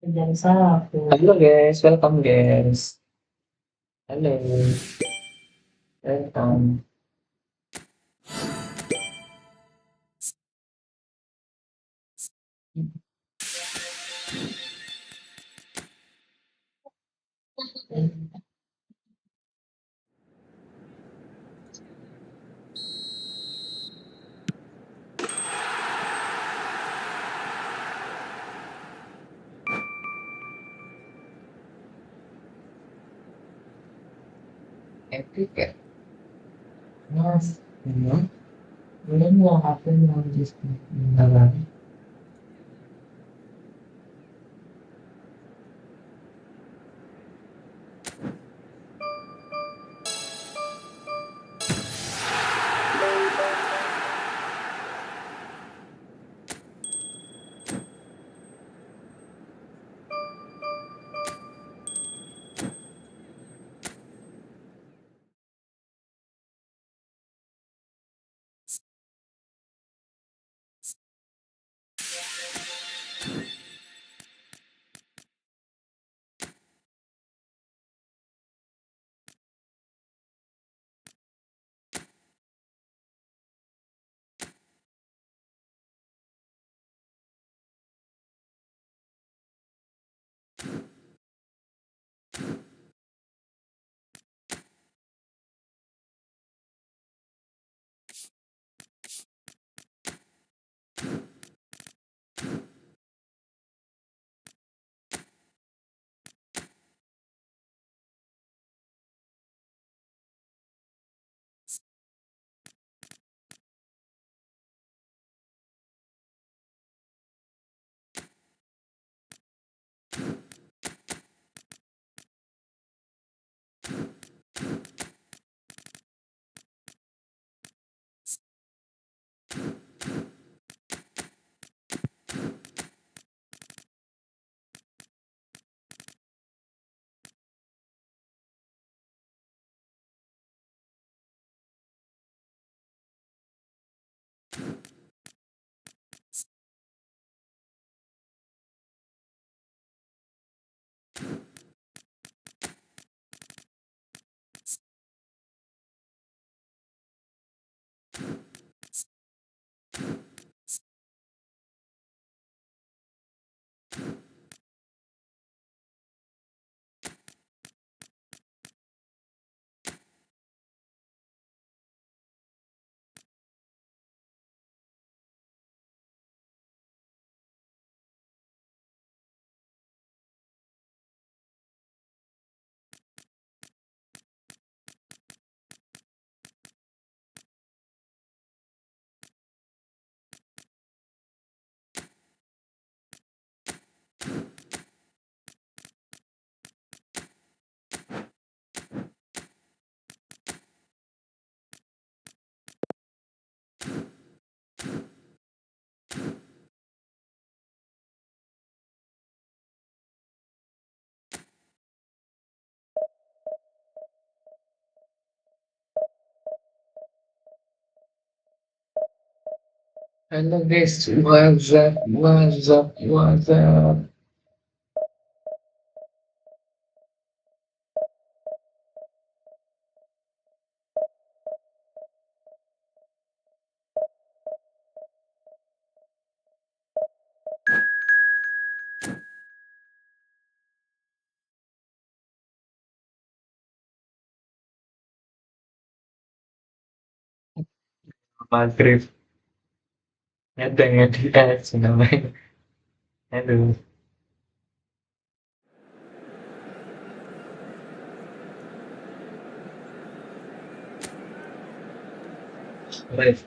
Jam satu. Halo guys, welcome guys. Halo, welcome. Epic ya? Mas, ini mau HP mau diskusi. Halo guys, what's up? Maghrib, ada yang dia namanya. Aduh, live.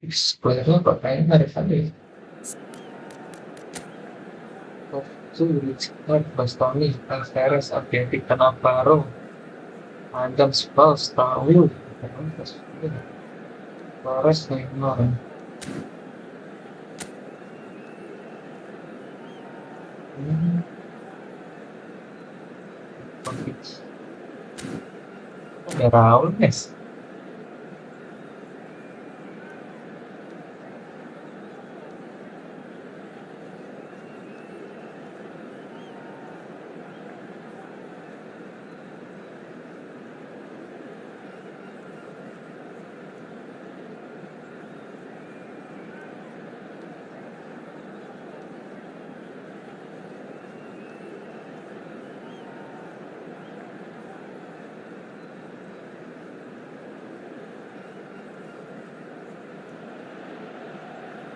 Sebenarnya kok kayaknya ada kali. Tujuan, Bastoni, Alferez, Aktifkan Navarro, Adam Spals, tahu. Torres, Neymar. Ada Raul, Nes.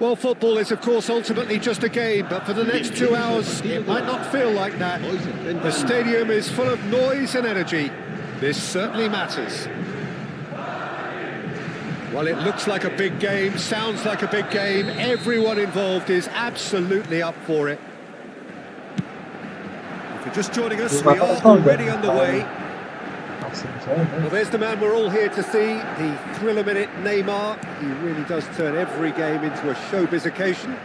Well, football is, of course, ultimately just a game, but for the next 2 hours, it might not feel like that. The stadium is full of noise and energy. This certainly matters. Well, it looks like a big game, sounds like a big game. Everyone involved is absolutely up for it. If you're just joining us, we are already underway. Well, there's the man we're all here to see, the thriller-minute Neymar. He really does turn every game into a showbiz occasion.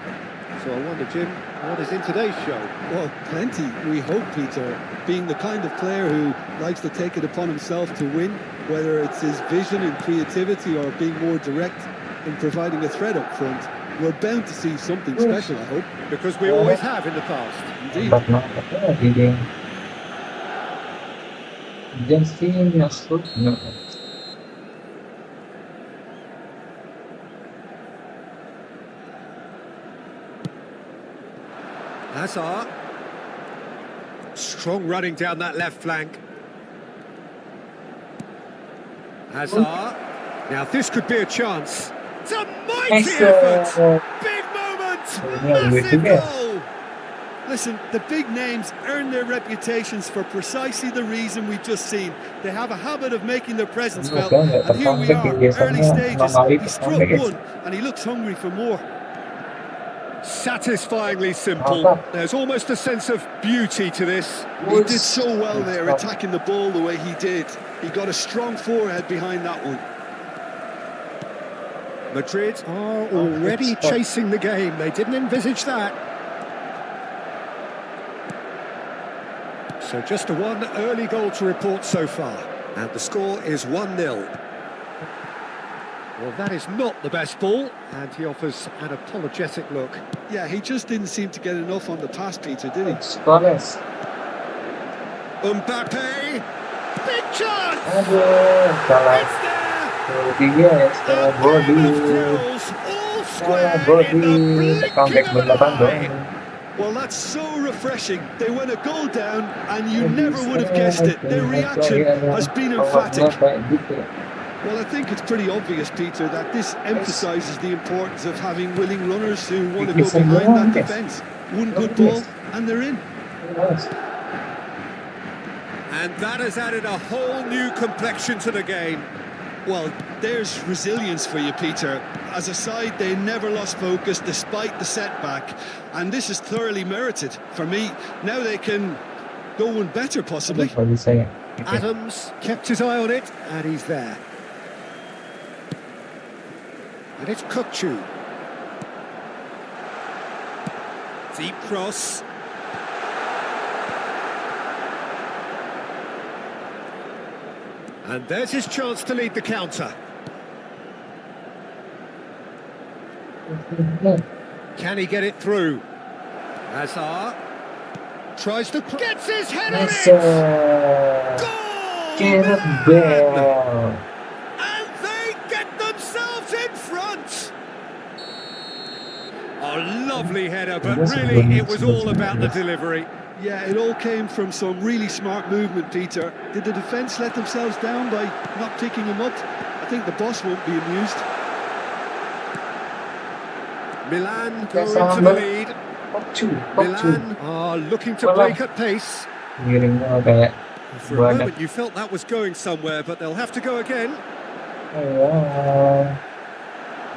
So I wonder, Jim, what is in today's show? Well, plenty, we hope, Peter. Being the kind of player who likes to take it upon himself to win, whether it's his vision and creativity or being more direct in providing a threat up front, we're bound to see something special, I hope. Because we always have in the past. Indeed. Hazard. Strong running down that left flank. Hazard. Now this could be a chance. It's a mighty effort. Big moment. Massive goal. Listen, the big names earn their reputations for precisely the reason we've just seen. They have a habit of making their presence felt, and here we are, early stages. He struck one, and he looks hungry for more. Satisfyingly simple. There's almost a sense of beauty to this. He did so well there, attacking the ball the way he did. He got a strong forehead behind that one. Madrid are already chasing the game. They didn't envisage that. So just a one early goal to report so far. And the score is 1-0. Well, that is not the best ball, and he offers an apologetic look. Yeah, he just didn't seem to get enough on the pass, Peter, did he? Mbappe. Mbappe! Big chance! It's there! A game of thrills, all square in the blink of an eye. Well, that's so refreshing. They went a goal down, and you never would have guessed it. Their reaction has been emphatic. Well, I think it's pretty obvious, Peter, that this emphasises the importance of having willing runners who want to go behind that defence. One good ball, and they're in. And that has added a whole new complexion to the game. Well, there's resilience for you, Peter. As a side, they never lost focus despite the setback, and this is thoroughly merited. For me, now they can go one better, possibly. Adams kept his eye on it, and he's there. And it's Kukçu. Deep cross. And there's his chance to lead the counter. Can he get it through? Hazard tries to... Gets his head on it! Goal! And they get themselves in front! A lovely header, but really it was all about the delivery. Yeah, it all came from some really smart movement, Peter. Did the defence let themselves down by not picking him up? I think the boss won't be amused. Milan go into the lead. Milan are looking to break at pace. For a moment you felt that was going somewhere, but they'll have to go again.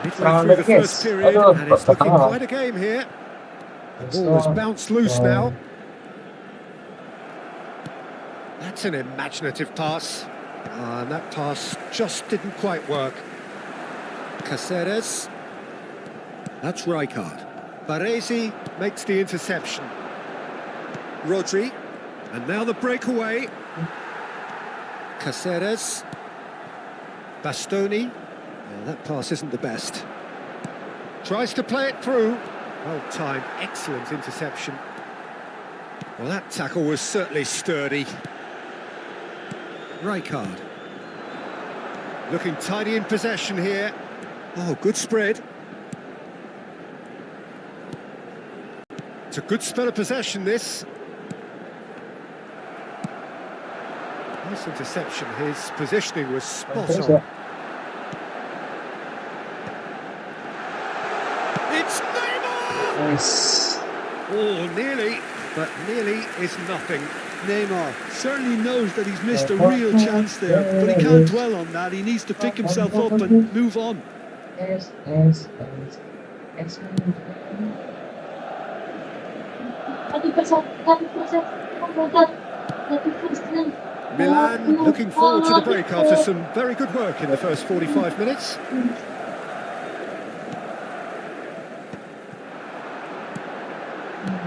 Midway through the first period, and it's looking quite a game here. The ball has bounced loose now. That's an imaginative pass. And that pass just didn't quite work. Cáceres. That's Rijkaard. Baresi makes the interception. Rodri. And now the breakaway. Cáceres. Bastoni. Well, that pass isn't the best. Tries to play it through. Well timed, excellent interception. Well, that tackle was certainly sturdy. Rijkaard. Looking tidy in possession here. Oh, good spread. It's a good spell of possession, this. Nice interception. His positioning was spot on. It's Nice. Oh, nearly, but nearly is nothing. Neymar certainly knows that he's missed a real chance there, but he can't dwell on that. He needs to pick himself up and move on. Yes. Milan looking forward to the break after some very good work in the first 45 minutes.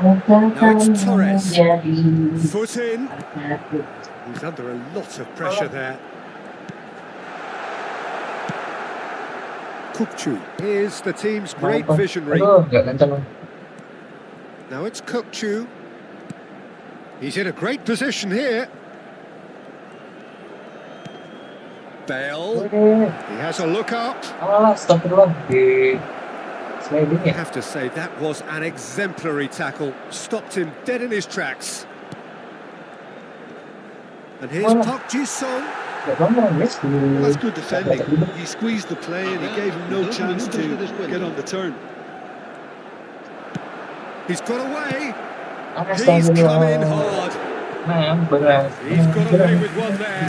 Now it's Torres. Foot in. He's under a lot of pressure there. Kukcu. Here's the team's great visionary. Now it's Kukcu. He's in a great position here. Bale. He has a look up. You have to say that was an exemplary tackle. Stopped him dead in his tracks. And here's Park Ji-sung. That's good defending. He squeezed the play and he gave him no chance to get on the turn. He's got away. He's come in hard. He's got away with one there.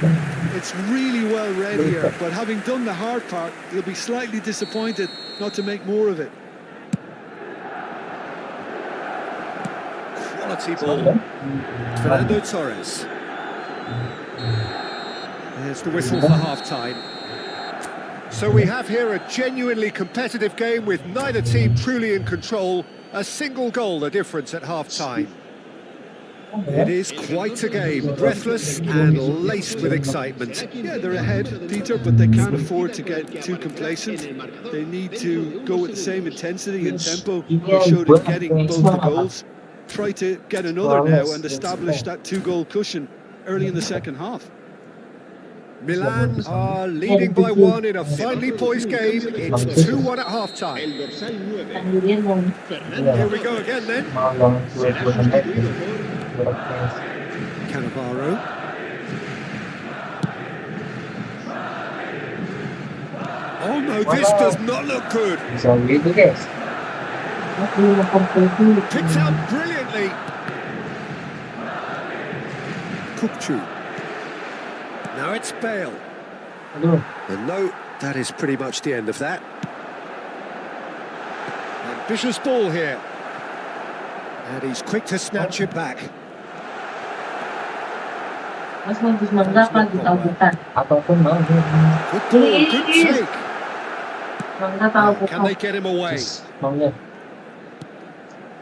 It's really well read here, but having done the hard part, he'll be slightly disappointed not to make more of it. Quality ball. Fernando Torres. There's the whistle for half-time. So we have here a genuinely competitive game with neither team truly in control. A single goal the difference at half-time. It is quite a game, breathless and laced with excitement. Yeah, they're ahead, Peter, but they can't afford to get too complacent. They need to go with the same intensity and tempo you showed in getting both the goals. Try to get another now and establish that two-goal cushion early in the second half. Milan are leading by one in a finely poised game. It's 2-1 at half-time. Here we go again then. Cannavaro. Oh no, this does not look good. Picked out brilliantly. Kukcu. Now it's Bale. And no, that is pretty much the end of that. Ambitious ball here. And he's quick to snatch it back. Mas bagus Mangga apa bukan? Apapun mau. Good ball, good take. Mangga tahu Can they get him away? Mangga.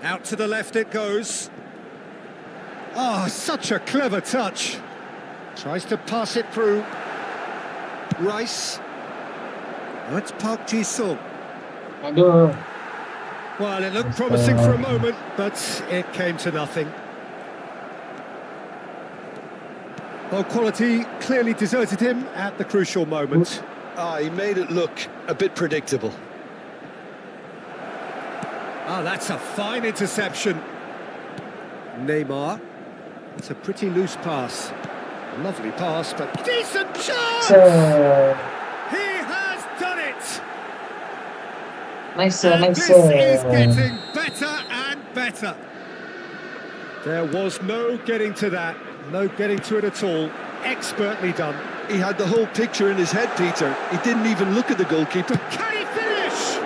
Out to the left it goes. Oh, such a clever touch. Tries to pass it through. Rice. Oh, it's Park Ji-sung. Aduh. Well, it looked promising for a moment, but it came to nothing. Well, quality clearly deserted him at the crucial moment. He made it look a bit predictable. That's a fine interception. Neymar. It's a pretty loose pass. Lovely pass, but decent chance! He has done it! Nice. This is getting better and better. There was no getting to that. No getting to it at all. Expertly done. He had the whole picture in his head, Peter. He didn't even look at the goalkeeper. Can he finish?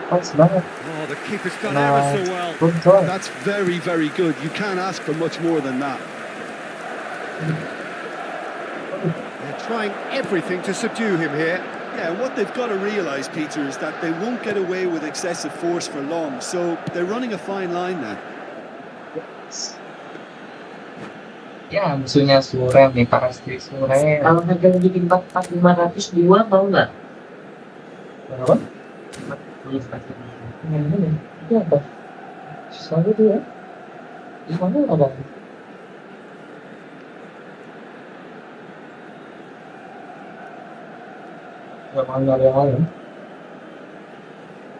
Oh, the keeper's done ever so well. That's very, very good. You can't ask for much more than that. They're trying everything to subdue him here. Yeah, what they've got to realise, Peter, is that they won't get away with excessive force for long. So they're running a fine line now. Ya, musuhnya Surem nih, pasti Surem. Kalau harga bikin 4.502 mau nggak? Berapa? 4.500. Itu apa? Susah gitu ya. Di mana apa? Nggak mau nyari yang lain.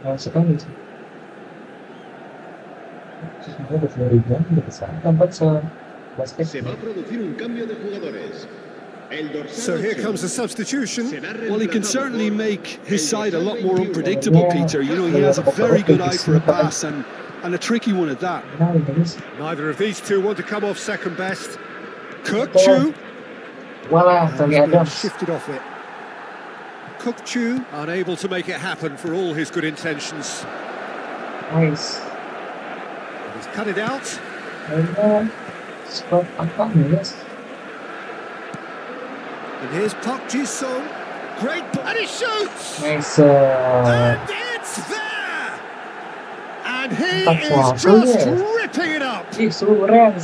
Yang sekali sih. Sebenarnya udah 9.000 udah besar. Tempat Se va a producir un cambio de jugadores. So here comes a substitution. Well, he can certainly make his side a lot more unpredictable, Peter. You know, he has a very good eye for a pass, and and a tricky one at that. Neither of these two want to come off second best. Cook-Chu. Walah, Tony Adams. Shifted off it. Cook-Chu unable to make it happen for all his good intentions. Nice. He's cut it out. Squad apa nih, guys? And here's Park Ji-sung. Great ball. And he shoots! Nice. And it's there! And he is just ripping it up! Suren.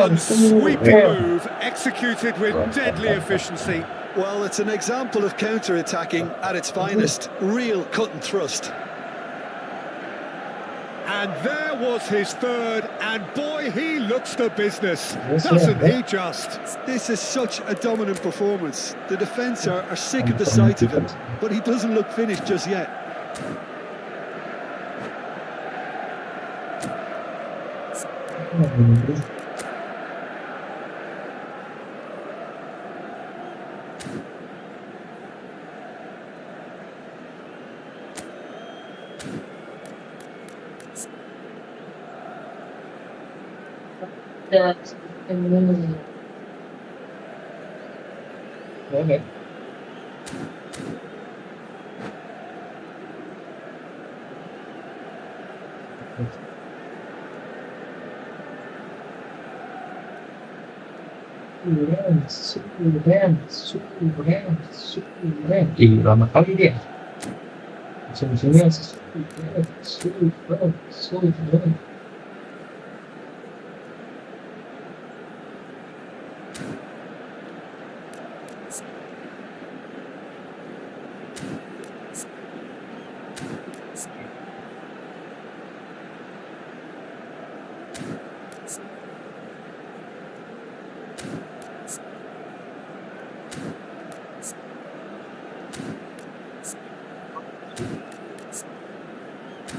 One sweeping move executed with deadly efficiency. Well, it's an example of counter-attacking at its finest. Real cut and thrust. And there was his third, and boy, he looks the business, doesn't he just? This is such a dominant performance. The defence are sick of the sight of him, but he doesn't look finished just yet. Okay. Suren. Ih, lama kali dia. Sini Suren.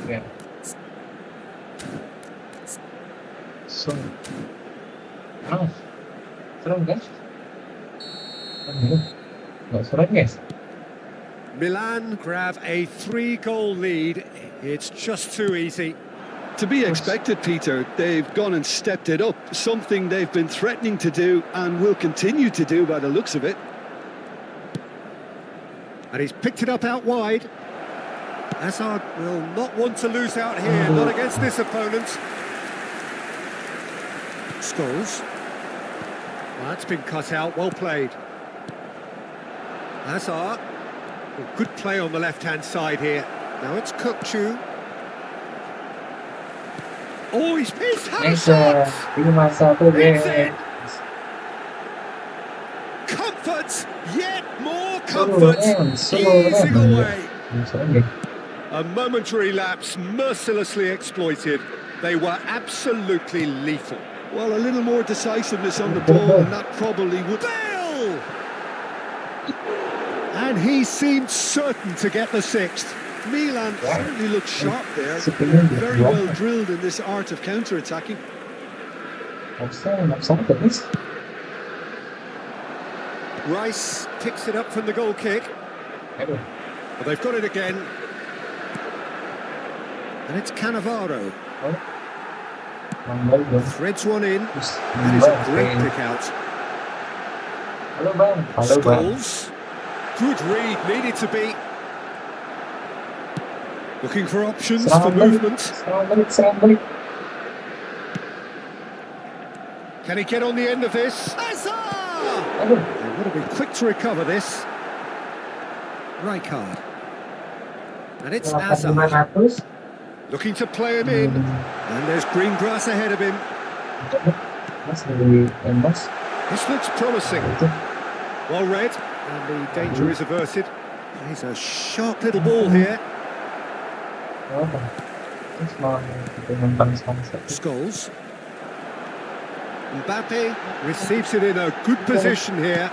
Yeah. So, serem guys. Nggak serem guys. Milan grab a 3-goal lead. It's just too easy. To be expected, Peter. They've gone and stepped it up. Something they've been threatening to do and will continue to do by the looks of it. And he's picked it up out wide. Hazard will not want to lose out here, not against this opponent. Scholes. That's been cut out, well played. Hazard. Well, good play on the left-hand side here. Now it's Cook-Chu. Oh, he's Nice. Ini masa tuh guys. Comfort, yet more comfort, easing away. A momentary lapse mercilessly exploited. They were absolutely lethal. Well, a little more decisiveness on the ball, and that probably would... Bale! And he seemed certain to get the sixth. Milan certainly looked sharp there. Very well drilled in this art of counter-attacking. Rice picks it up from the goal kick. Well, they've got it again. And it's Cannavaro. Threads one in. That is a great pick out. Scholes. Good read, needed to be. Looking for options for movement. Can he get on the end of this? Hazard! They want to be quick to recover this. Rijkaard. And it's Hazard. Looking to play him in. And there's green grass ahead of him. This looks promising. Well read. And the danger is averted. He's a sharp little ball here. Scholes. Mbappe receives it in a good position here.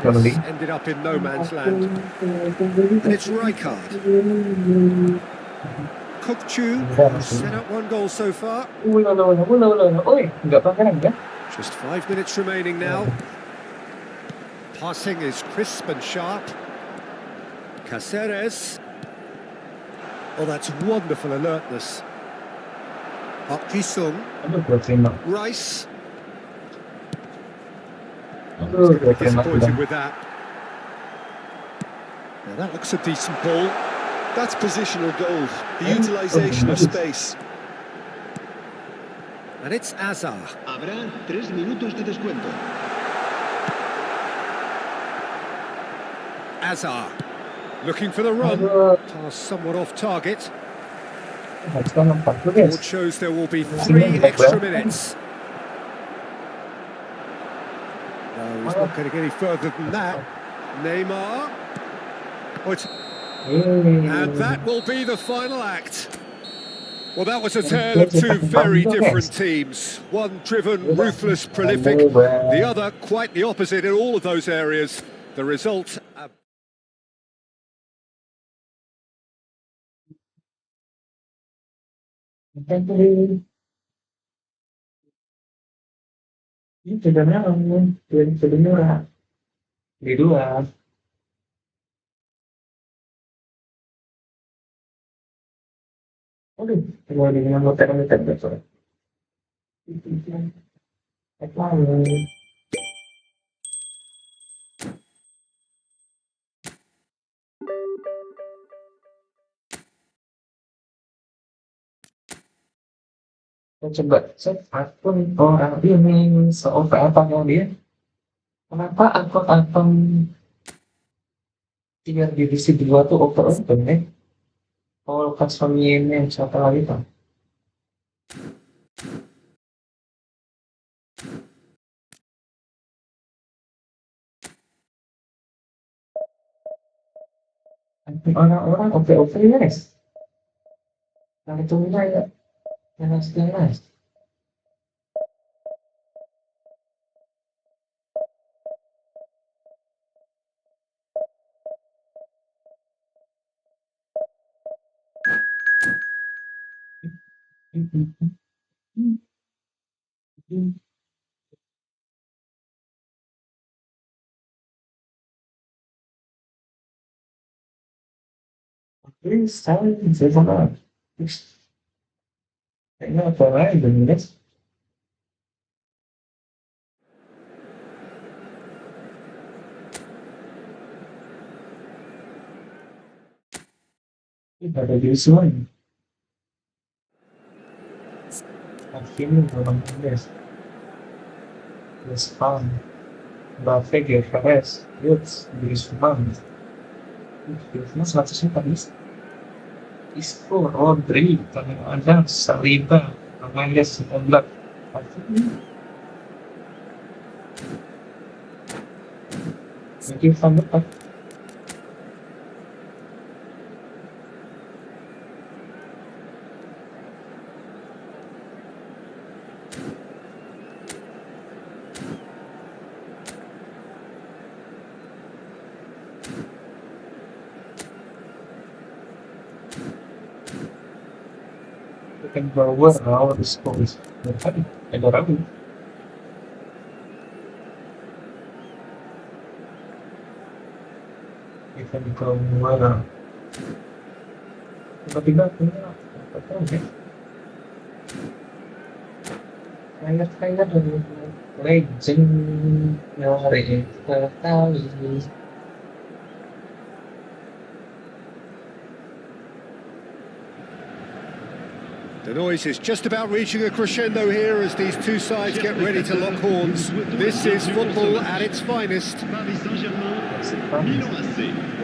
This ended up in no man's land. And it's Rijkaard. Cook-Chu set up one goal so far. Just 5 minutes remaining now. Passing is crisp and sharp. Caceres. Oh, that's wonderful alertness. Park Ji-sung, Aduh, gue terima. Rice. Aduh, gue terima. Disappointed with that. Now that looks a decent ball. That's positional gold, the utilisation of space. And it's Azar. Habrá 3 minutos de descuento. Azar. Looking for the run. Aduh, Pass somewhat off target. harus kan 40 guys. Board shows there will be 3 extra minutes. No, he's not getting any further than that. Neymar. And that will be the final act. Well, that was a tale of two very different teams. One driven, ruthless, prolific. The other quite the opposite in all of those areas. The result... Ini sudah memang sudah murah di dua. Aduh, mau dengan muter-muter betul. Lalu coba cek akun orang ini seover apa yang dia? Kenapa akun-akun tiga divisi 2 tuh open ya? Kalau pas pemimpin yang siapa lagi tuh? Orang-orang oke guys. Yang itu ya, yang nice. Please, saya sama. Kayaknya apa lagi guys? Ini ada di semua. Makin orang guys. Respond. Bafe GFRS. Youth. Di semua. Ini 100 guys. Isco, Rodri, ada Saliba, namanya 19. Mungkin sama depan. Can bawa rawat stories tadi ada ragu kita bawa tiba-tiba punya apa tahu ya kayak dari legend dari tahu. The noise is just about reaching a crescendo here as these two sides get ready to lock horns. This is football at its finest.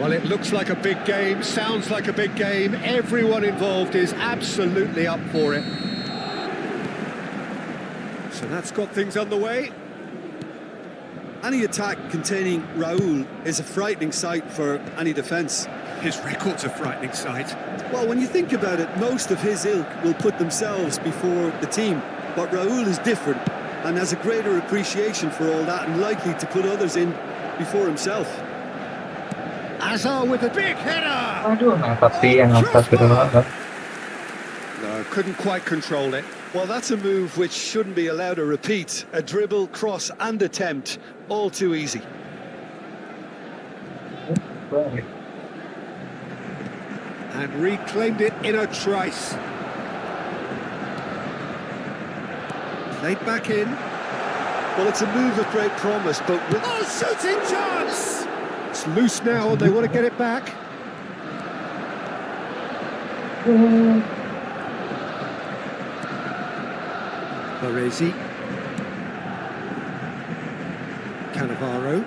Well, it looks like a big game, sounds like a big game. Everyone involved is absolutely up for it. So that's got things underway. Any attack containing Raul is a frightening sight for any defence. His record's a frightening sight. Well, when you think about it, most of his ilk will put themselves before the team. But Raul is different and has a greater appreciation for all that and likely to put others in before himself. Azar with a big header! Aduh, tapi yang atas berapa? No, couldn't quite control it. Well, that's a move which shouldn't be allowed to repeat. A dribble, cross and attempt, all too easy. And reclaimed it in a trice. Played back in. Well, it's a move of great promise, but with... Oh, shooting chance! It's loose now, and they want to get it back. Baresi. Cannavaro.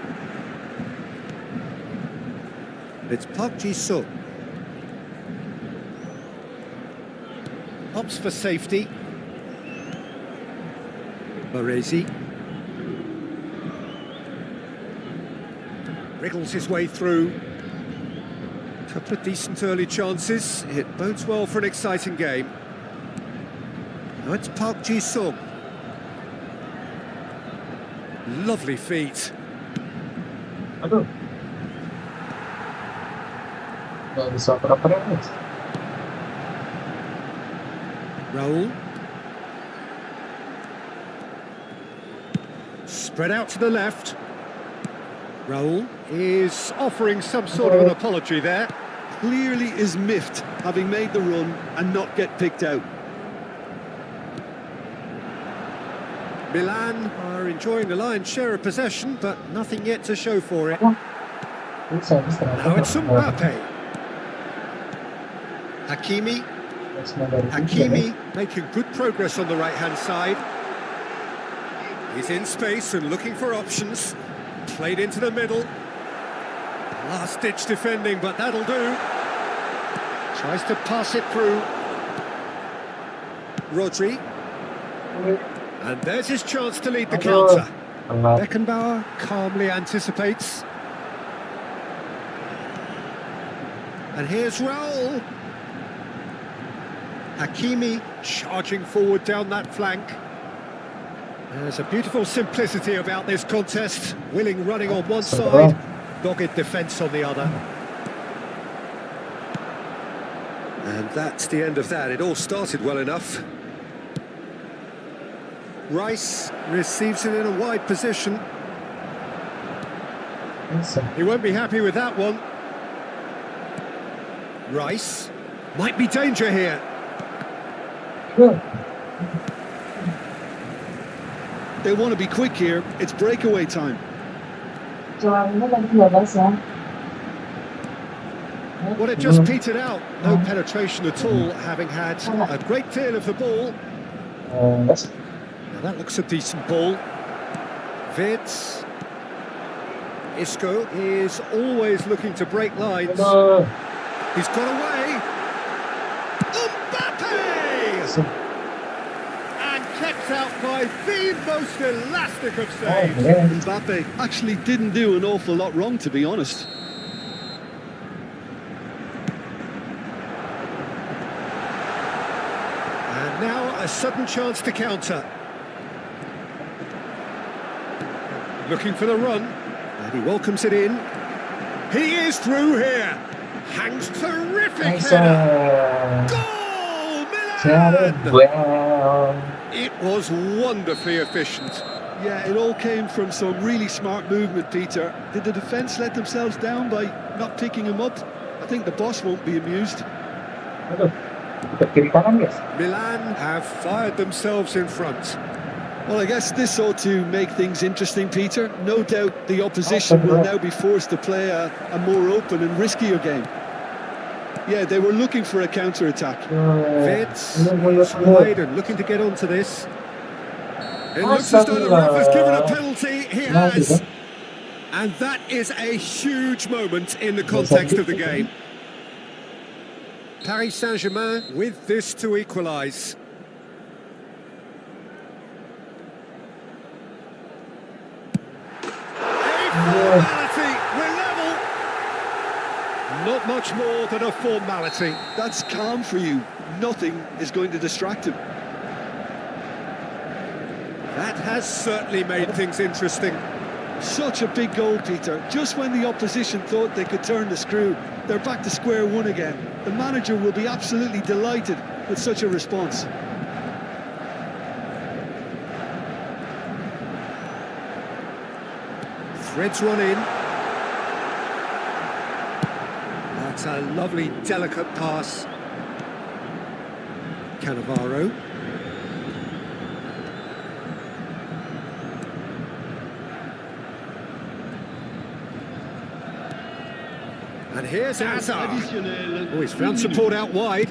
It's Park Ji-suk. Opts for safety. Baresi. Wriggles his way through. Couple of decent early chances. It bodes well for an exciting game. Now it's Park Ji-suk. Lovely feet. Aduh. Nggak bisa oper-oper ya, guys. Raul. Spread out to the left. Raul is offering some sort of an apology there. Clearly is miffed, having made the run and not get picked out. Milan are enjoying the lion's share of possession, but nothing yet to show for it. Bisa, Now it's Mbappe. Hakimi. Hakimi making good progress on the right-hand side. He's in space and looking for options. Played into the middle. Last-ditch defending, but that'll do. Tries to pass it through. Rodri. And there's his chance to lead the counter. Beckenbauer calmly anticipates. And here's Raul. Hakimi charging forward down that flank. There's a beautiful simplicity about this contest. Willing running on one side, dogged defence on the other. And that's the end of that. It all started well enough. Rice receives it in a wide position. He won't be happy with that one. Rice. Might be danger here. They want to be quick here. It's breakaway time. Well, it just petered out. No penetration at all, having had a great deal of the ball. Now that looks a decent ball. Vids. Isco is always looking to break lines. He's got away. Mbappe! And kept out by the most elastic of saves. Mbappe actually didn't do an awful lot wrong, to be honest. And now a sudden chance to counter. Looking for the run. And he welcomes it in. He is through here. Hangs terrific header. Goal, Milan! It was wonderfully efficient. Yeah, it all came from some really smart movement, Peter. Did the defence let themselves down by not picking him up? I think the boss won't be amused. Milan have fired themselves in front. Well, I guess this ought to make things interesting, Peter. No doubt the opposition will now be forced to play a more open and riskier game. Yeah, they were looking for a counter-attack. Vids is wide and looking to get onto this. It looks as though the ref has given a penalty. He has. And that is a huge moment in the context of the game. Paris Saint-Germain with this to equalise. Formality, we're level. Not much more than a formality. That's calm for you. Nothing is going to distract him. That has certainly made things interesting. Such a big goal, Peter. Just when the opposition thought they could turn the screw, they're back to square one again. The manager will be absolutely delighted with such a response. Threads run in. That's a lovely, delicate pass. Cannavaro. And here's Hazard. Additionnel. Oh, he's found support out wide.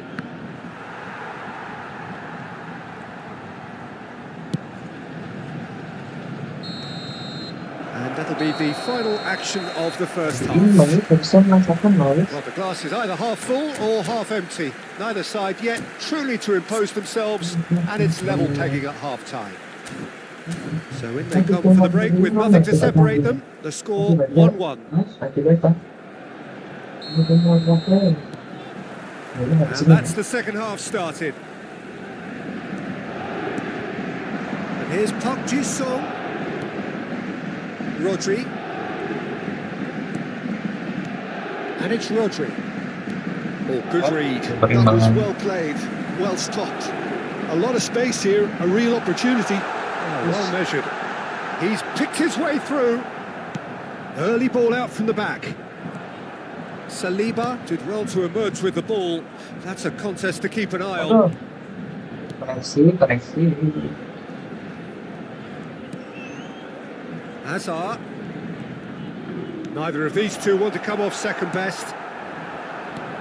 And that'll be the final action of the first half. Ini menit bisa merasakan knowledge. Well, the glass is either half full or half empty. Neither side yet truly to impose themselves, and it's level pegging at half-time. So in they come for the break with nothing to separate them. The score 1-1. And that's the second half started. And here's Park Ji-sung. Rodri. And it's Rodri. Oh, good read. That was well played, well stopped. A lot of space here, a real opportunity. Oh, well measured. He's picked his way through. Early ball out from the back. Saliba did well to emerge with the ball. That's a contest to keep an eye on. Koneksi. Hazard. Neither of these two want to come off second best.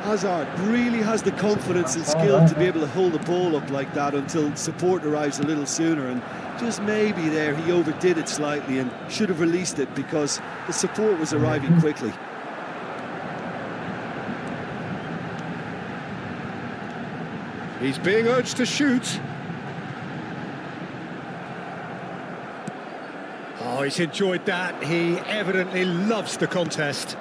Hazard really has the confidence and skill to be able to hold the ball up like that until support arrives a little sooner, and just maybe there he overdid it slightly and should have released it because the support was arriving quickly. He's being urged to shoot. Oh, he's enjoyed that. He evidently loves the contest.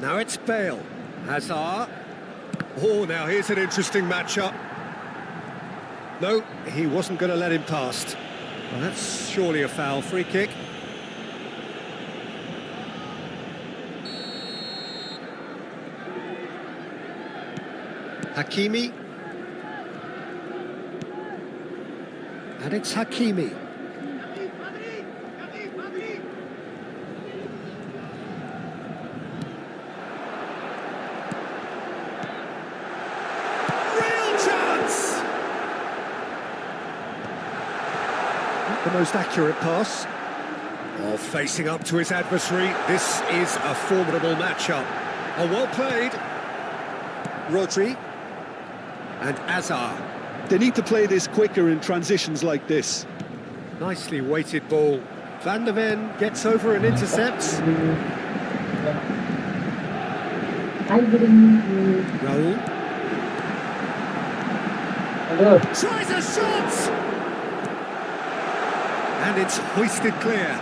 Now it's Bale. Hazard. Oh, now here's an interesting matchup. No, he wasn't going to let him past. Well, that's surely a foul. Free kick. Hakimi. And it's Hakimi. The most accurate pass. Oh, facing up to his adversary. This is a formidable matchup. Oh, well played. Rodri. And Hazard. They need to play this quicker in transitions like this. Nicely weighted ball. Van der Ven gets over and intercepts. Raul. Tries a shot! And it's hoisted clear.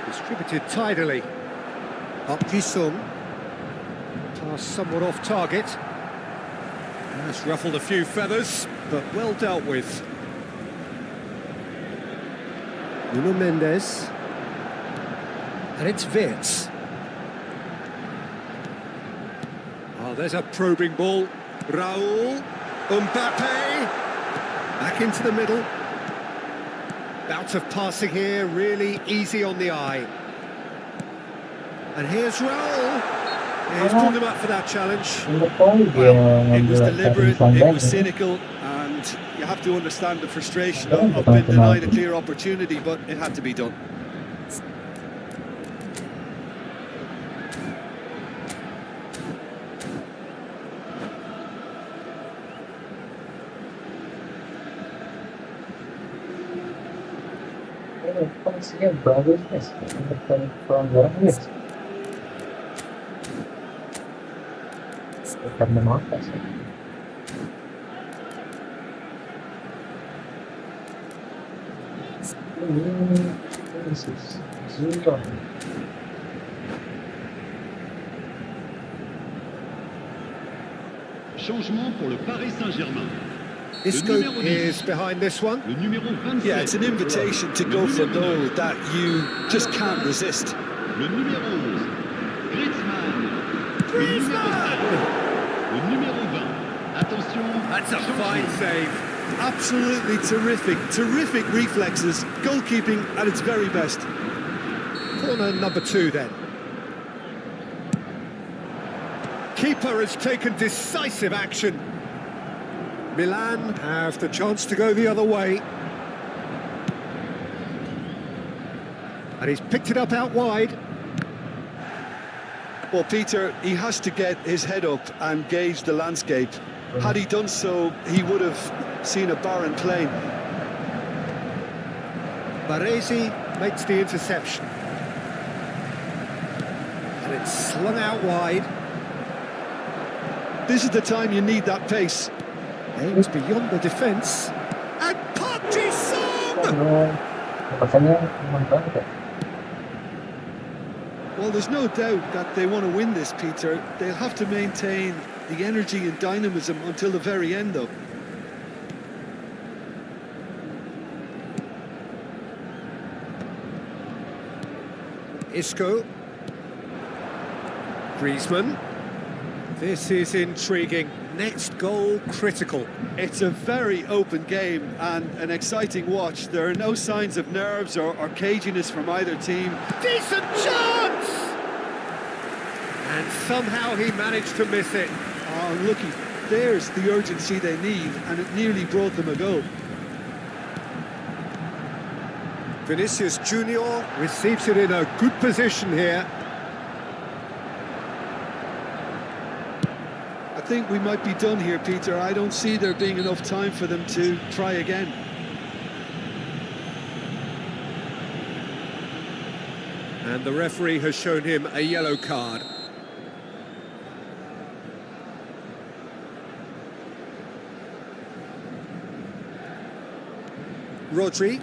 Distributed tidily. Up Ji-sung. Pass somewhat off target. That's ruffled a few feathers, but well dealt with. Nuno Mendes. And it's Wirtz. Oh, there's a probing ball. Raul. Mbappe. Back into the middle. Bout of passing here, really easy on the eye. And here's Raul. He's pulled him up for that challenge. Well, it was deliberate, it was cynical, and you have to understand the frustration of being denied a clear opportunity, but it had to be done. Formasinya bagus guys, untuk pelanggaran guys. Karena apa sih? Ini sih. Changement pour le Paris Saint-Germain. Isco is behind this one. Le numéro 27. Yeah, it's an invitation to go for goal that you just can't resist. Le numéro 11. Griezmann. Le numéro 20. Attention. That's a fine save. Absolutely terrific reflexes, goalkeeping at its very best. Corner number 2 then. Keeper has taken decisive action. Milan have the chance to go the other way. And he's picked it up out wide. Well, Peter, he has to get his head up and gauge the landscape. Had he done so, he would have seen a barren plain. Baresi makes the interception. And it's slung out wide. This is the time you need that pace. Aims beyond the defence. And Parkinson! Makanya emang banget ya. Well, there's no doubt that they want to win this, Peter. They'll have to maintain the energy and dynamism until the very end, though. Isco. Griezmann. This is intriguing. Next goal critical. It's a very open game and an exciting watch. There are no signs of nerves or caginess from either team. Decent chance! And somehow he managed to miss it. Oh, looky, there's the urgency they need, and it nearly brought them a goal. Vinicius Junior receives it in a good position here. I think we might be done here, Peter. I don't see there being enough time for them to try again. And the referee has shown him a yellow card. Rodri.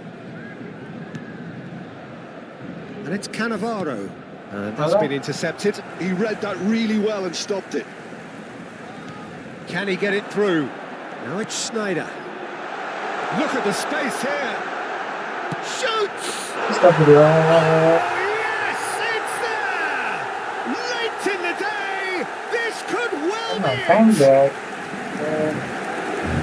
And it's Cannavaro. And that's been intercepted. He read that really well and stopped it. Can he get it through? Now it's Schneider. Look at the space here. Shoots! Astagfirullah. Yes, it's there! Late in the day, this could well be it! Pendek.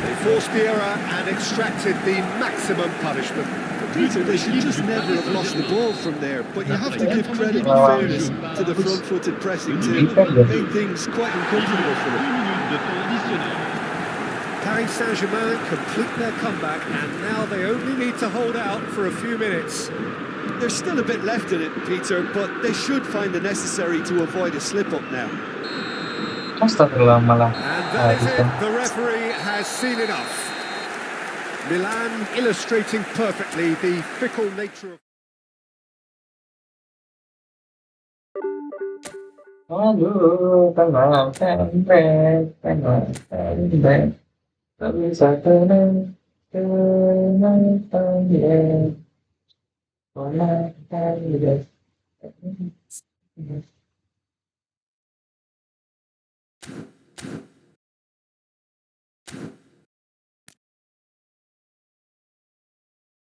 They forced the error and extracted the maximum punishment. Peter, they should just never have lost the ball from there, but you have to give credit and fairness to the front-footed pressing team. Made things quite uncomfortable for them. Paris Saint-Germain complete their comeback, and now they only need to hold out for a few minutes. There's still a bit left in it, Peter, but they should find the necessary to avoid a slip-up now. Astagfirullah malah. And that is it, the referee has seen enough. Milan illustrating perfectly the fickle nature of... Aduh, tenang, pendek. Tak bisa tenang, pendek. Pendek.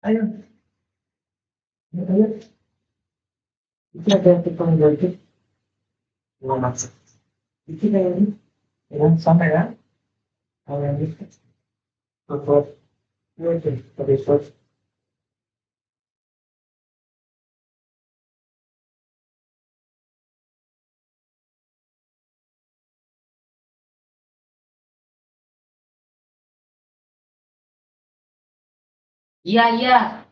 Ayo. Ayo. Ini ada yang kita menjadi. Maksud. Ini kayak ini. Ya, sama ya. Kalau yang ini. Buat. Ini terus. Iya, iya.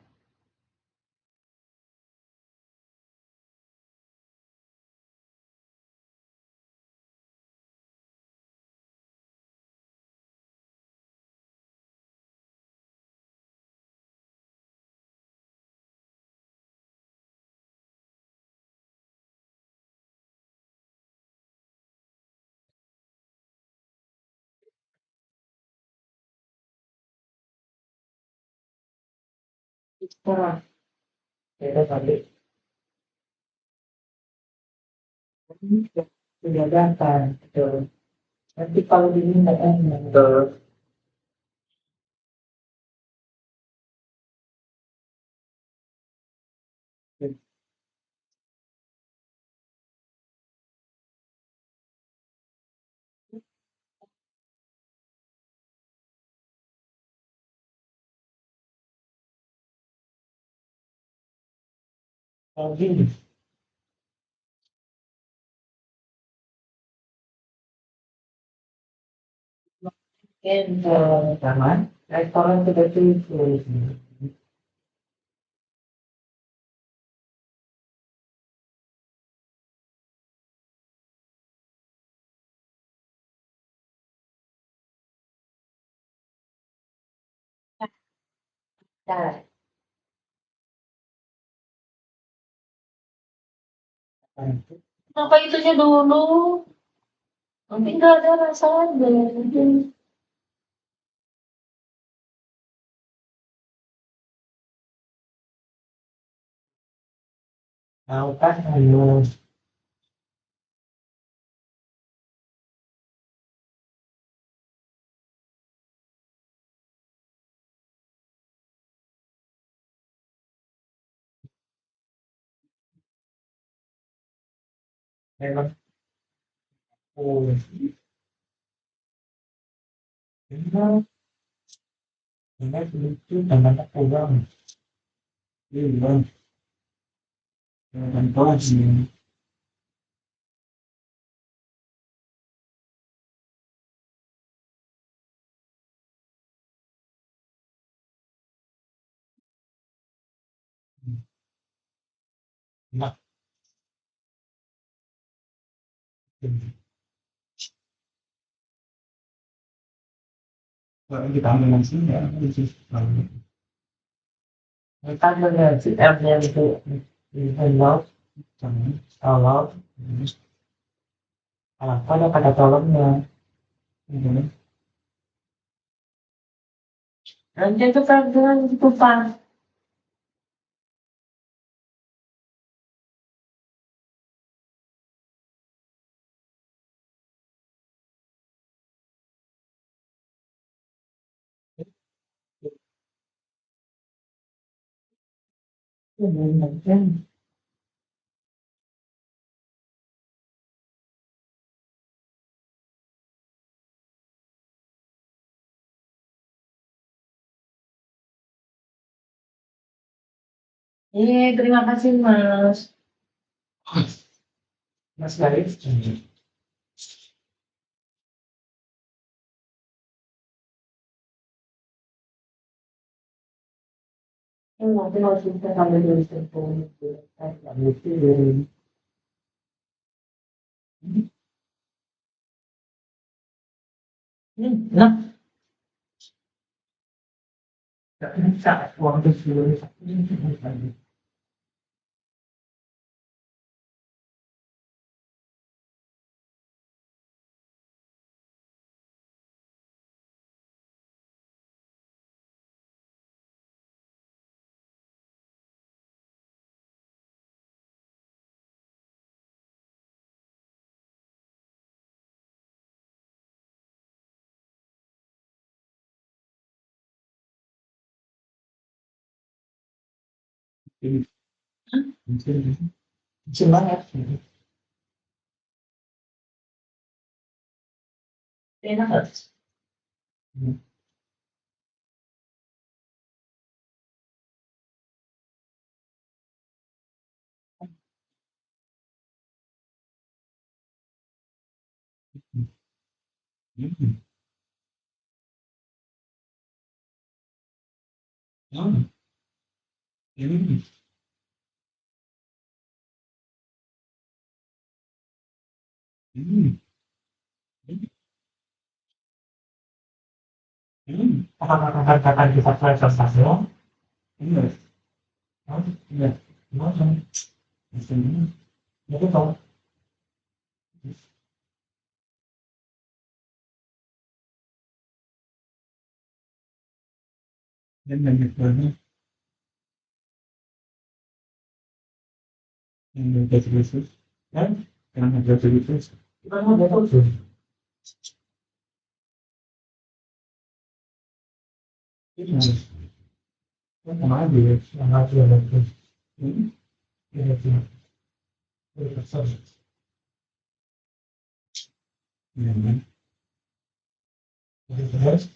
Sekarang. Kita balik. Ini sudah datang. Betul. Nanti kalau diminta betul. Kalau gini. Jangan, restoran sudah tutup. Nah, kenapa itunya dulu? Nanti nggak ada rasanya. Tahu kan, ayo. Memang, oh, memang, memang itu namanya pulang. Iya, memang kelas ini. Enak. Kalau kita ambil langsung ya, itu kita melihat si M-nya itu di handout, kalau apa ada kata tolongnya. Nanti itu kan dengan itu pak. Iya, terima kasih Mas. Mas Garis. Nanti kalau kita sambil dari telepon, nggak mesti dari. Nah, nggak bisa uang itu dulu. Kecil banget. Enak nggak? Apakah kakak kita prestasi? Iya. Iya. Gimana? Itu tahu. Dan banyak banget yang belajar khusus dan yang belajar khusus. Kita mau belajar khusus. Iya. Kan sama aja ya. Yang harus belajar khusus. Ini kira-kira. Kira-kira. Iya kan? Terus,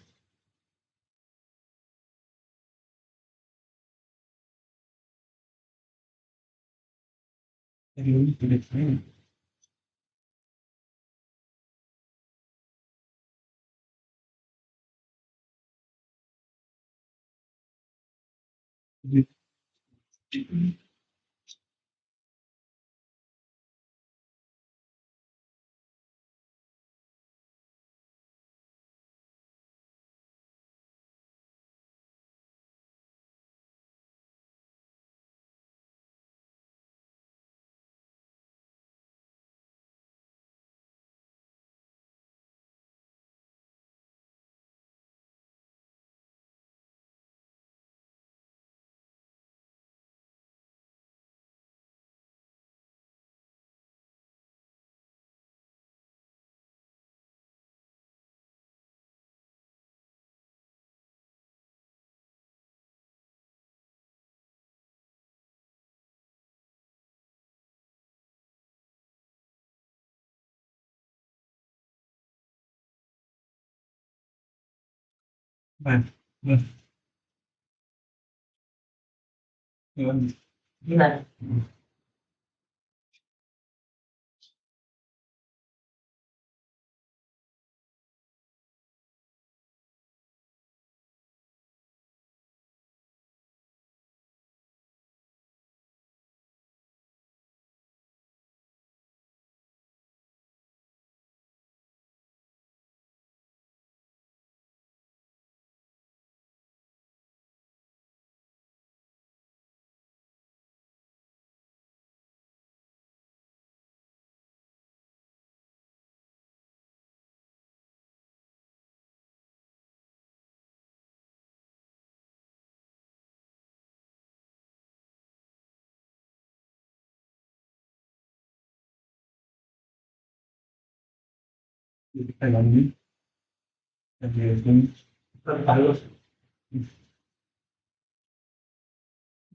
jadi ini tidak saya. Gimana?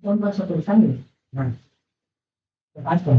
Kan bahasa tulisan ya? Nah, ada.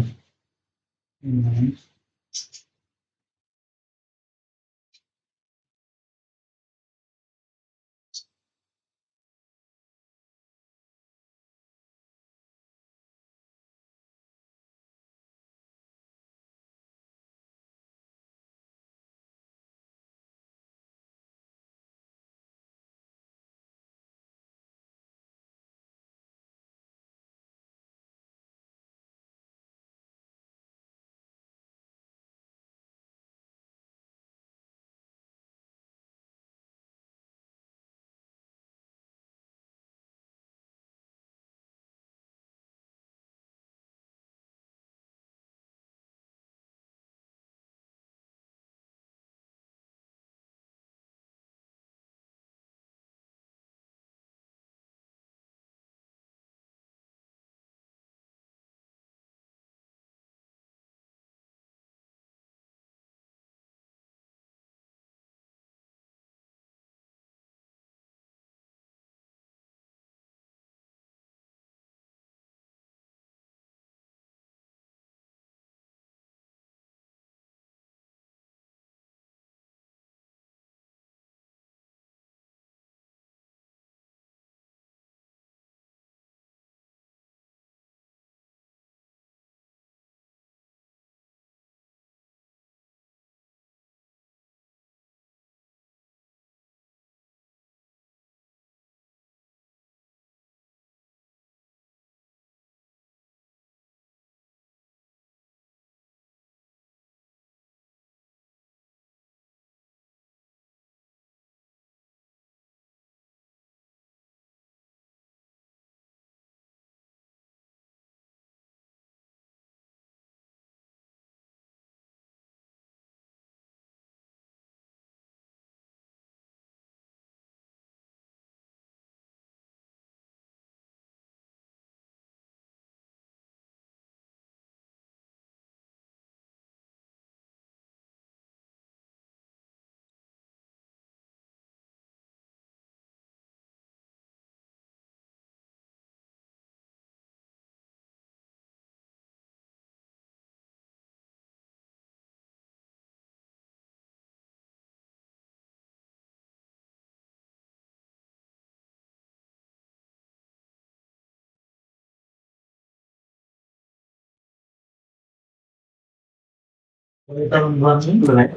Boleh taruh bulan ini boleh.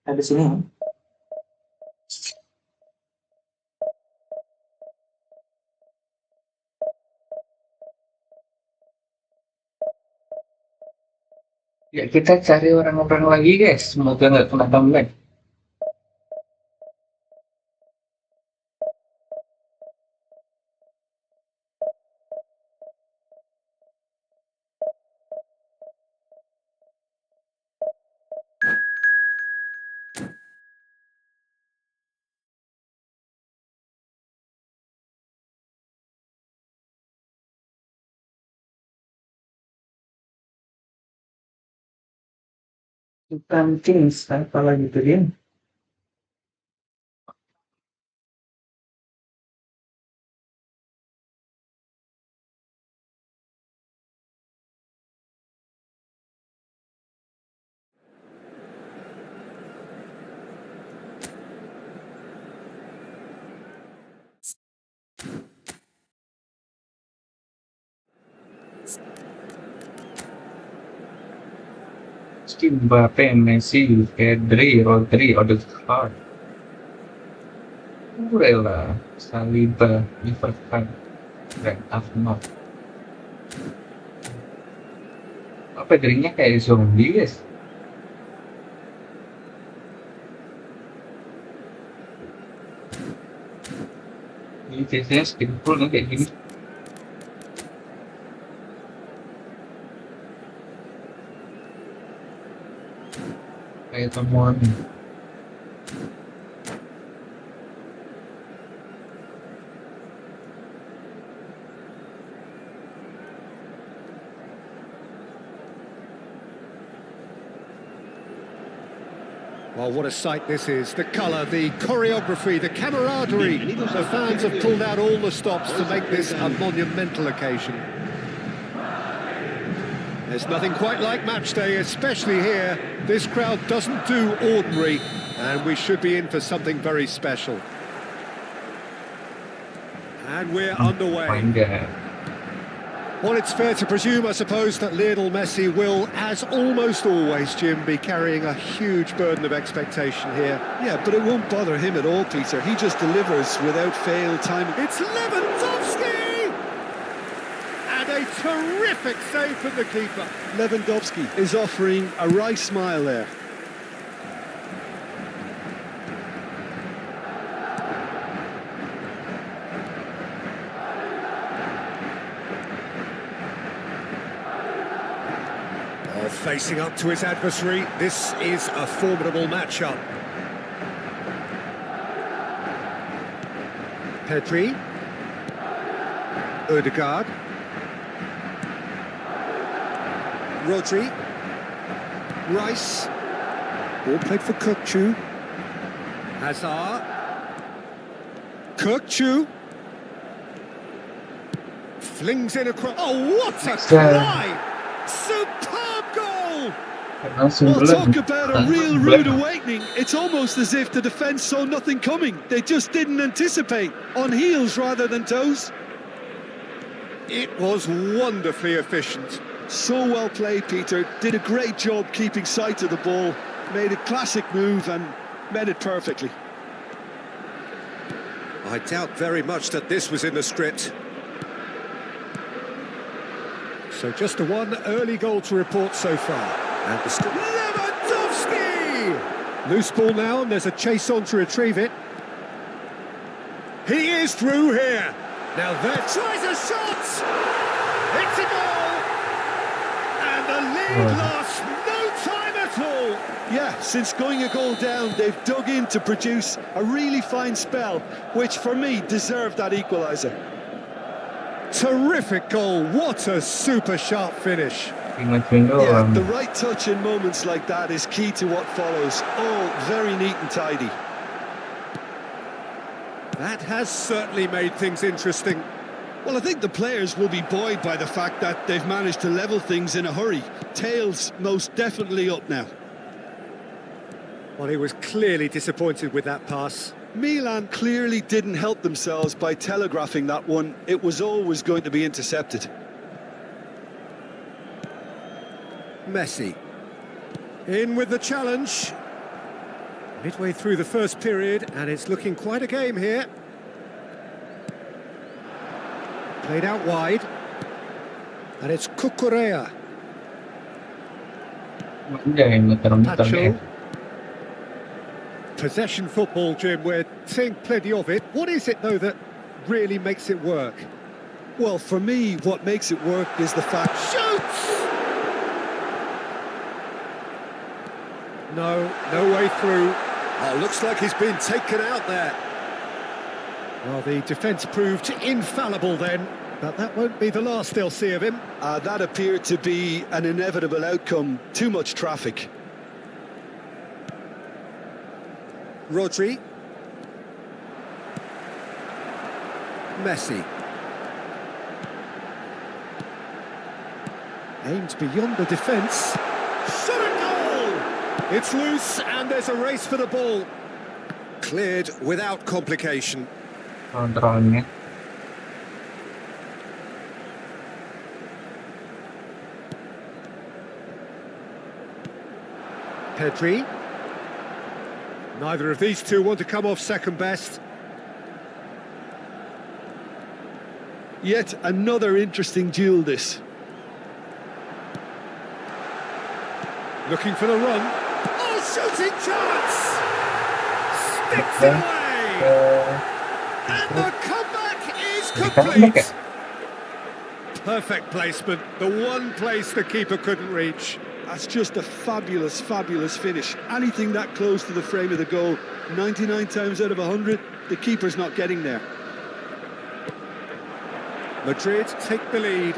Ada sini ya. Ya kita cari orang-orang lagi guys, semoga nggak kena comeback. Bukan Kings, apa lagi tuh dia? Mbappe, Messi, Pedri, Rodri, Odegaard, Kurela, Saliba, Everton, dan Ahmad. Apa Pedrinya kayak zombie guys? Ini biasanya skillful nih kayak gini. Kayak temuan nih. Well, what a sight this is. The colour, the choreography, the camaraderie. The fans have pulled out all the stops to make this a monumental occasion. There's nothing quite like match day, especially here. This crowd doesn't do ordinary, and we should be in for something very special. And we're underway. Well, it's fair to presume, I suppose, that Lionel Messi will, as almost always, Jim, be carrying a huge burden of expectation here. Yeah, but it won't bother him at all, Peter. He just delivers without fail time. It's Lewandowski! And a terrific save from the keeper. Lewandowski is offering a wry smile there. Facing up to his adversary, this is a formidable matchup. Pedri, Odegaard, Rodri, Rice, ball played for Kökçü, Hazard, Kökçü, flings in across. Oh, what a try! Superb goal! Well, talk about a real rude awakening. It's almost as if the defence saw nothing coming. They just didn't anticipate. On heels rather than toes. It was wonderfully efficient. So well played, Peter. Did a great job keeping sight of the ball. Made a classic move and met it perfectly. I doubt very much that this was in the script. So just the one early goal to report so far. And Lewandowski! Loose ball now, and there's a chase on to retrieve it. He is through here. Now there tries a shot! It's a goal! And the lead lasts no time at all! Yeah, since going a goal down, they've dug in to produce a really fine spell, which for me deserved that equaliser. Terrific goal, what a super sharp finish. Yeah, the right touch in moments like that is key to what follows. All very neat and tidy. That has certainly made things interesting. Well, I think the players will be buoyed by the fact that they've managed to level things in a hurry. Tails most definitely up now. Well, he was clearly disappointed with that pass. Milan clearly didn't help themselves by telegraphing that one. It was always going to be intercepted. Messi. In with the challenge. Midway through the first period, and it's looking quite a game here. Played out wide. And it's Cucurella. Udah yang muter-muter ya. Possession football, Jim, we're seeing plenty of it. What is it, though, that really makes it work? Well, for me, what makes it work is the fact... Shoots! No way through. Oh, looks like he's been taken out there. Well, the defence proved infallible then, but that won't be the last they'll see of him. That appeared to be an inevitable outcome. Too much traffic. Rodri. Messi. Aimed beyond the defence. Shot a goal! It's loose and there's a race for the ball. Cleared without complication. Kontrolnya. Pedri. Neither of these two want to come off second best. Yet another interesting duel, this. Looking for the run. Oh, shooting chance! Sticks it away! And the comeback is complete! Perfect placement, the one place the keeper couldn't reach. That's just a fabulous, fabulous finish. Anything that close to the frame of the goal, 99 times out of 100, the keeper's not getting there. Madrid take the lead.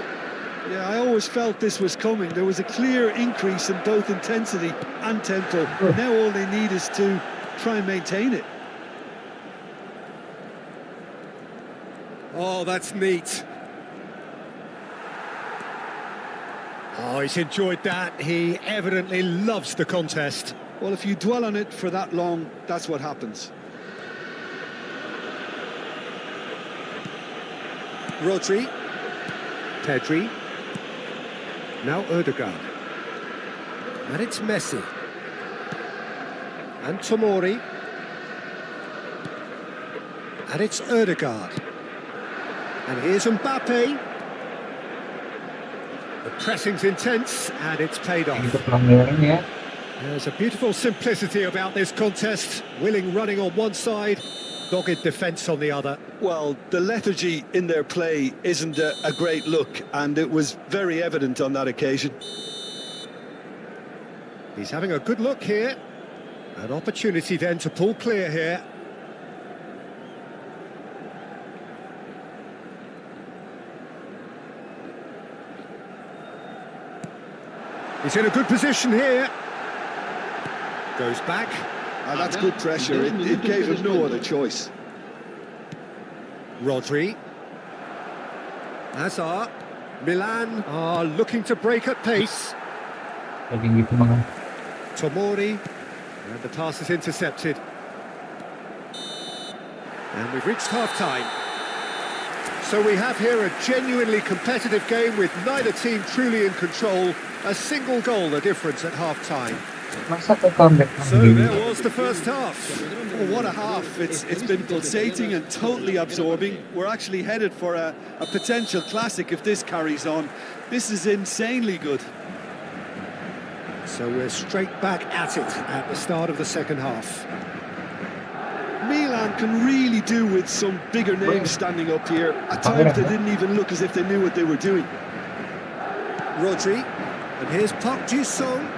Yeah, I always felt this was coming. There was a clear increase in both intensity and tempo. Now all they need is to try and maintain it. Oh, that's neat. Oh, he's enjoyed that. He evidently loves the contest. Well, if you dwell on it for that long, that's what happens. Rodri. Pedri. Now Ødegaard. And it's Messi. And Tomori. And it's Ødegaard. And here's Mbappe. The pressing's intense, and it's paid off. There's a beautiful simplicity about this contest. Willing running on one side, dogged defence on the other. Well, the lethargy in their play isn't a great look, and it was very evident on that occasion. He's having a good look here. An opportunity then to pull clear here. He's in a good position here. Goes back. And that's good pressure. It gave him no other choice. Rodri. Hazard. Milan are looking to break at pace. Tomori. And the pass is intercepted. And we've reached half-time. So we have here a genuinely competitive game with neither team truly in control. A single goal the difference at half-time. So there was the first half. Oh, what a half. It's been pulsating and totally absorbing. We're actually headed for a potential classic if this carries on. This is insanely good. So we're straight back at it at the start of the second half. Milan can really do with some bigger names standing up here. At times they didn't even look as if they knew what they were doing. Rodri, and here's Park Ji-sung.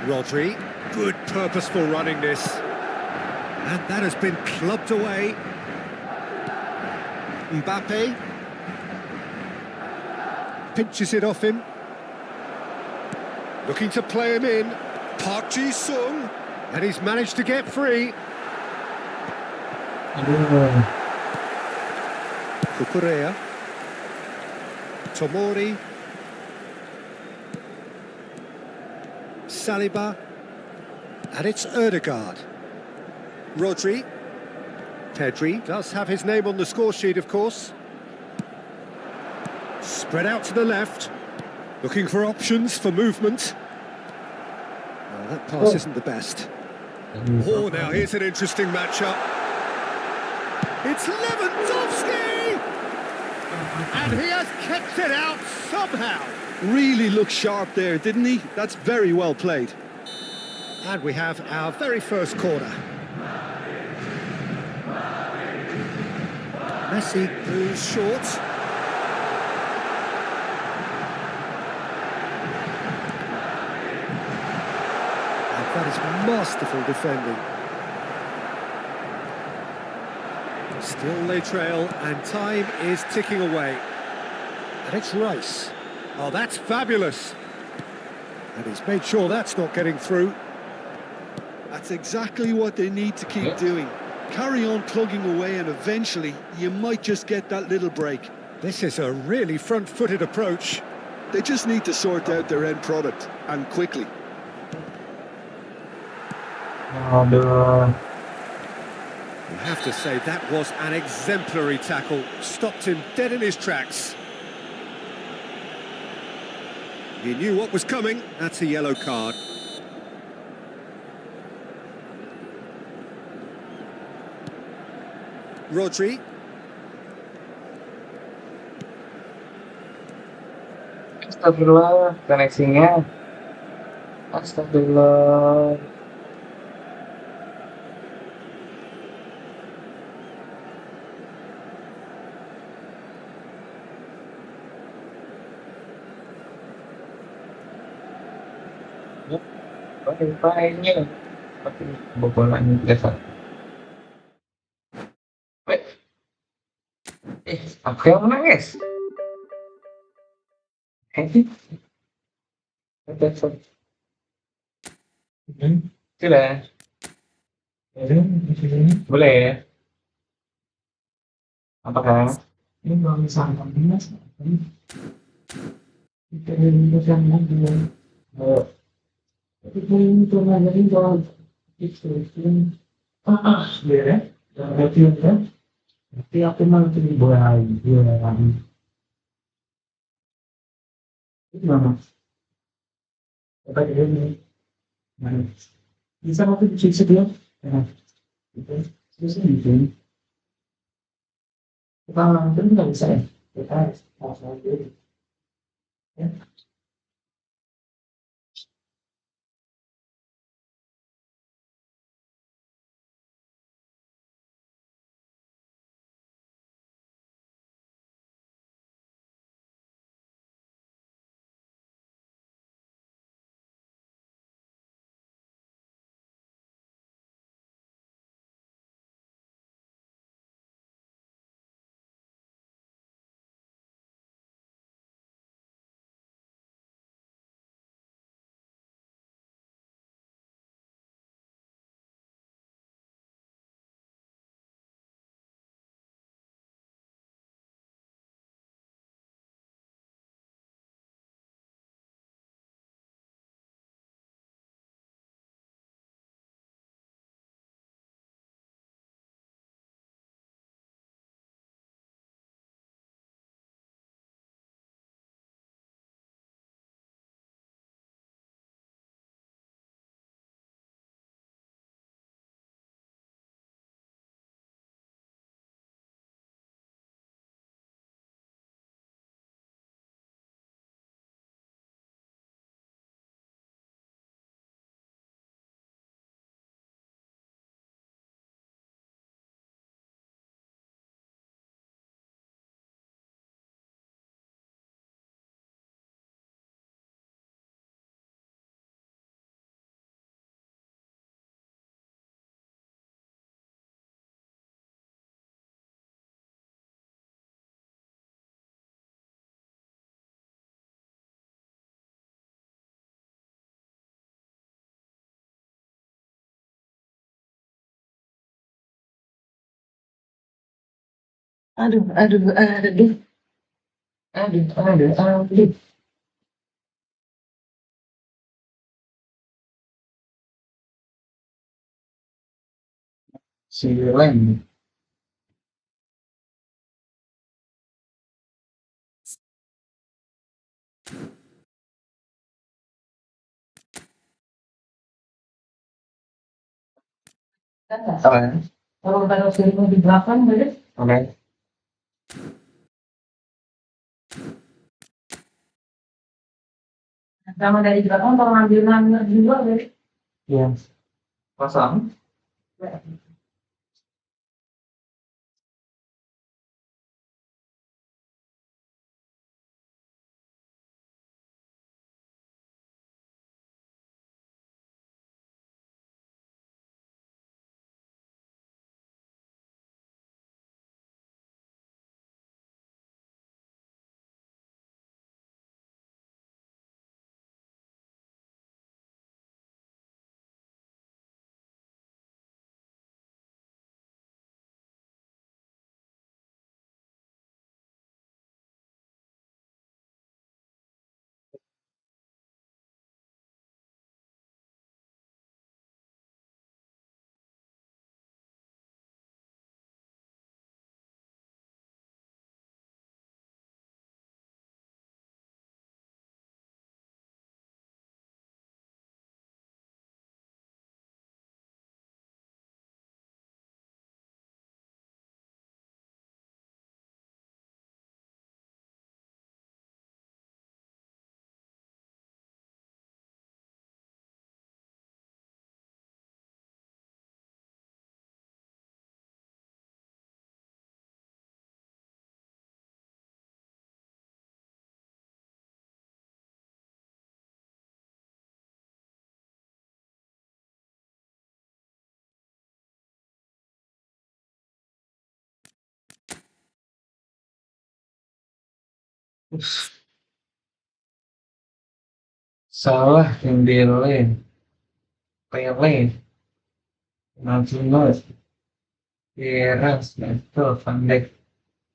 Rodri, good purposeful running this. And that has been clubbed away. Mbappe. Pinches it off him. Looking to play him in. Park Ji-sung. And he's managed to get free. Kukurea. Tomori. Saliba. And it's Ødegaard. Rodri. Pedri does have his name on the score sheet, of course. Spread out to the left. Looking for options for movement. Well, that pass isn't the best. Oh, now here's an interesting matchup. It's Lewandowski! And he has kept it out somehow. Really looked sharp there, didn't he? That's very well played. And we have our very first corner. Messi moves short. And that is masterful defending. Still they trail, and time is ticking away. And it's Rice. Oh, that's fabulous. And he's made sure that's not getting through. That's exactly what they need to keep doing. Carry on plugging away, and eventually you might just get that little break. This is a really front-footed approach. They just need to sort out their end product, and quickly. Aduh. You have to say that was an exemplary tackle. Stopped him dead in his tracks. He knew what was coming. That's a yellow card. Rodri. Astagfirullah, koneksinya. Astagfirullah. Wifi-nya makin bobolan biasa. Aku yang menangis. Sudah. Boleh ya? Apakah? Ini mau misalkan mas? Kita yang mau itu ngajarin soal itu biar ya, berarti kan? Berarti aku nanti dibuat itu mana? Apa ini? Mana? Bisa aku bisa dia? Itu terus ini. Kita langsung nggak bisa ya? Kita harus dulu. Ya. Aduh. Si Len. Apa? Kalau taruh sini di belakang, boleh? Oke. Sama dari belakang kalau ngambil nomor dua dari Iya. Pasang. Salah yang Pele, Martinez, Vieira, Smith, Van Dijk,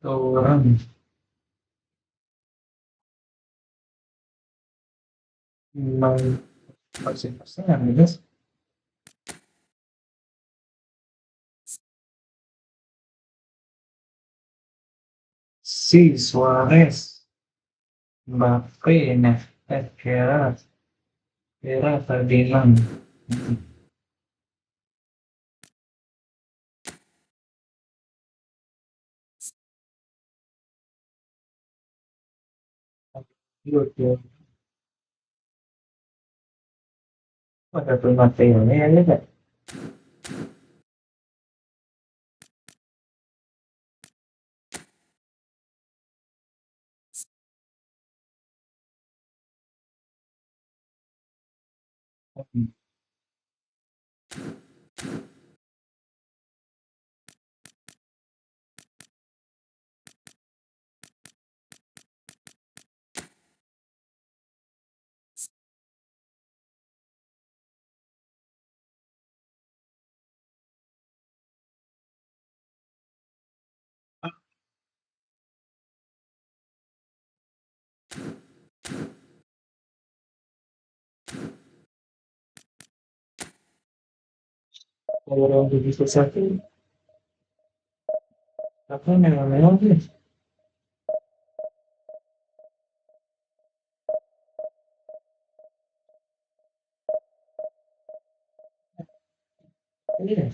Thuram, persen guys. Si Suarez, Mbappe, Neves, Vieira, Ferdinand. Gitu. Ada pemataiannya ya nggak? Kalau orang divisi satu, apa namanya sih? Iya.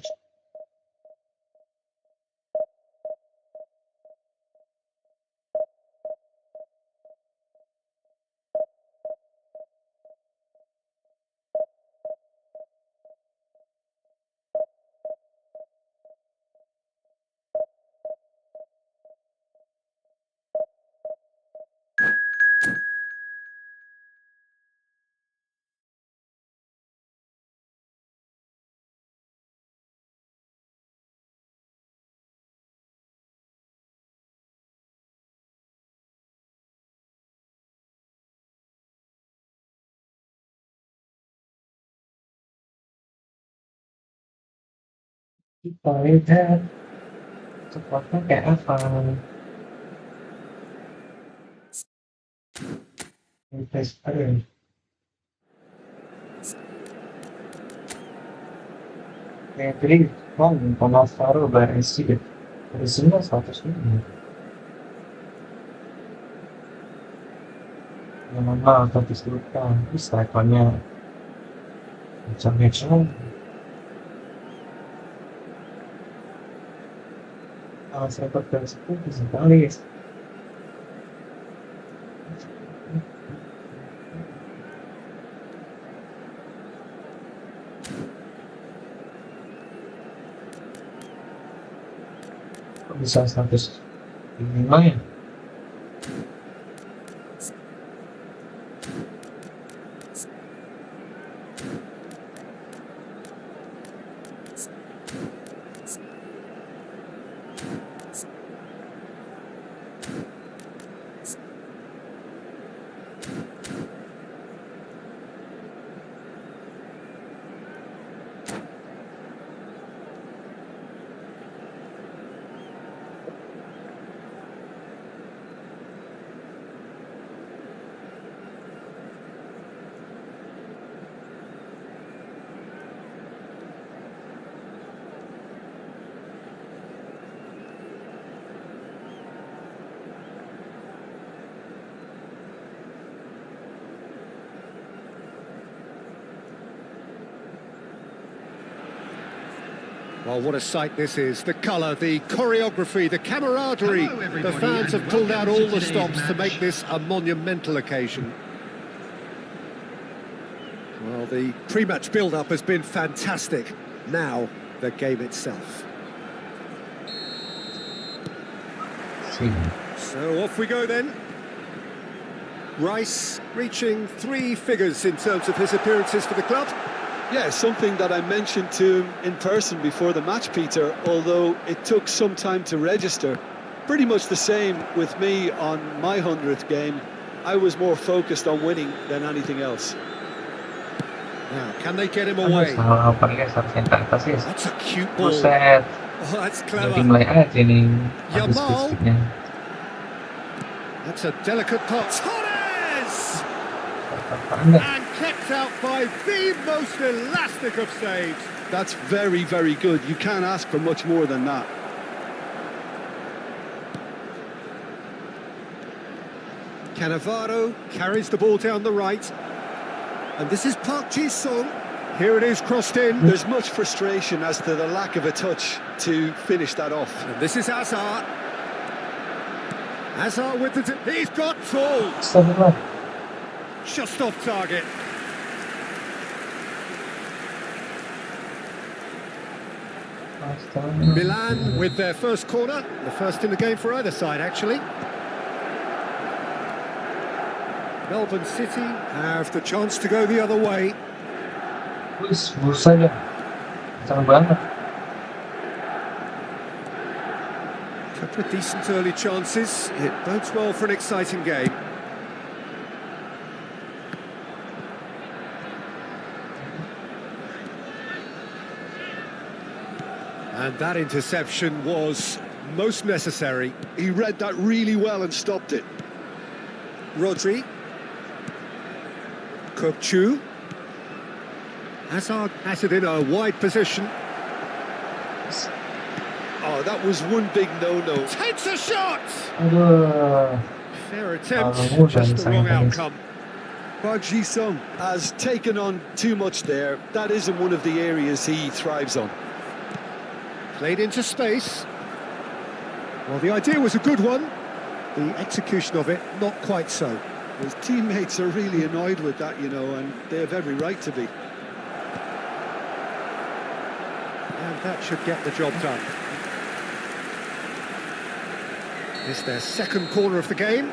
Kita lihat cepatnya kayak apa? Investor. Jadi, kalau taruh barisi, barisinya 100 ribu. Yang mana atau disebutkan, terus rekornya macam-macam. Kalau rekor tersebut bisa kali. bisa 105 ya? Well, what a sight this is. The colour, the choreography, the camaraderie. The fans have pulled out all the stops to make this a monumental occasion. Well, the pre-match build-up has been fantastic. Now, the game itself. So off we go then. Rice reaching 3 figures in terms of his appearances for the club. Yeah, something that I mentioned to him in person before the match, Peter, although it took some time to register. Pretty much the same with me on my 100th game. I was more focused on winning than anything else. Now, can they get him away? That's a cute ball. Buset, Oh, that's jadi clever. mulai aja nih habis Yamal. fisiknya. That's a delicate pass. Torres! Pandai. And kept out by the most elastic of saves. That's very, very good. You can't ask for much more than that. Cannavaro carries the ball down the right. And this is Park Ji-sung. Here it is crossed in. There's much frustration as to the lack of a touch to finish that off. And this is Azar. Azar with the... He's got full. Astagfirullah. Just off target. Astagfirullah. Milan with their first corner. The first in the game for either side, actually. Melbourne City have the chance to go the other way. Wis, buset ya. Kencang banget. Couple of decent early chances. It bodes well for an exciting game. And that interception was most necessary. He read that really well and stopped it. Rodri. Kokchu. Hazard has it in a wide position. Oh, that was one big no-no. Takes a shot! Aduh. Fair attempt, mudah just the wrong sayang. outcome. Park Ji-sung has taken on too much there. That isn't one of the areas he thrives on. Played into space. Well, the idea was a good one. The execution of it, not quite so. His teammates are really annoyed with that, you know, and they have every right to be. And that should get the job done. It's their second corner of the game.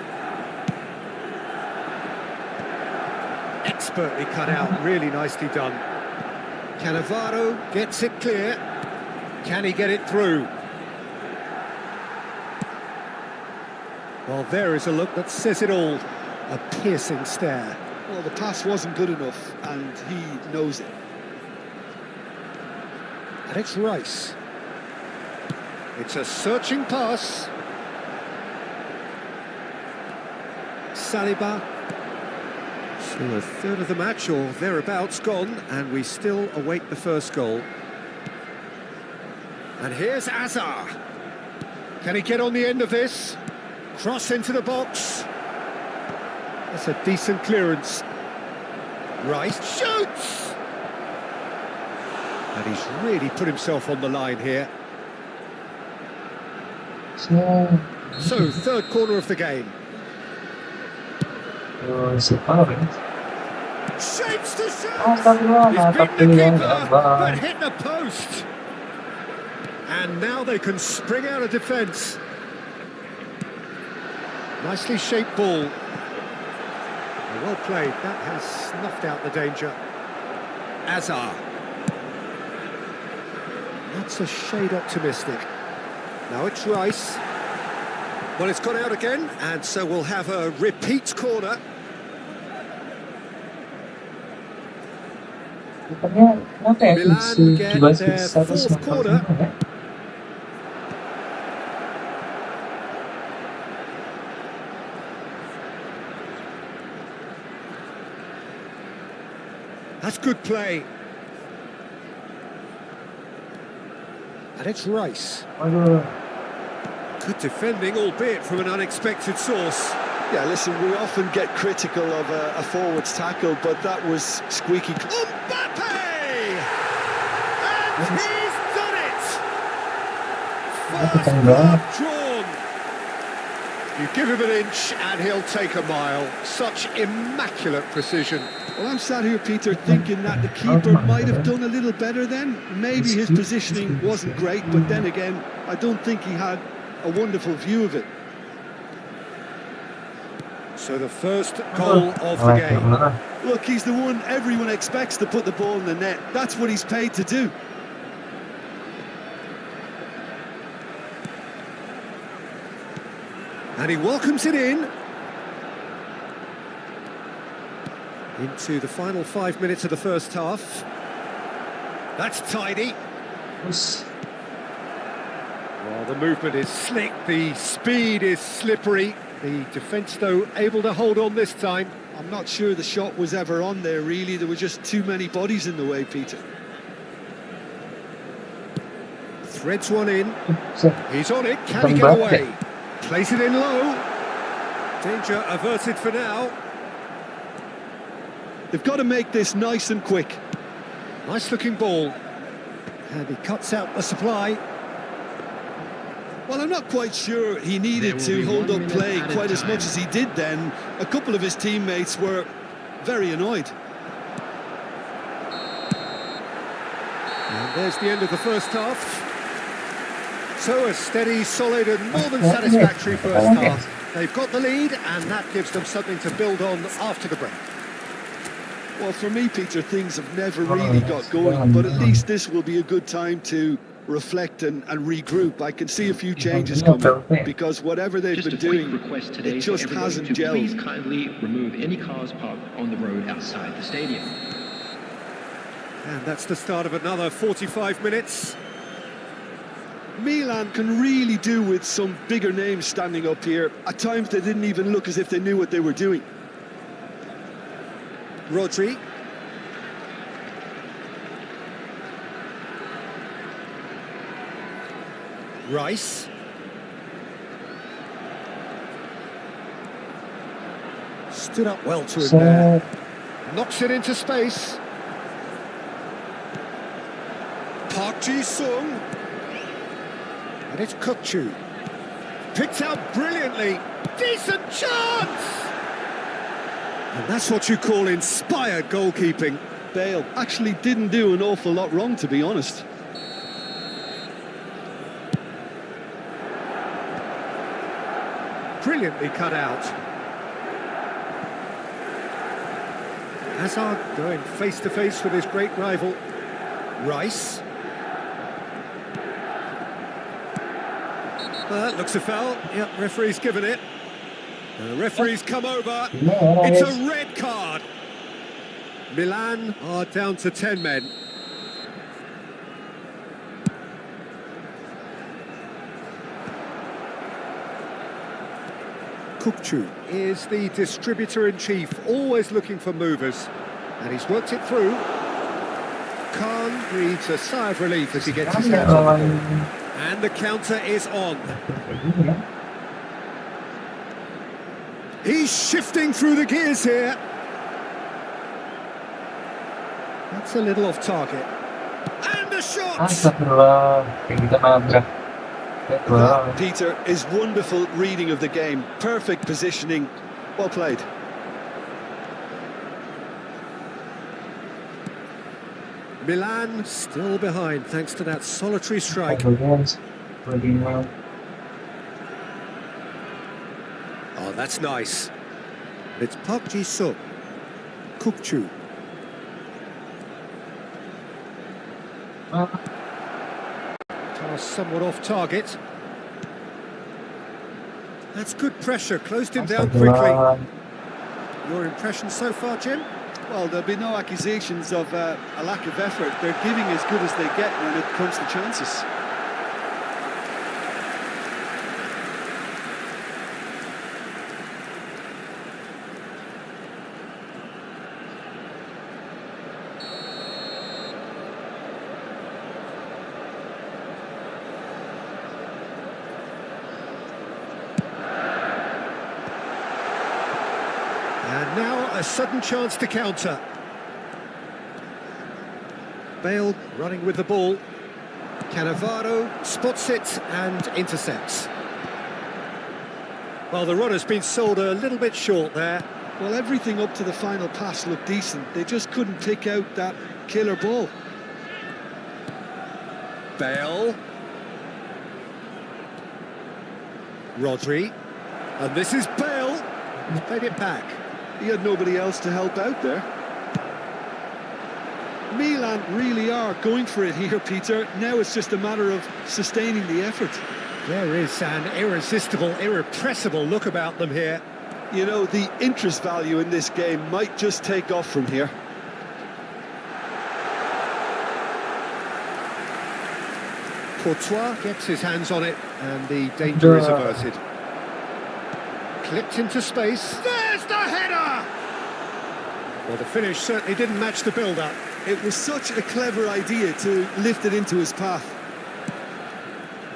Expertly cut out, really nicely done. Cannavaro gets it clear. Can he get it through? Well, there is a look that says it all. A piercing stare. Well, the pass wasn't good enough, and he knows it. And it's Rice. It's a searching pass. Saliba. So a third of the match or thereabouts gone, and we still await the first goal. And here's Azar. Can he get on the end of this? Cross into the box. That's a decent clearance. Rice shoots! And he's really put himself on the line here. So, third corner of the game. Siapa ini? Shapes to shoot! Astagfirullah, He's natap beaten the pilihan keeper, ya, Bang. but hit the post. And now they can spring out of defence. Nicely shaped ball. Well played. That has snuffed out the danger. Azar. That's a shade optimistic. Now it's Rice. Well, it's gone out again, and so we'll have a repeat corner. Kenapa ya Milan bisa get dua their satu fourth corner. ya? That's good play. And it's Rice. Aduh, Good defending, albeit from an unexpected source. Yeah, listen, we often get critical of a forward's tackle, but that was squeaky. Mbappe! And he's done it! First blood drawn. You give him an inch and he'll take a mile. Such immaculate precision. Well, I'm sat here, Peter, thinking that the keeper might have done a little better then. Maybe his positioning wasn't great, but then again, I don't think he had a wonderful view of it. So the first goal of the game. Look, he's the one everyone expects to put the ball in the net. That's what he's paid to do. And he welcomes it in. Into the final 5 minutes of the first half. That's tidy. Well, the movement is slick, the speed is slippery. The defence, though, able to hold on this time. I'm not sure the shot was ever on there, really. There were just too many bodies in the way, Peter. Threads one in. He's on it. Can he get away? Place it in low. Danger averted for now. They've got to make this nice and quick. Nice looking ball. And he cuts out the supply. Well, I'm not quite sure he needed to hold up play quite as much as he did then. A couple of his teammates were very annoyed. And there's the end of the first half. So a steady, solid and more than satisfactory first half. They've got the lead and that gives them something to build on after the break. Well, for me, Peter, things have never really got going, but at least this will be a good time to reflect and regroup. I can see a few changes coming because whatever they've been doing, it just hasn't gelled. Please kindly remove any cars parked on the road outside the stadium. And that's the start of another 45 minutes. Milan can really do with some bigger names standing up here. At times they didn't even look as if they knew what they were doing. Rodri. Rice. Stood up well to him there. Knocks it into space. Park Ji-sung. And it's Kukçu. Picked out brilliantly. Decent chance! And that's what you call inspired goalkeeping. Bale actually didn't do an awful lot wrong, to be honest. Brilliantly cut out. Hazard going face to face with his great rival, Rice. That looks a foul. Yep, referee's given it. And the referee's come over. It's a red card. Milan are down to 10 men. Kukçu is the distributor-in-chief, always looking for movers. And he's worked it through. Khan breathes a sigh of relief as he gets his hands on the ball. And the counter is on. He's shifting through the gears here. That's a little off target. And a shot! Astagfirullah, kayak kita nabrak. That, Peter, is wonderful reading of the game. Perfect positioning. Well played. Milan still behind thanks to that solitary strike. Bagaimana? Oh, that's nice. It's Park Ji-suk. Kukchu. Pass somewhat off target. That's good pressure, closed him down quickly. Your impression so far, Jim? Well, there'll be no accusations of a lack of effort. They're giving as good as they get when it comes to chances. And now a sudden chance to counter. Bale running with the ball. Cannavaro spots it and intercepts. Well, the runner's been sold a little bit short there. Well, everything up to the final pass looked decent. They just couldn't pick out that killer ball. Bale. Rodri. And this is Bale. He's played it back. He had nobody else to help out there. Milan really are going for it here, Peter. Now it's just a matter of sustaining the effort. There is an irresistible, irrepressible look about them here. You know, the interest value in this game might just take off from here. Courtois gets his hands on it, and the danger is averted. Clipped into space. There's the header! Well, the finish certainly didn't match the build-up. It was such a clever idea to lift it into his path.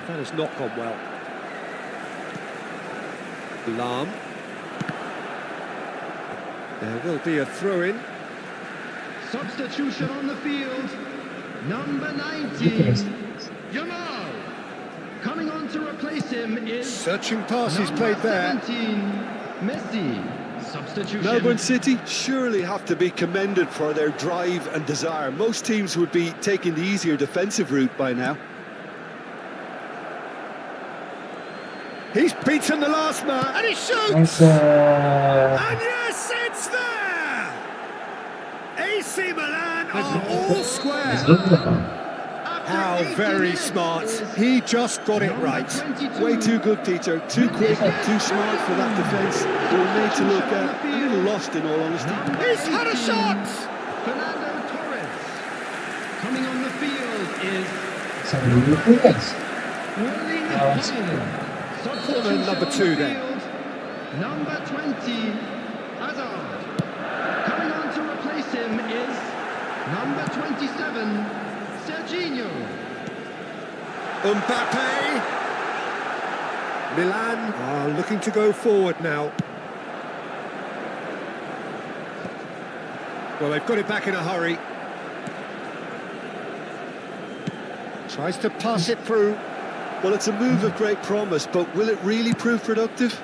That has not gone well. Lahm. There will be a throw-in. Substitution on the field. Number 19. Jamal. Coming on to replace him is Searching passes played there. 17. Messi. Substitution. Melbourne City surely have to be commended for their drive and desire. Most teams would be taking the easier defensive route by now. He's beaten the last man, and he shoots! And yes, it's there! AC Milan are all square. How very smart. He just got it right. Way too good, Peter. Too quick, too smart for that defence. They were made to look a little lost, in all honesty. He's had a shot! Fernando Torres. Coming on the field is Willing Hong. Corner number 2 then. Number 20, Hazard. Coming on to replace him is number 27, Serginho. Mbappe. Milan are looking to go forward now. Well, they've got it back in a hurry. Tries to pass it through. Well, it's a move of great promise, but will it really prove productive?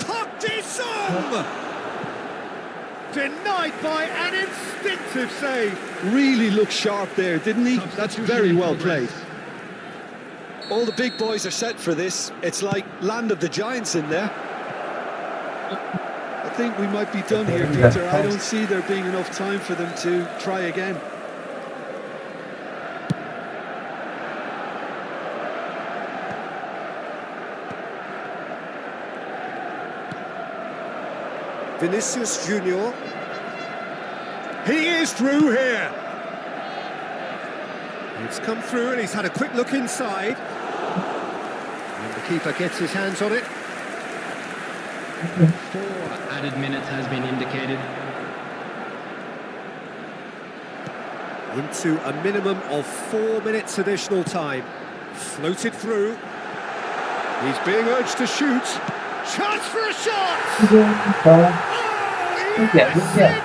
Park Ji-suk! Denied by an instinctive save. Really looked sharp there, didn't he? That's very well played. All the big boys are set for this. It's like land of the giants in there. I think we might be done here, Peter. I don't see there being enough time for them to try again. Vinicius Junior. He is through here. It's come through and he's had a quick look inside. And the keeper gets his hands on it. 4 added minutes has been indicated. Into a minimum of 4 minutes additional time. Floated through. He's being urged to shoot. Chance for a shot! Oh, yes, it's there!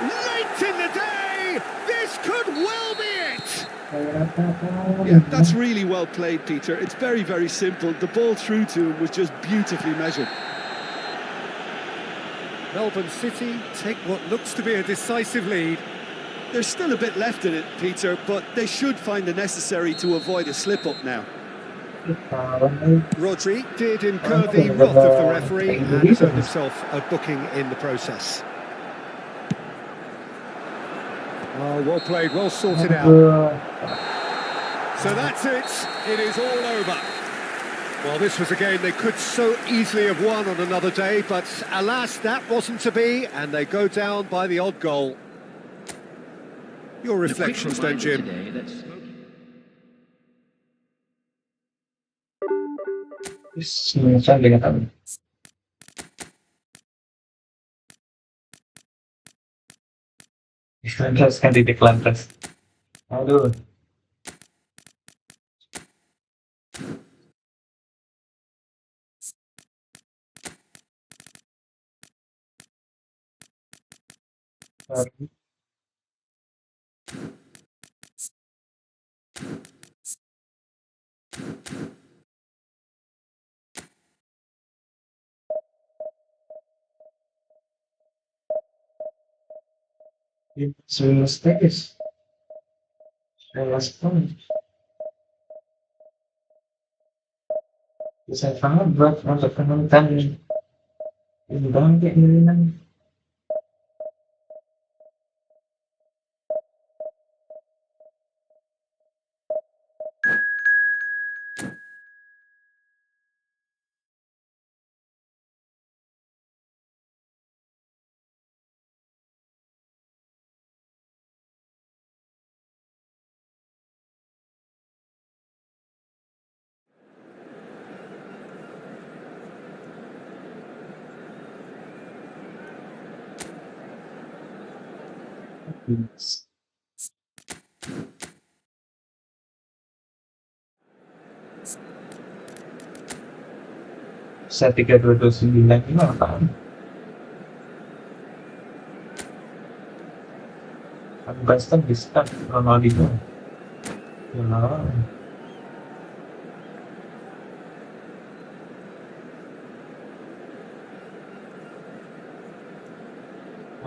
Late in the day, this could well be it! Yeah, that's really well played, Peter. It's very, very simple. The ball through to him was just beautifully measured. Melbourne City take what looks to be a decisive lead. There's still a bit left in it, Peter, but they should find the necessary to avoid a slip-up now. Rodri did incur the wrath of the referee and earned himself a booking in the process. Oh, well played, well sorted out. So that's it. It is all over. Well, this was a game they could so easily have won on another day, but alas, that wasn't to be, and they go down by the odd goal. Your reflections then, Jim? Jelaskan titik lantas. Aduh. Mistakes. Bisa banget buat untuk penonton imbang kayak gini nang. Bisa 3229 ini apaan? Boston bisa Ronaldinho. Ya.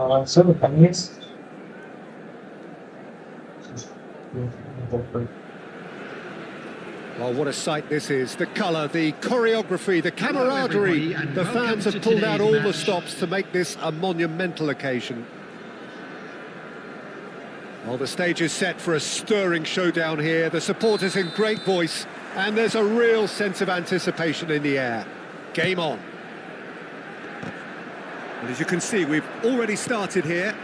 Langsung tangis. Well, what a sight this is. The colour, the choreography, the camaraderie. The fans have pulled out all the stops to make this a monumental occasion. Well, the stage is set for a stirring showdown here. The supporters in great voice, and there's a real sense of anticipation in the air. Game on. And as you can see, we've already started here.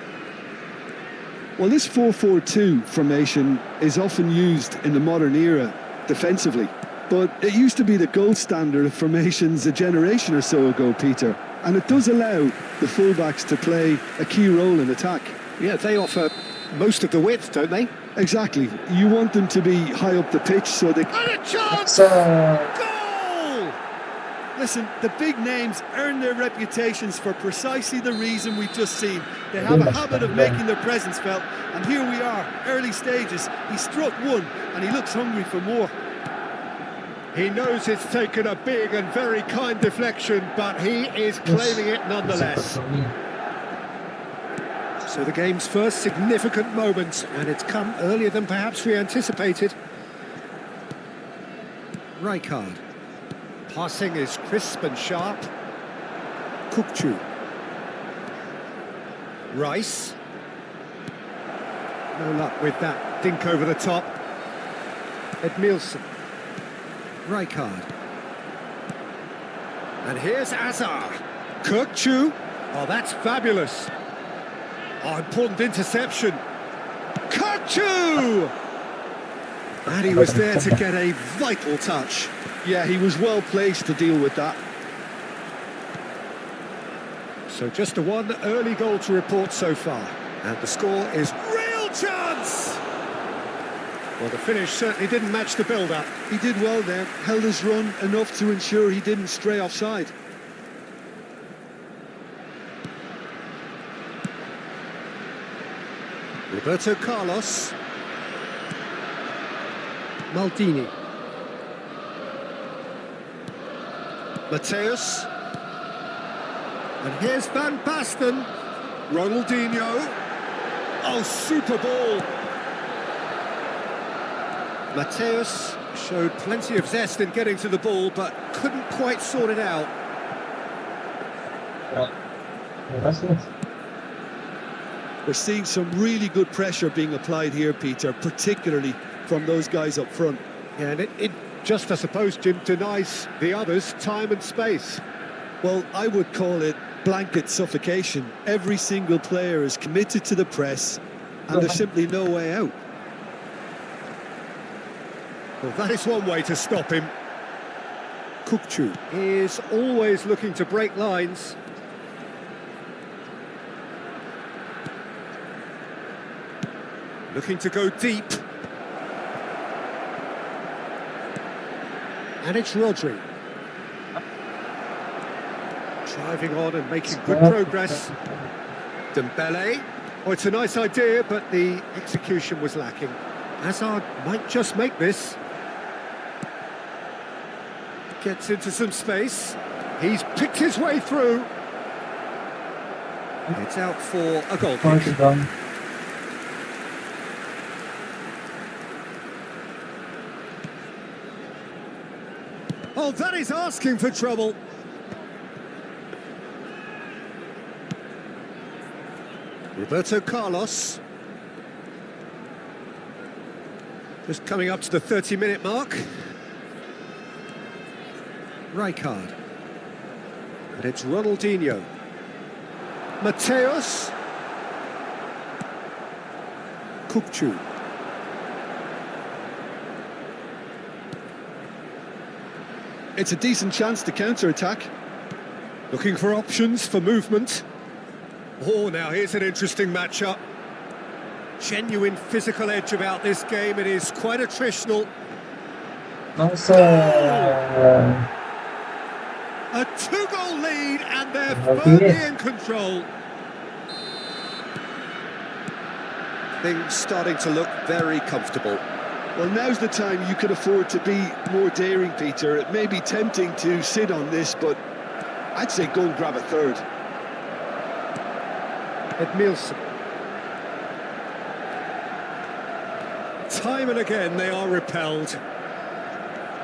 Well, this 4-4-2 formation is often used in the modern era defensively, but it used to be the gold standard of formations a generation or so ago, Peter, and it does allow the fullbacks to play a key role in attack. Yeah, they offer most of the width, don't they? Exactly. You want them to be high up the pitch so they... And a chance! Goal! Listen, the big names earn their reputations for precisely the reason we've just seen. They have a habit of making their presence felt, and here we are, early stages. He struck one, and he looks hungry for more. He knows it's taken a big and very kind deflection, but he is claiming it nonetheless. So the game's first significant moment, and it's come earlier than perhaps we anticipated. Rijkaard. Passing is crisp and sharp. Kukçu. Rice. No luck with that dink over the top. Edmilson. Rijkaard. And here's Azar. Kukçu. Oh, that's fabulous. Oh, important interception. Kukçu! And he was there to get a vital touch. Yeah, he was well placed to deal with that. So just a one early goal to report so far. And the score is real chance! Well, the finish certainly didn't match the build-up. He did well there, held his run enough to ensure he didn't stray offside. Roberto Carlos. Maldini. Mateus. And here's Van Basten. Ronaldinho. Oh, super ball. Mateus showed plenty of zest in getting to the ball, but couldn't quite sort it out. We're seeing some really good pressure being applied here, Peter, particularly from those guys up front. Yeah, and it just, I suppose, Jim, denies the others time and space. Well, I would call it blanket suffocation. Every single player is committed to the press, and there's simply no way out. Well, that is one way to stop him. Kukçu is always looking to break lines. Looking to go deep. And it's Rodri. Driving on and making good progress. Dembele. Oh, it's a nice idea, but the execution was lacking. Hazard might just make this. Gets into some space. He's picked his way through. It's out for a goal kick. Oh, that is asking for trouble. Roberto Carlos. Just coming up to the 30-minute mark. Rijkaard. And it's Ronaldinho. Mateus. Kukçu. It's a decent chance to counter-attack. Looking for options for movement. Oh, now here's an interesting matchup. Genuine physical edge about this game. It is quite attritional. A two-goal lead, and they're firmly in control. Things starting to look very comfortable. Well, now's the time you can afford to be more daring, Peter. It may be tempting to sit on this, but I'd say go and grab a third. Edmilson. Time and again they are repelled.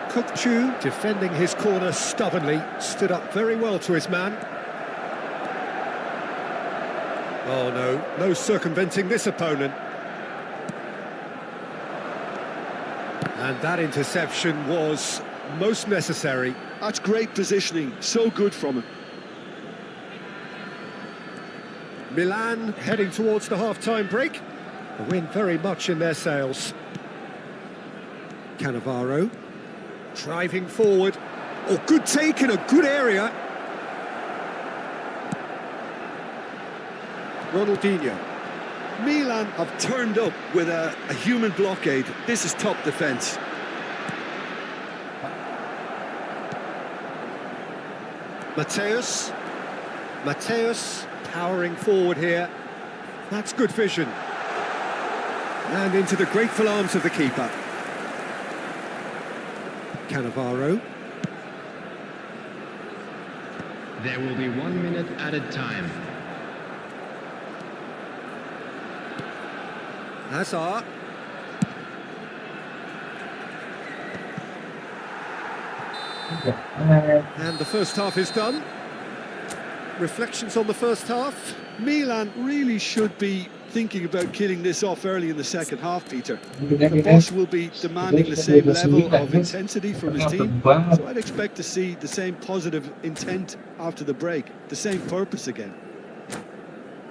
Kukçu, defending his corner stubbornly, stood up very well to his man. Oh no circumventing this opponent. And that interception was most necessary. That's great positioning, so good from him. Milan heading towards the half-time break. The wind very much in their sails. Cannavaro driving forward. Oh, good take in a good area. Ronaldinho. Milan have turned up with a human blockade. This is top defence. Mateus powering forward here. That's good vision. And into the grateful arms of the keeper. Cannavaro. There will be 1 minute added time. Hazard. And the first half is done. Reflections on the first half. Milan really should be thinking about killing this off early in the second half, Peter. The boss will be demanding the same level of intensity from his team, so I'd expect to see the same positive intent after the break, the same purpose again.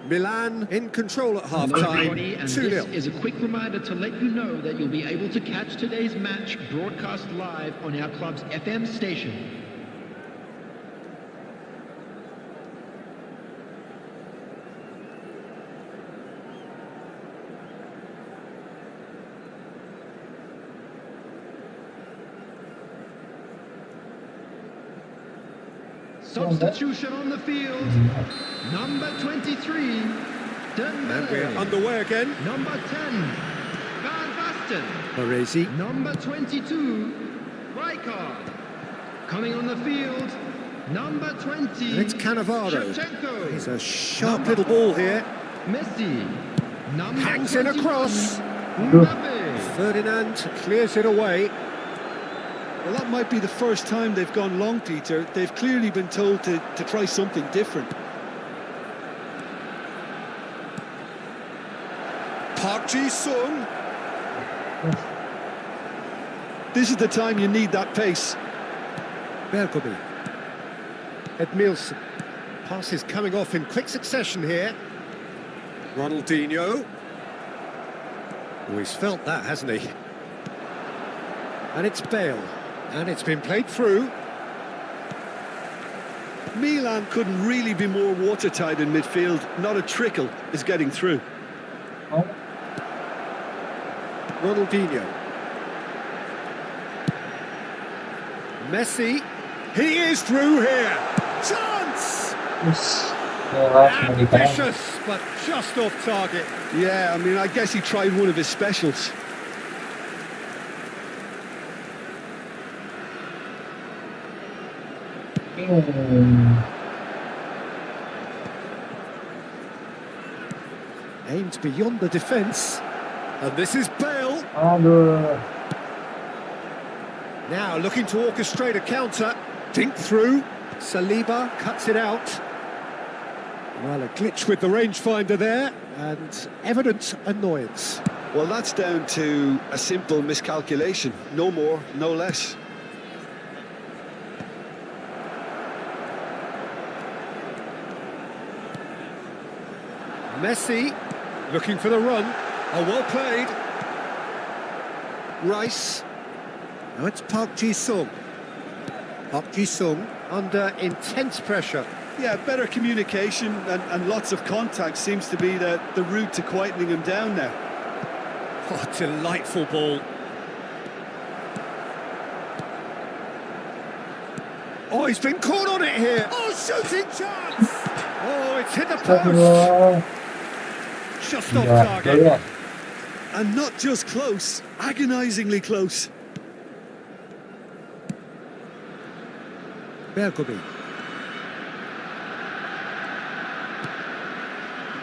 Milan in control at Hello half-time, everybody, and 2-0. this is a quick reminder to let you know that you'll be able to catch today's match broadcast live on our club's FM station. Substitution on the field. Number 23, And we're Dembele. underway again. Number 10, Van Basten. Baresi. Number 22, Rijkaard. Coming on the field, Number 20. And it's Cannavaro. Shevchenko. He's a sharp little ball here. Messi. Number Hangs in a 21. cross. Mbappe. Ferdinand clears it away. Well, that might be the first time they've gone long, Peter. They've clearly been told to try something different. Park Ji-sung. This is the time you need that pace. Bergomi. Edmilson. Passes coming off in quick succession here. Ronaldinho. Oh, he's felt that, hasn't he? And it's Bale. And it's been played through. Milan couldn't really be more watertight in midfield. Not a trickle is getting through. Ronaldinho. Messi. He is through here. Chance! Ambitious, but just off target. Yeah, I mean, I guess he tried one of his specials. Aimed beyond the defence. And this is Bale. Now looking to orchestrate a counter. Dink through. Saliba cuts it out. Well, a glitch with the rangefinder there, and evident annoyance. Well, that's down to a simple miscalculation. No more, no less. Messi looking for the run. Oh, well played. Rice. Now it's Park Ji-sung. Park Ji-sung under intense pressure. Yeah, better communication and lots of contact seems to be the route to quietening him down now. Oh, delightful ball. Oh, he's been caught on it here. Oh, shooting chance! Oh, it's hit the post. Just off target. And not just close, agonisingly close. Bergomi.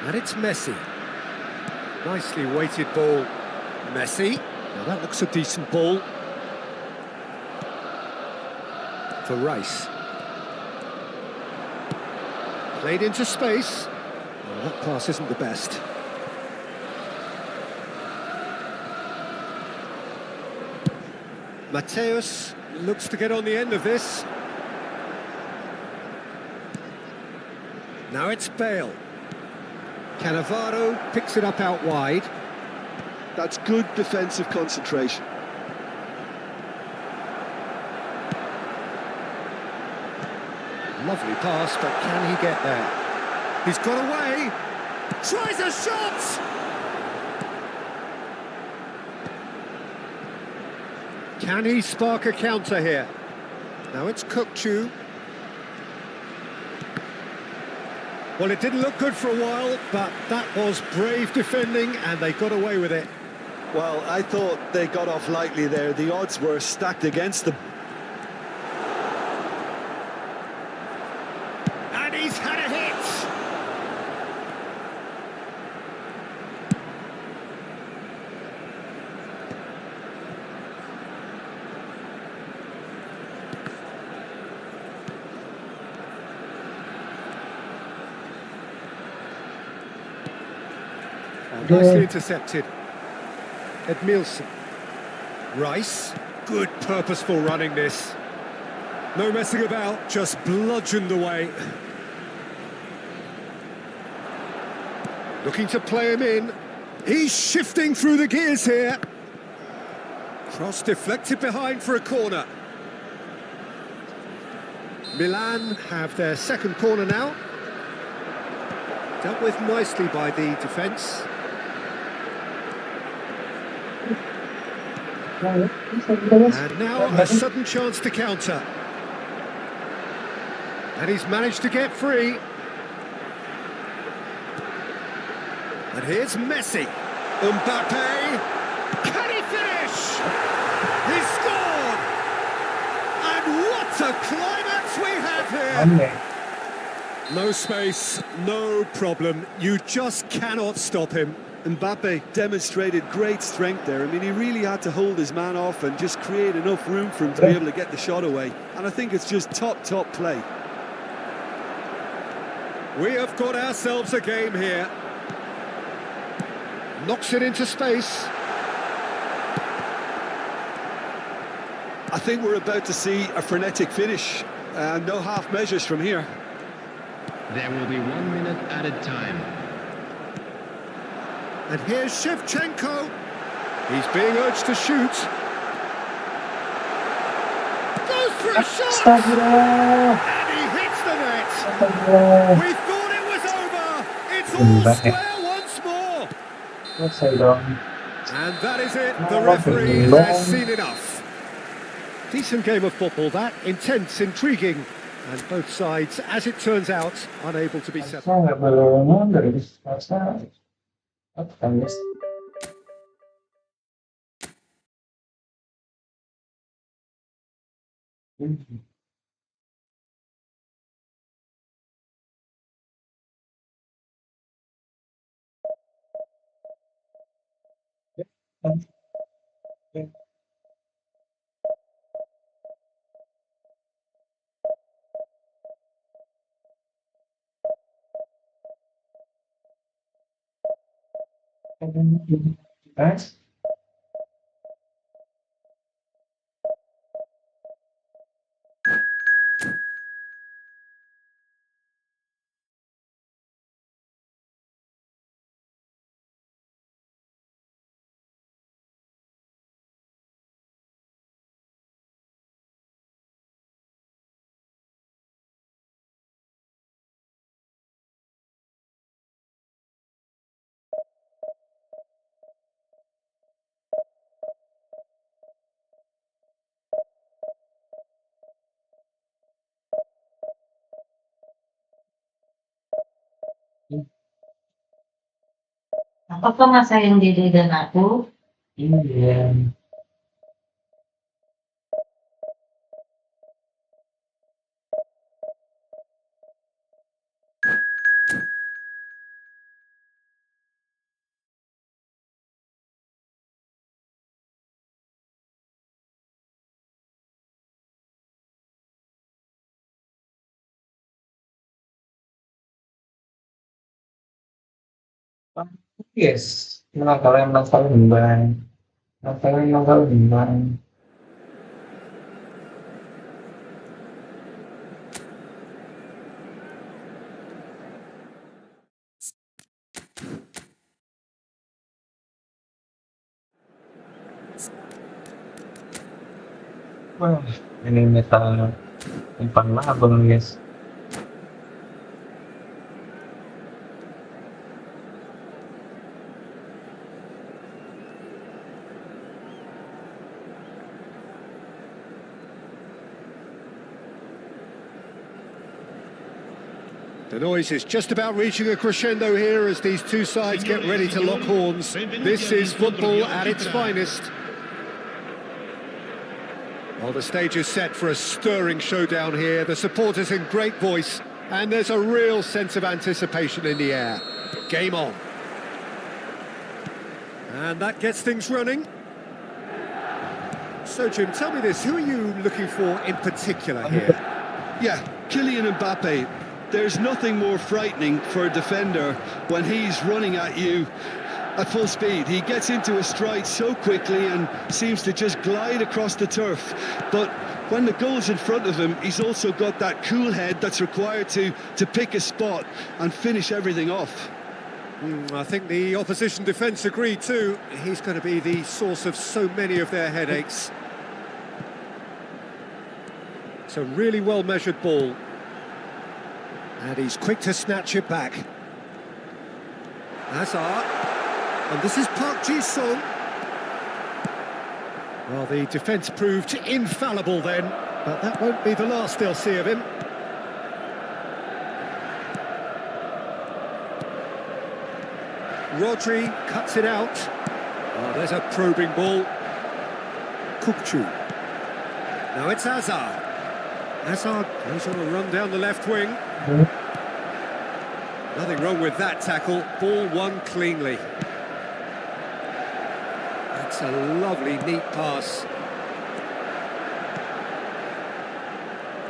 And it's Messi. Nicely weighted ball. Messi. Now that looks a decent ball. For Rice. Played into space. Oh, that pass isn't the best. Mateus looks to get on the end of this. Now it's Bale. Cannavaro picks it up out wide. That's good defensive concentration. Lovely pass, but can he get there? He's got away. Tries a shot! Can he spark a counter here? Now it's Kukçu. Well, it didn't look good for a while, but that was brave defending, and they got away with it. Well, I thought they got off lightly there. The odds were stacked against them. And he's had a hit! Nicely intercepted. Edmilson. Rice. Good purposeful running this. No messing about, just bludgeoned away. Looking to play him in. He's shifting through the gears here. Cross deflected behind for a corner. Milan have their second corner now. Dealt with nicely by the defence. And now a sudden chance to counter. And he's managed to get free. And here's Messi. Mbappe. Can he finish? He scored! And what a climax we have here! there. No space, no problem. You just cannot stop him. Mbappe demonstrated great strength there. I mean, he really had to hold his man off and just create enough room for him to be able to get the shot away. And I think it's just top play. We have got ourselves a game here. Knocks it into space. I think we're about to see a frenetic finish. No half measures from here. There will be 1 minute added time. And here's Shevchenko. He's being urged to shoot. Goes for a shot! And he hits the net. We thought it was over. It's all square once more. And that is it. The referee has seen enough. Decent game of football, that. Intense, intriguing. And both sides, as it turns out, unable to be settled. Apakah masa yang Dede dan aku? Iya. Yes, nakalan beban. Nakalan beban. Wah, ini metal umpan labang, guys. The noise is just about reaching a crescendo here as these two sides get ready to lock horns. This is football at its finest. Well, the stage is set for a stirring showdown here. The supporters in great voice, and there's a real sense of anticipation in the air. Game on. And that gets things running. So, Jim, tell me this, who are you looking for in particular here? Yeah, Kylian Mbappe. There's nothing more frightening for a defender when he's running at you at full speed. He gets into a stride so quickly and seems to just glide across the turf. But when the goal's in front of him, he's also got that cool head that's required to pick a spot and finish everything off. I think the opposition defence agree too. He's going to be the source of so many of their headaches. It's a really well-measured ball. And he's quick to snatch it back. Hazard. And this is Park Ji-sung. Well, the defence proved infallible then, but that won't be the last they'll see of him. Rodri cuts it out. Oh, there's a probing ball. Kukcu. Now it's Hazard. Hazard goes on a run down the left wing. Nothing wrong with that tackle. Ball won cleanly. That's a lovely, neat pass.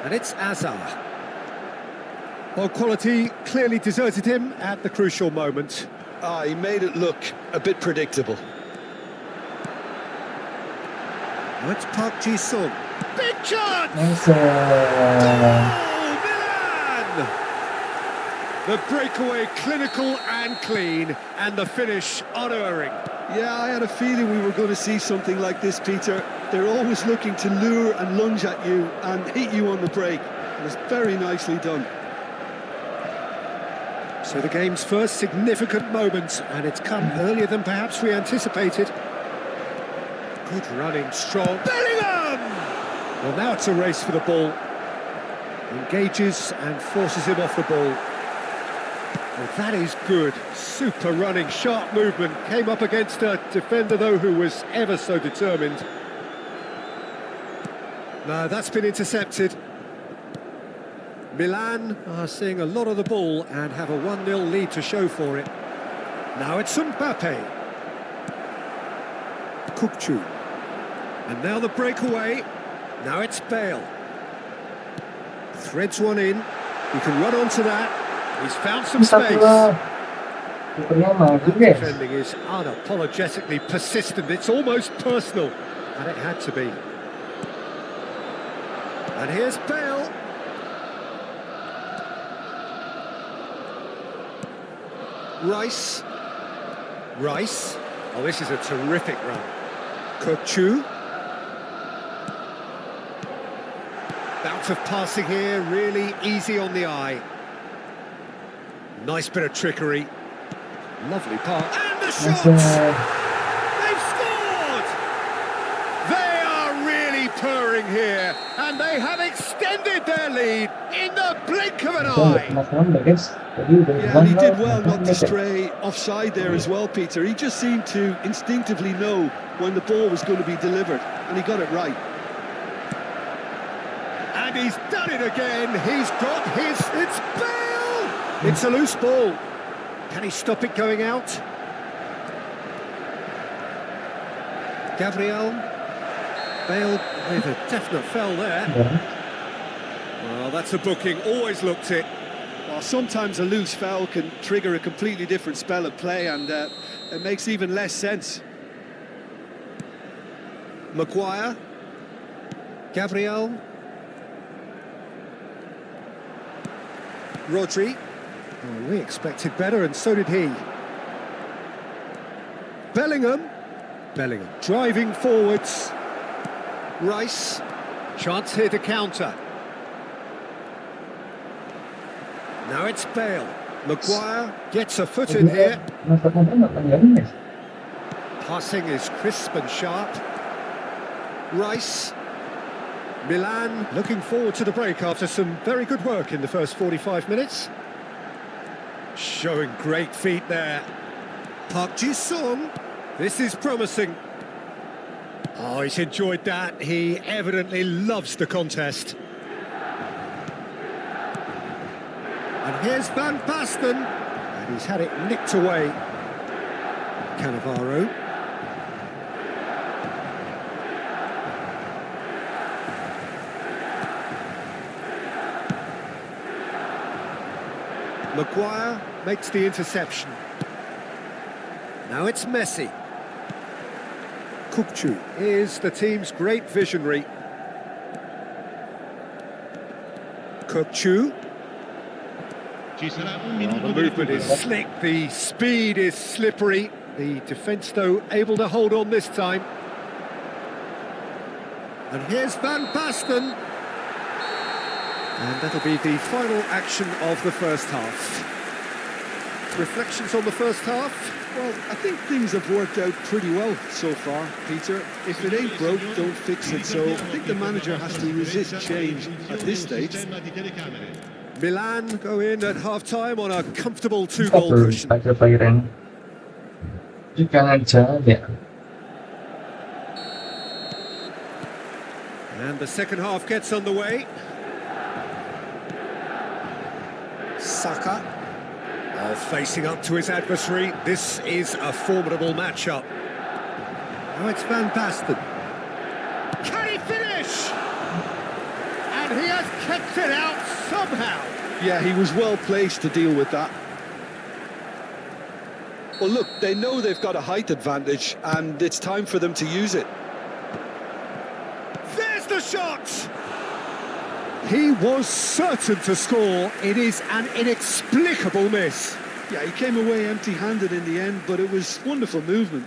And it's Hazard. Well, quality clearly deserted him at the crucial moment. He made it look a bit predictable. Now it's Park Ji-sung. Big chance! Nice. Milan! The breakaway clinical and clean, and the finish unerring. Yeah, I had a feeling we were going to see something like this, Peter. They're always looking to lure and lunge at you and hit you on the break. And it's very nicely done. So the game's first significant moment, and it's come earlier than perhaps we anticipated. Good running, strong. Bellingham! Well, now it's a race for the ball. Engages and forces him off the ball. Well, that is good. Super running, sharp movement. Came up against a defender, though, who was ever so determined. No, that's been intercepted. Milan are seeing a lot of the ball and have a 1-0 lead to show for it. Now it's Mbappe. Kukçu. And now the breakaway. Now it's Bale. Threads one in. He can run onto that. He's found some space. Defending is unapologetically persistent. It's almost personal. And it had to be. And here's Bale. Rice. Oh, this is a terrific run. Kukçu. Bout of passing here, really easy on the eye. Nice bit of trickery. Lovely pass. And the shot! They've scored! They are really purring here, and they have extended their lead in the blink of an eye. Yeah, and he did well not to stray offside there as well, Peter. He just seemed to instinctively know when the ball was going to be delivered, and he got it right. And he's done it again. He's got his... It's Bale! It's a loose ball. Can he stop it going out? Gabriel. Bale with a definite foul there. Well, that's a booking. Always looked it. Well, sometimes a loose foul can trigger a completely different spell of play, and it makes even less sense. Maguire. Gabriel. Rodri. Oh, we expected better, and so did he. Bellingham driving forwards. Rice. Chance here to counter. Now it's Bale. Maguire gets a foot in here. Passing is crisp and sharp. Rice. Milan looking forward to the break after some very good work in the first 45 minutes. Showing great feet there. Park Ji-sung. This is promising. Oh, he's enjoyed that. He evidently loves the contest. And here's Van Basten. And he's had it nicked away. Cannavaro. Maguire makes the interception. Now it's Messi. Kukçu is the team's great visionary. Kukçu. The movement is slick, the speed is slippery. The defence, though, able to hold on this time. And here's Van Basten. And that'll be the final action of the first half. Reflections on the first half? Well, I think things have worked out pretty well so far, Peter. If it ain't broke, don't fix it. So I think the manager has to resist change at this stage. Milan go in at half-time on a comfortable 2-goal cushion. And the second half gets underway. Saka. Facing up to his adversary, this is a formidable matchup. Now it's Van Basten. Can he finish? And he has kept it out somehow. Yeah, he was well placed to deal with that. Well, look, they know they've got a height advantage, and it's time for them to use it. There's the shot! He was certain to score. It is an inexplicable miss. Yeah, he came away empty-handed in the end, but it was wonderful movement.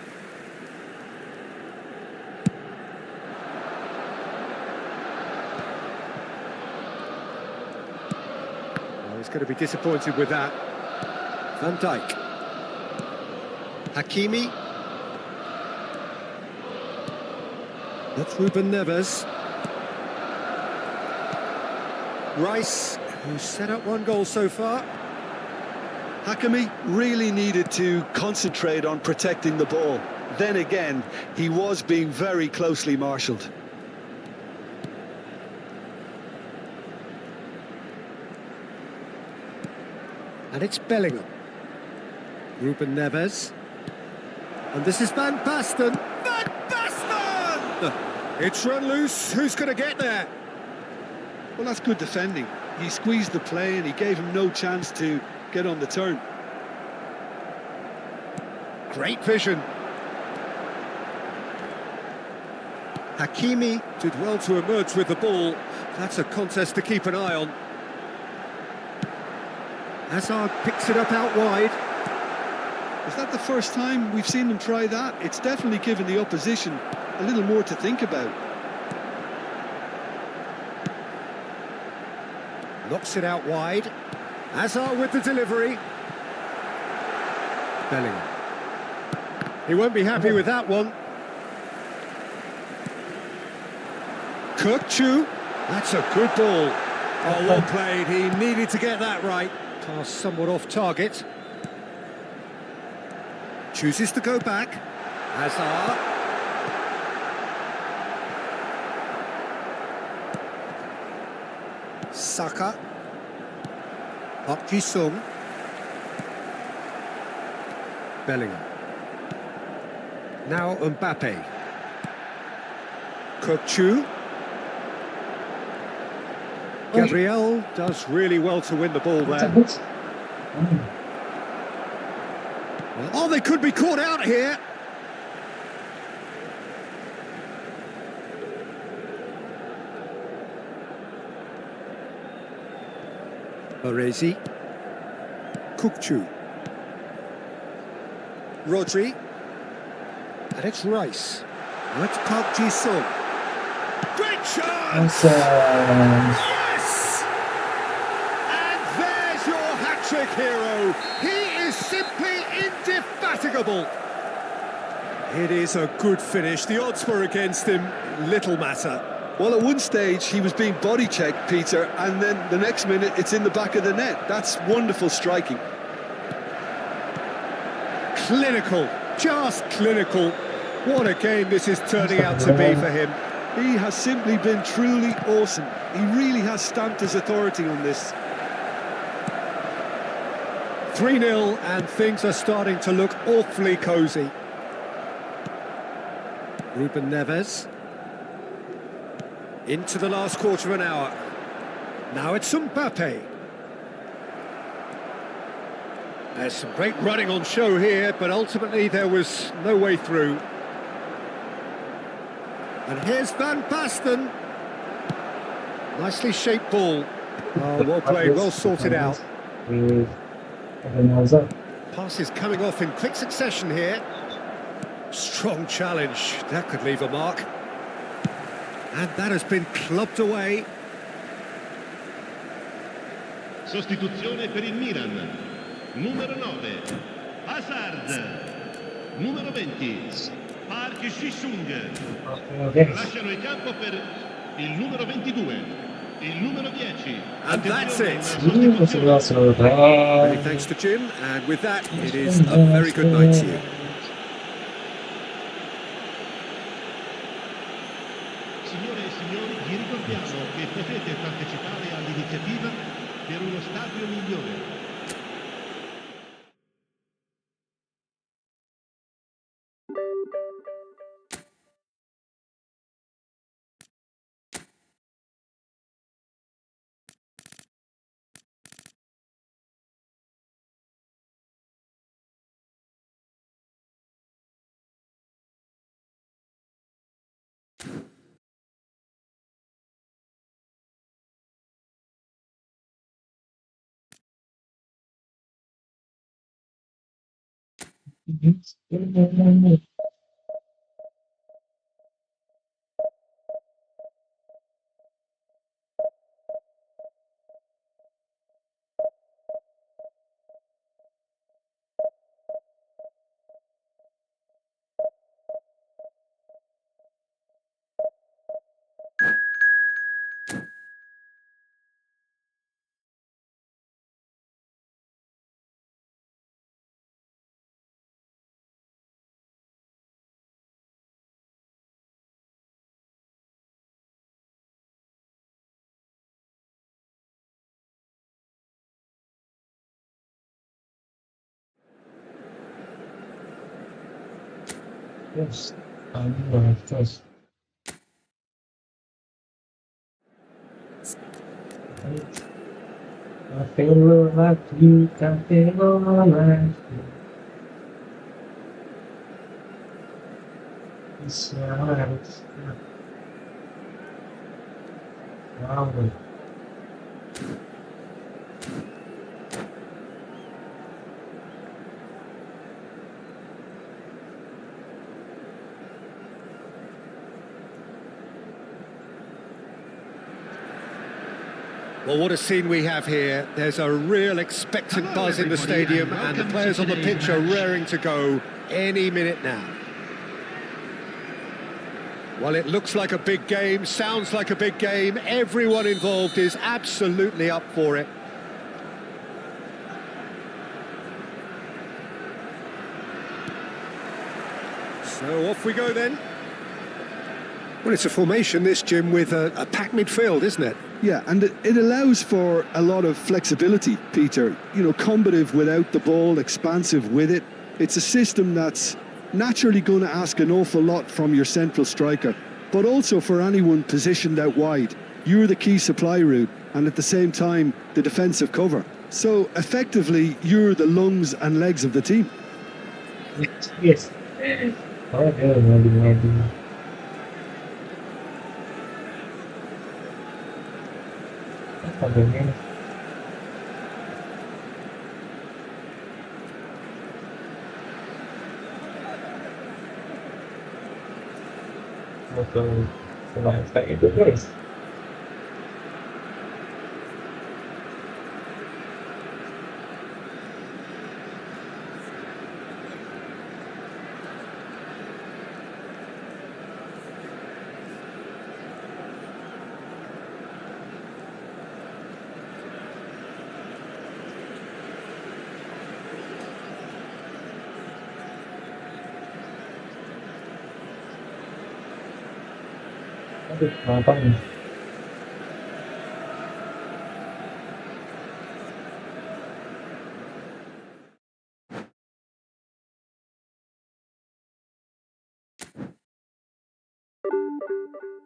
Oh, he's going to be disappointed with that. Van Dijk. Hakimi. That's Ruben Neves. Rice, who's set up one goal so far. Hakimi really needed to concentrate on protecting the ball. Then again, he was being very closely marshalled. And it's Bellingham. Ruben Neves. And this is Van Basten. Van Basten! It's run loose. Who's going to get there? Well, that's good defending. He squeezed the play and he gave him no chance to get on the turn. Great vision. Hakimi did well to emerge with the ball. That's a contest to keep an eye on. Hazard picks it up out wide. Is that the first time we've seen them try that? It's definitely given the opposition a little more to think about. Knocks it out wide. Hazard with the delivery. Bellingham. He won't be happy with that one. Kirkchu. That's a good ball. Oh, well played. He needed to get that right. Pass somewhat off target. Chooses to go back. Hazard. Saka. Park Ji-sung. Bellingham. Now Mbappe. Kirkchu. Gabriel does really well to win the ball there. Oh, they could be caught out here. Baresi. Kukçu. Rodri. And it's Rice. And it's Park Ji-sung. Great chance! Yes! And there's your hat-trick hero. He is simply indefatigable. It is a good finish. The odds were against him. Little matter. Well, at one stage, he was being body-checked, Peter, and then the next minute, it's in the back of the net. That's wonderful striking. Clinical. Just clinical. What a game this is turning out to be for him. He has simply been truly awesome. He really has stamped his authority on this. 3-0 and things are starting to look awfully cosy. Ruben Neves. Into the last quarter of an hour. Now it's Mbappe. There's some great running on show here, but ultimately there was no way through. And here's Van Basten. Nicely shaped ball. Oh, well played, well sorted out. Passes coming off in quick succession here. Strong challenge, that could leave a mark. And that has been clubbed away. Sostituzione per il Milan. Numero 9, Hazard. Numero 20, Park Ji-sung. Lasciano il campo per il numero 22, il numero 10. And that's it. Sostituzione. Many thanks to Jim, and with that, it is a very good night to you. Signore e signori, vi ricordiamo che potete partecipare all'iniziativa per uno stadio migliore. Yes, I'm first. Cafe lelaki, cafe lelaki. Selamat. Wow. Well, what a scene we have here. There's a real expectant Hello, buzz in the everybody, stadium, and and the welcome players to on the today's pitch are match. raring to go any minute now. Well, it looks like a big game, sounds like a big game. Everyone involved is absolutely up for it. So off we go then. Well, it's a formation, this, Jim, with a packed midfield, isn't it? Yeah, and it allows for a lot of flexibility, Peter. You know, combative without the ball, expansive with it. It's a system that's naturally going to ask an awful lot from your central striker, but also for anyone positioned out wide. You're the key supply route, and at the same time, the defensive cover. So, effectively, you're the lungs and legs of the team. Yes. Oh, good, maybe. Again. So, Selamat itu guys. Aduh, nonton nih.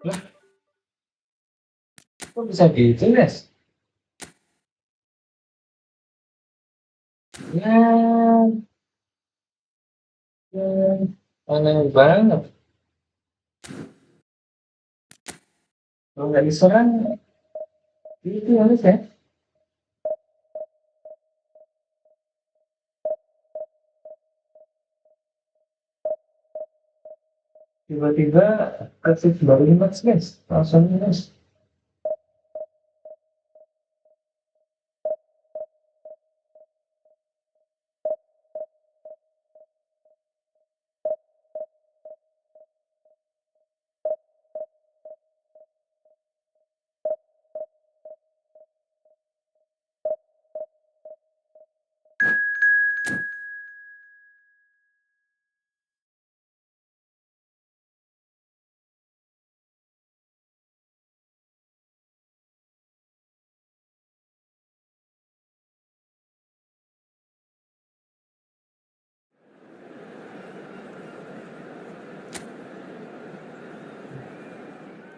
Lah, kok bisa gitu, guys? Ya, ya, aneh banget. Kalau nggak diserang, itu harus ya. Tiba-tiba kasih baru match guys, langsung guys.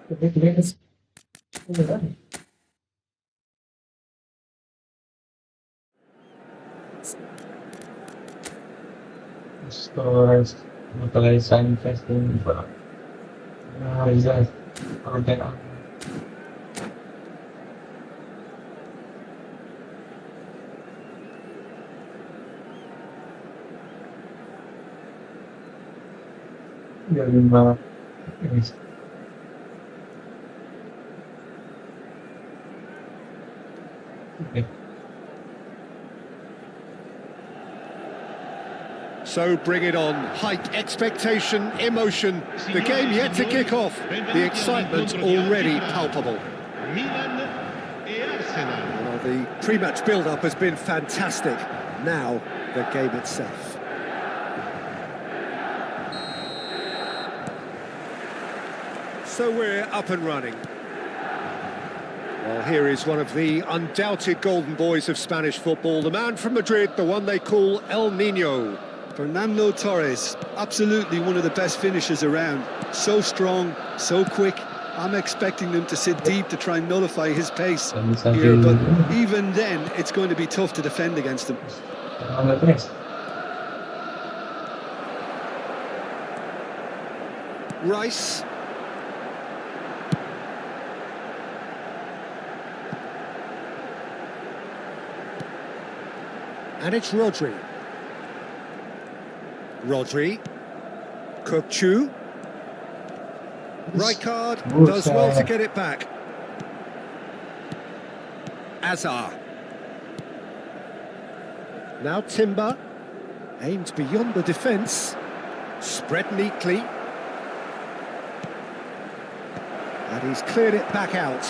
Tiba-tiba guys. Stores, localization testing, result, order. Ya 5 ini. Oke. So bring it on. Hike expectation, emotion. The game yet to kick off. The excitement already palpable. Milan e Arsenal. Well, the pre-match build-up has been fantastic. Now, the game itself. So we're up and running. Well, here is one of the undoubted golden boys of Spanish football, the man from Madrid, the one they call El Nino. Fernando Torres, absolutely one of the best finishers around. So strong, so quick. I'm expecting them to sit deep to try and nullify his pace here, but even then, it's going to be tough to defend against him. Nomor 3. Rice. And it's Rodri. Rodri. Kokchu. Rijkaard does well to get it back. Azar. Now Timber. Aimed beyond the defence. Spread neatly. And he's cleared it back out.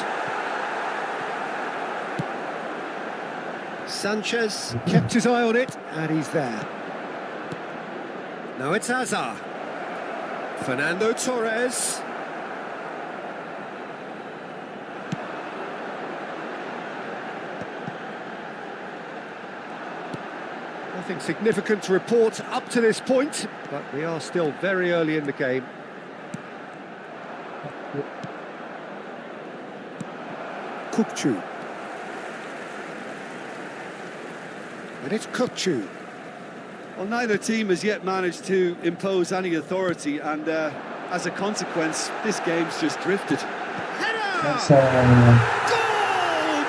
Sanchez kept his eye on it, and he's there. Now it's Azar. Fernando Torres. Nothing significant to report up to this point, but we are still very early in the game. Kokchu. And it's Kokchu. Well, neither team has yet managed to impose any authority, and as a consequence, this game's just drifted. That's Goal!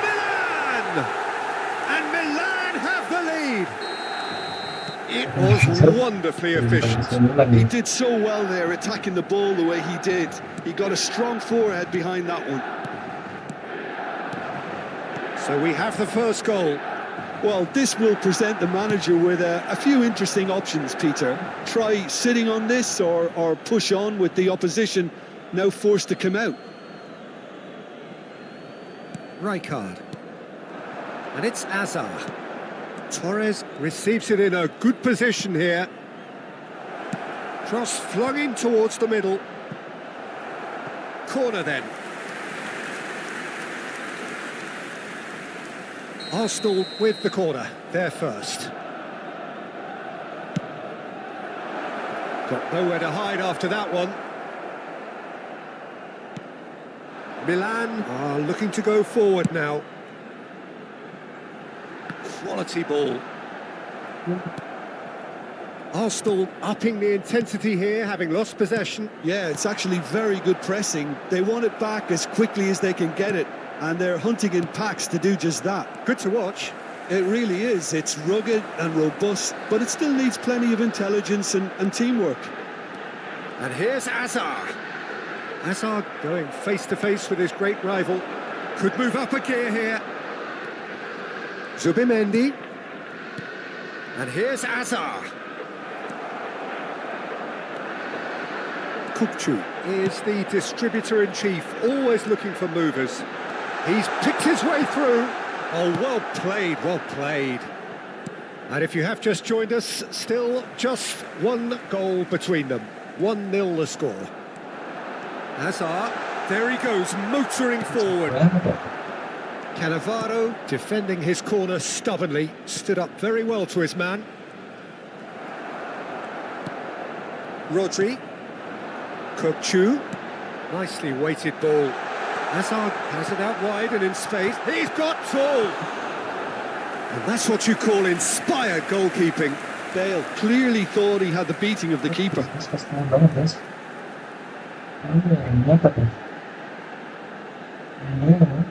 Milan! And Milan have the lead. It was wonderfully efficient. He did so well there, attacking the ball the way he did. He got a strong forehead behind that one. So we have the first goal. Well, this will present the manager with a few interesting options, Peter. Try sitting on this or push on with the opposition now forced to come out. Rijkaard. And it's Azar. Torres receives it in a good position here. Cross flung in towards the middle. Corner then. Arsenal with the corner, there first. Got nowhere to hide after that one. Milan are looking to go forward now. Quality ball. Arsenal upping the intensity here, having lost possession. Yeah, it's actually very good pressing. They want it back as quickly as they can get it, and they're hunting in packs to do just that. Good to watch. It really is. It's rugged and robust, but it still needs plenty of intelligence and teamwork. And here's Azar. Azar going face-to-face with his great rival. Could move up a gear here. Zubimendi. And here's Azar. Kokchu is the distributor-in-chief, always looking for movers. He's picked his way through. Oh, well played, well played. And if you have just joined us, still just one goal between them. 1-0 the score. Hazard, there he goes, motoring forward. Cannavaro, defending his corner stubbornly, stood up very well to his man. Rodri. Kokchu. Nicely weighted ball. Hazard has it out wide and in space. He's got full! And that's what you call inspired goalkeeping. Bale clearly thought he had the beating of the keeper. Kasihan banget, guys. Ini apa tuh? Ini apa?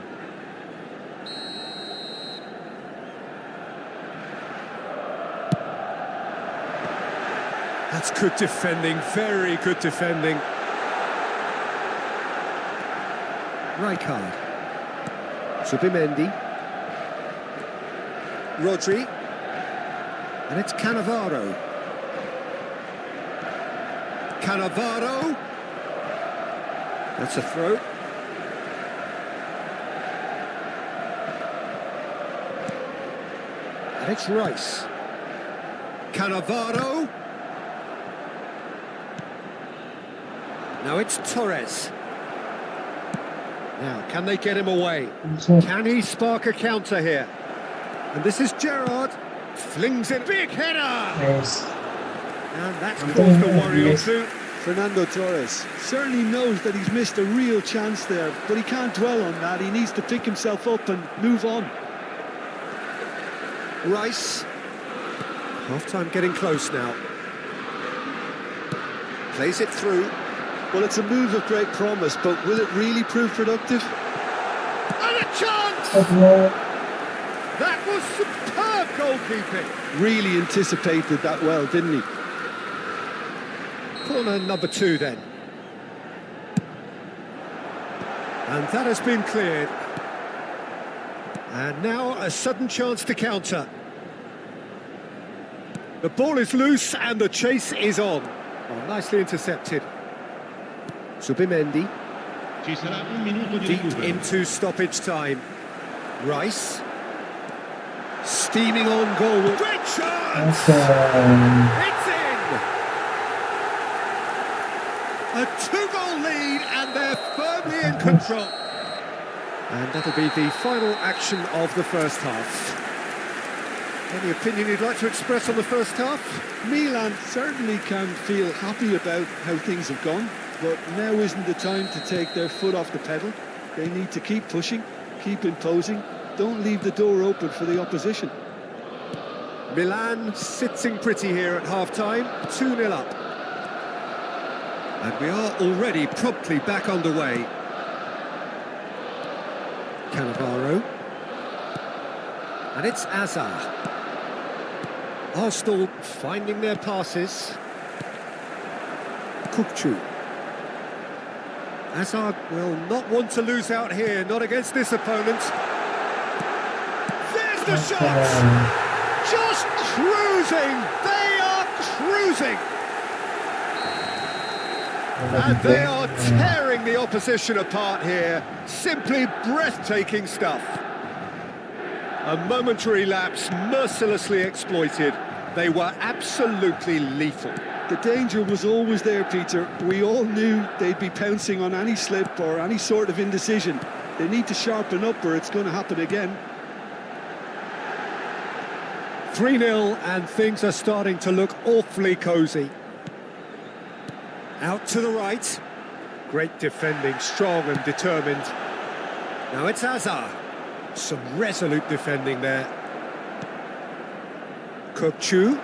That's good defending, very good defending. Rijkaard. Subimendi. Rodri. And it's Cannavaro. Cannavaro. That's a throw. And it's Rice. Cannavaro. Now it's Torres. Now, can they get him away? Can he spark a counter here? And this is Gerrard. Flings in. Big header! Yes. And that's caused a worry or two. Fernando Torres certainly knows that he's missed a real chance there, but he can't dwell on that. He needs to pick himself up and move on. Rice. Half-time getting close now. Plays it through. Well, it's a move of great promise, but will it really prove productive? And a chance! That was superb goalkeeping. Really anticipated that well, didn't he? Corner number 2 then. And that has been cleared. And now a sudden chance to counter. The ball is loose and the chase is on. Oh, nicely intercepted. Subimendi. Ci sarà un minuto di Deep recupero. into stoppage time. Rice. Steaming on goal. Great chance! It's in! A 2-goal lead and they're firmly in control. And that'll be the final action of the first half. Any opinion you'd like to express on the first half? Milan certainly can feel happy about how things have gone, but now isn't the time to take their foot off the pedal. They need to keep pushing, keep imposing, don't leave the door open for the opposition. Milan sitting pretty here at half-time, 2-0 up. And we are already promptly back underway. Cannavaro. And it's Azar. Arsenal finding their passes. Kukçu. Azar will not want to lose out here, not against this opponent. There's the shot! Just cruising! They are cruising! And they are tearing the opposition apart here. Simply breathtaking stuff. A momentary lapse mercilessly exploited. They were absolutely lethal. The danger was always there, Peter. We all knew they'd be pouncing on any slip or any sort of indecision. They need to sharpen up or it's going to happen again. 3-0 and things are starting to look awfully cosy. Out to the right. Great defending, strong and determined. Now it's Azar. Some resolute defending there. Kukçu.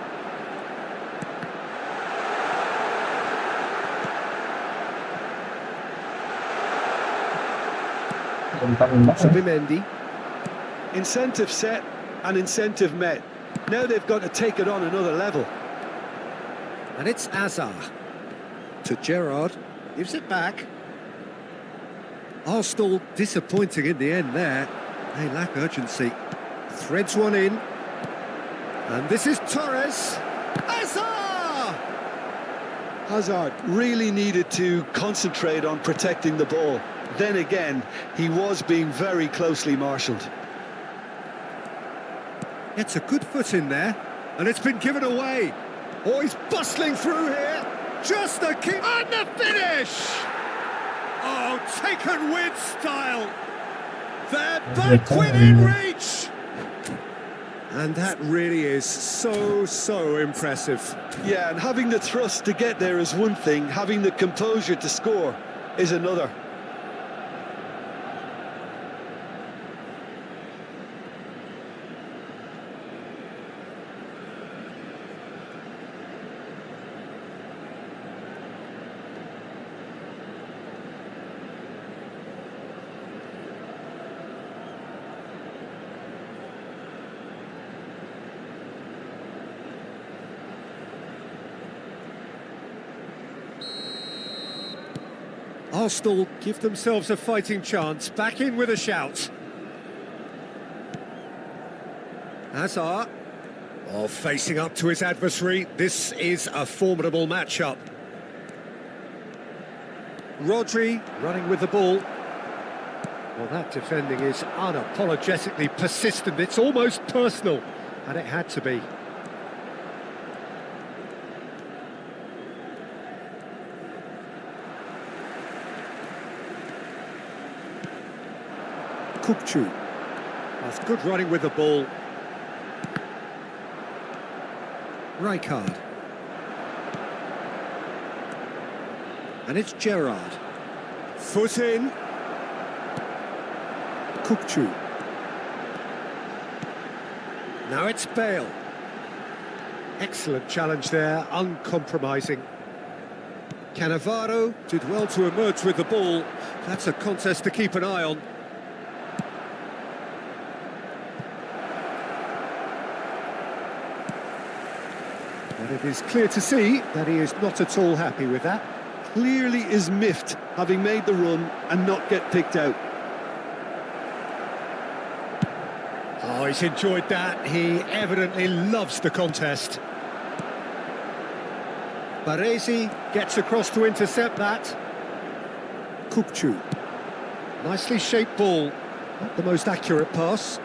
Subimendi. Incentive set and incentive met. Now they've got to take it on another level. And it's Azar. To Gerrard. Gives it back. Arsenal disappointing in the end there. They lack urgency. Threads one in. And this is Torres. Azar! Hazard really needed to concentrate on protecting the ball. Then again, he was being very closely marshalled. Gets a good foot in there. And it's been given away. Oh, he's bustling through here. Just the kick. And the finish! Oh, taken with style. They're back within reach. And that really is so impressive. Yeah, and having the thrust to get there is one thing. Having the composure to score is another. Arsenal give themselves a fighting chance, back in with a shout. Hazard, facing up to his adversary, this is a formidable matchup. Rodri running with the ball. Well, that defending is unapologetically persistent, it's almost personal, and it had to be. Kupchu. That's good running with the ball. Rijkaard. And it's Gerrard. Foot in. Kupchu. Now it's Bale. Excellent challenge there, uncompromising. Cannavaro did well to emerge with the ball. That's a contest to keep an eye on. And it is clear to see that he is not at all happy with that. Clearly is miffed, having made the run and not get picked out. Oh, he's enjoyed that. He evidently loves the contest. Baresi gets across to intercept that. Kupchu. Nicely shaped ball. Not the most accurate pass.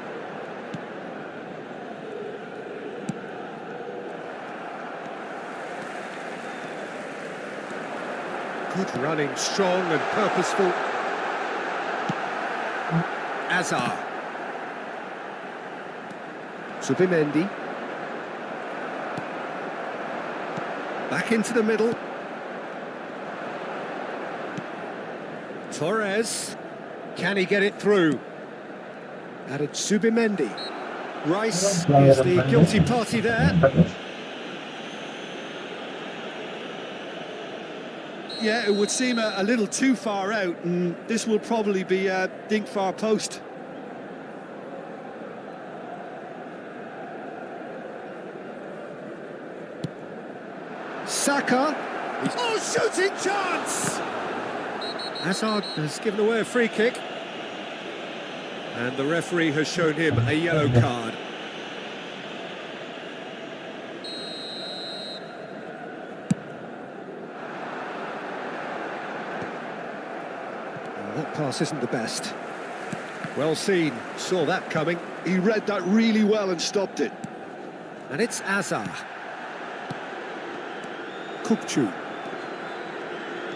Good running, strong and purposeful. Azar. Zubimendi. Back into the middle. Torres. Can he get it through? Added Zubimendi. Rice is the guilty party there. Yeah, it would seem a little too far out, and this will probably be a dink far post. Saka. Oh, shooting chance! Hazard has given away a free kick. And the referee has shown him a yellow card. That pass isn't the best. Well seen, saw that coming. He read that really well and stopped it. And it's Azar. Kupchu.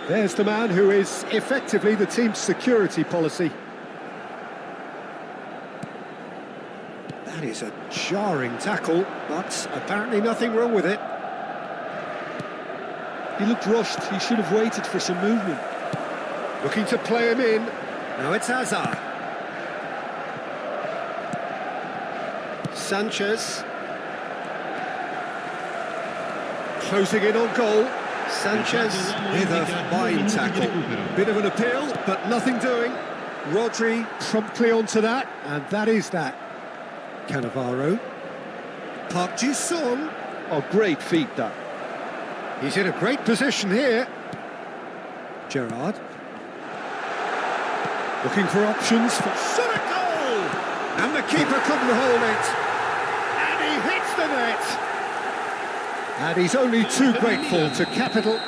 There's the man who is effectively the team's security policy. That is a jarring tackle, but apparently nothing wrong with it. He looked rushed, he should have waited for some movement. Looking to play him in. Now it's Hazard. Sanchez. Closing in on goal. Sanchez with a fine tackle. Bit of an appeal, but nothing doing. Rodri promptly onto that, and that is that. Cannavaro. Park Ji-sung. Oh, great feat, that. He's in a great position here. Gerrard. Looking for options for shot a goal! And the keeper couldn't hold it. And he hits the net. And he's only too grateful to capital.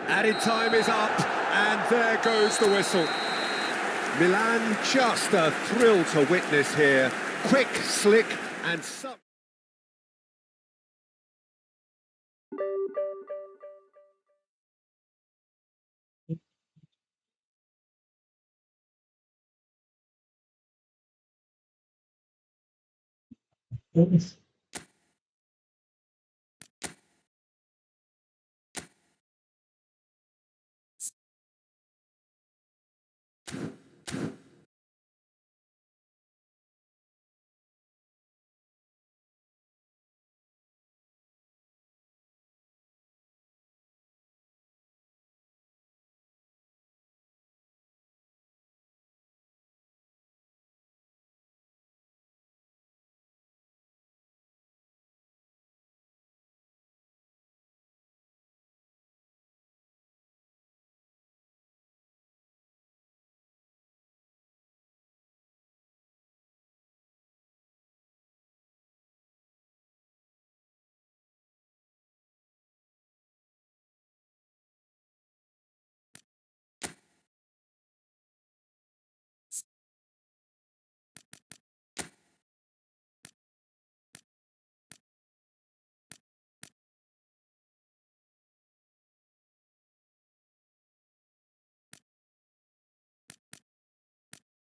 Added time is up, and there goes the whistle. Milan, just a thrill to witness here. Quick, slick, and so... Yes.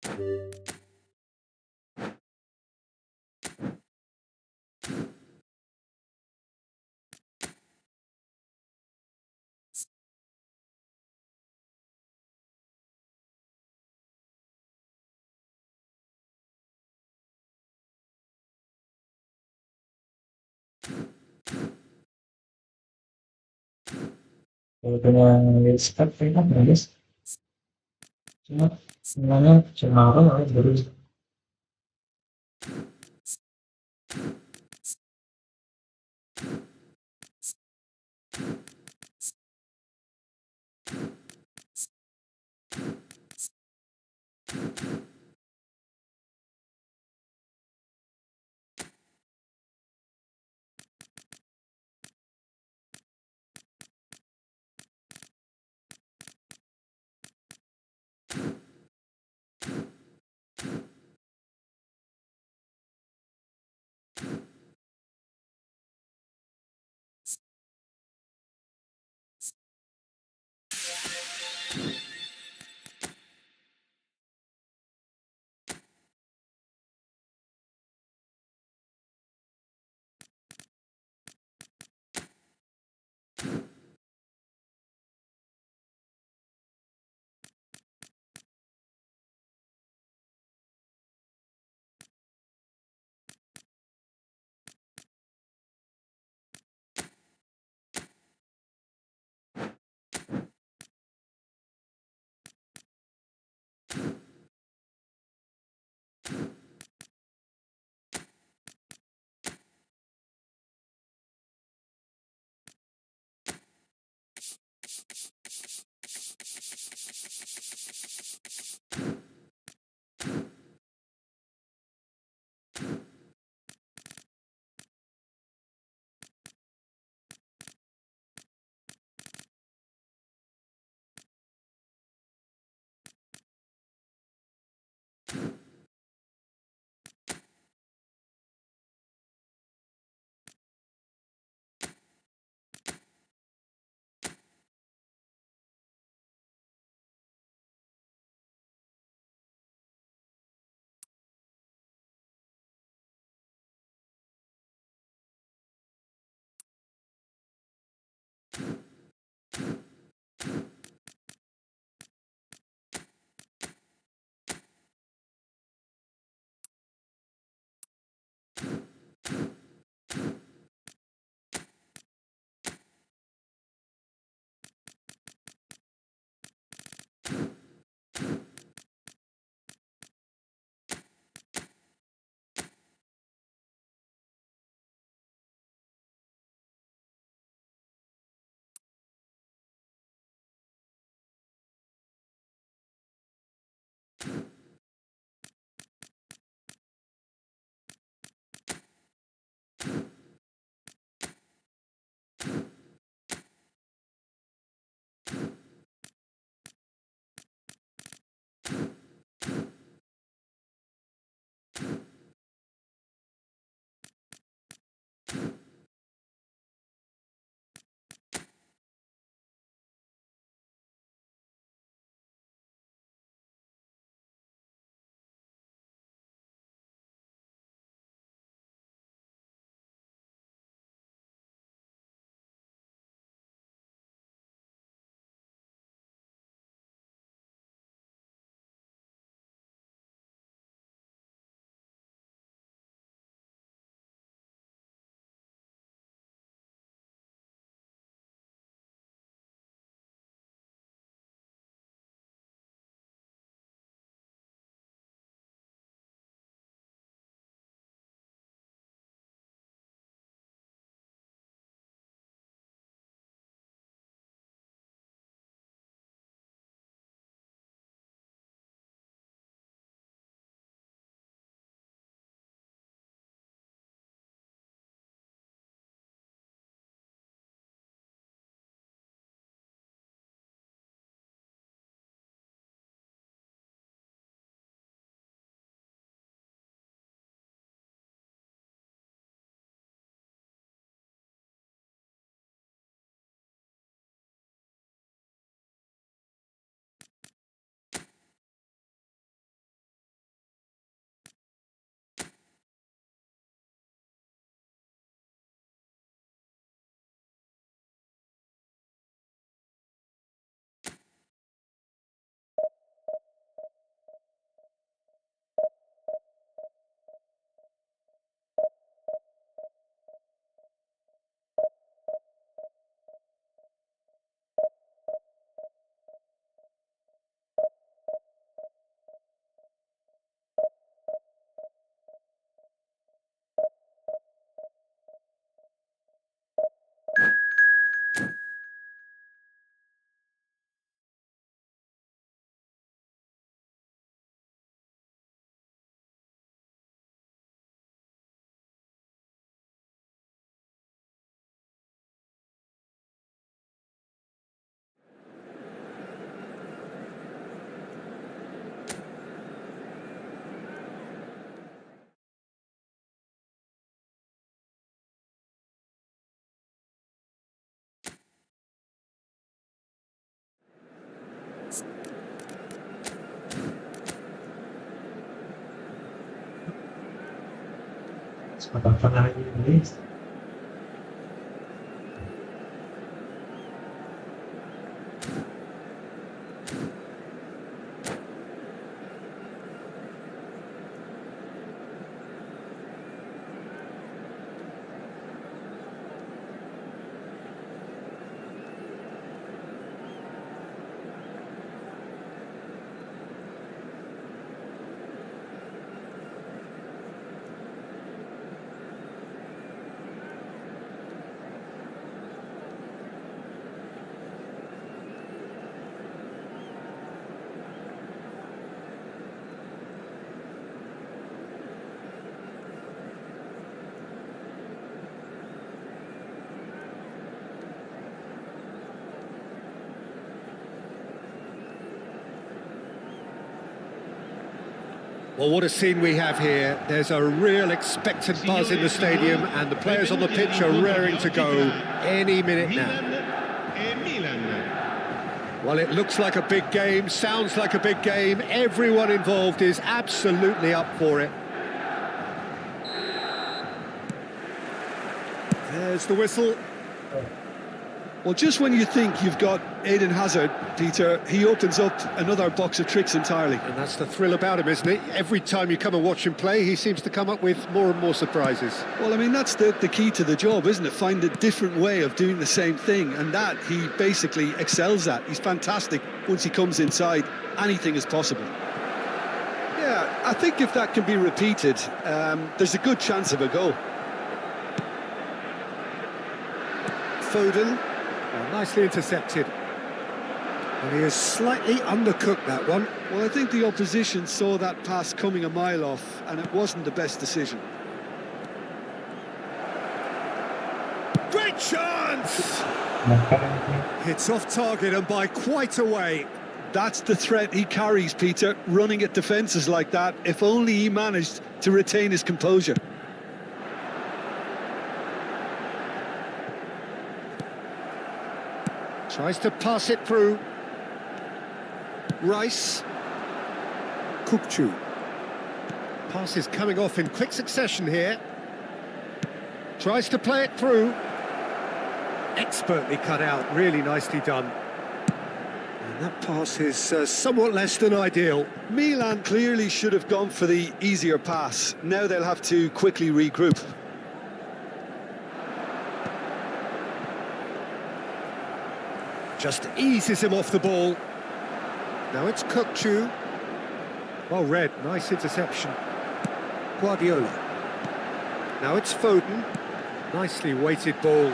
Kalau punya respect enak ya guys, cuma sebenarnya cuma orang baru Sepatang lagi ini. Well, what a scene we have here. There's a real expectant buzz in the stadium and the players on the pitch are raring to go any minute now. Well, it looks like a big game, sounds like a big game. Everyone involved is absolutely up for it. There's the whistle. Well, just when you think you've got Eden Hazard, Peter, he opens up another box of tricks entirely. And that's the thrill about him, isn't it? Every time you come and watch him play, he seems to come up with more and more surprises. Well, I mean, that's the key to the job, isn't it? Find a different way of doing the same thing, and that he basically excels at. He's fantastic. Once he comes inside, anything is possible. Yeah, I think if that can be repeated, there's a good chance of a goal. Foden. Nicely intercepted. And he has slightly undercooked that one. Well, I think the opposition saw that pass coming a mile off, and it wasn't the best decision. Great chance! Hits off target and by quite a way. That's the threat he carries, Peter, running at defences like that. If only he managed to retain his composure. Tries to pass it through. Rice. Kupchu. Pass is coming off in quick succession here. Tries to play it through. Expertly cut out, really nicely done. And that pass is somewhat less than ideal. Milan clearly should have gone for the easier pass. Now they'll have to quickly regroup. Just eases him off the ball. Now it's Kupchu. Well read, nice interception. Guardiola. Now it's Foden. Nicely weighted ball.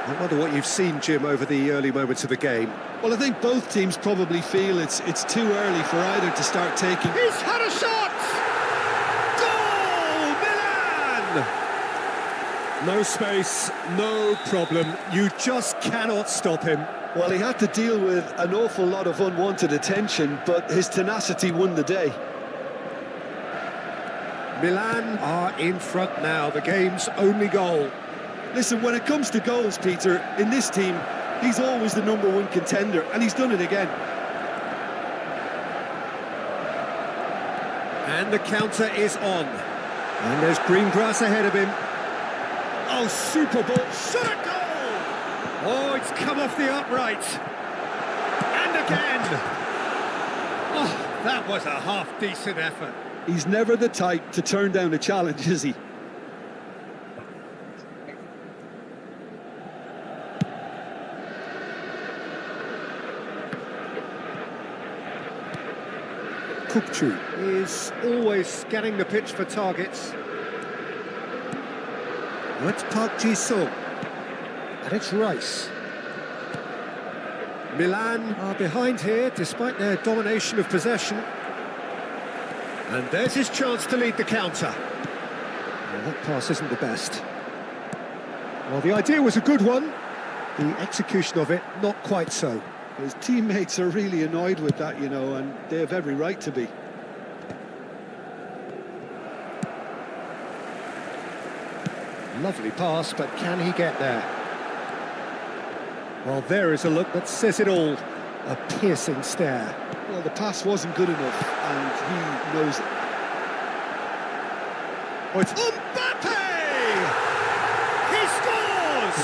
I wonder what you've seen, Jim, over the early moments of the game. Well, I think both teams probably feel it's too early for either to start taking. He's had a shot! Goal! Milan! No space, no problem. You just cannot stop him. Well, he had to deal with an awful lot of unwanted attention, but his tenacity won the day. Milan are in front now, the game's only goal. Listen, when it comes to goals, Peter, in this team, he's always the #1 contender, and he's done it again. And the counter is on. And there's green grass ahead of him. Oh, super ball. Shot a goal! Oh, it's come off the upright. And again. Oh, that was a half-decent effort. He's never the type to turn down a challenge, is he? Kupchu is always scanning the pitch for targets. Now it's Park Ji-sung. And it's Rice. Milan are behind here despite their domination of possession. And there's his chance to lead the counter. Well, that pass isn't the best. Well, the idea was a good one. The execution of it, not quite so. His teammates are really annoyed with that, you know, and they have every right to be. Lovely pass, but can he get there? Well, there is a look that says it all. A piercing stare. Well, the pass wasn't good enough, and he knows it. Oh, it's Mbappe! He scores!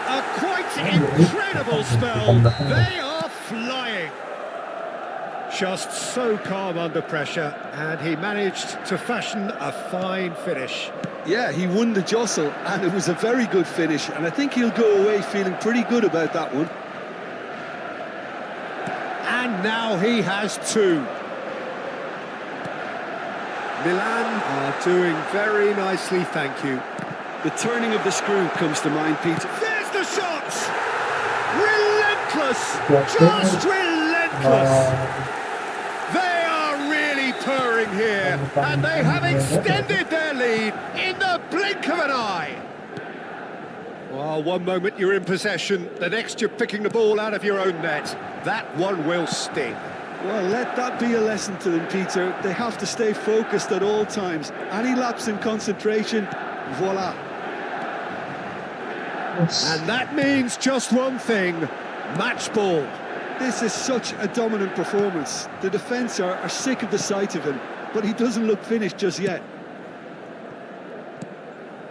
A quite incredible spell. They are flying. Just so calm under pressure, and he managed to fashion a fine finish. Yeah, he won the jostle, and it was a very good finish, and I think he'll go away feeling pretty good about that one. And now he has two. Milan are doing very nicely, thank you. The turning of the screw comes to mind, Peter. There's the shot! Relentless! Just relentless! They are really purring here, and they have extended their lead in the blink of an eye. Well, one moment you're in possession, the next you're picking the ball out of your own net. That one will sting. Well, let that be a lesson to them, Peter. They have to stay focused at all times. Any lapse in concentration, voila. And that means just one thing, match ball. This is such a dominant performance. The defence are sick of the sight of him, but he doesn't look finished just yet.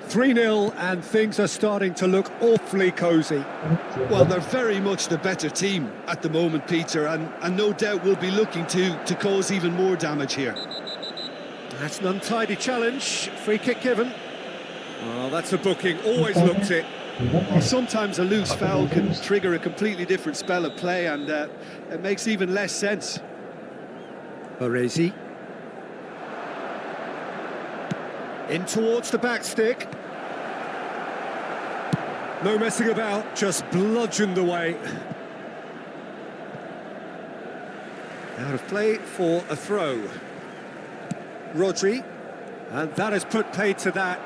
3-0, and things are starting to look awfully cosy. Well, they're very much the better team at the moment, Peter, and no doubt will be looking to cause even more damage here. That's an untidy challenge, free kick given. Well, that's a booking, always looked it. Well, sometimes a loose foul can trigger a completely different spell of play, and it makes even less sense. Baresi. In towards the back stick. No messing about, just bludgeoned away. Out of play for a throw. Rodri, and that has put paid to that.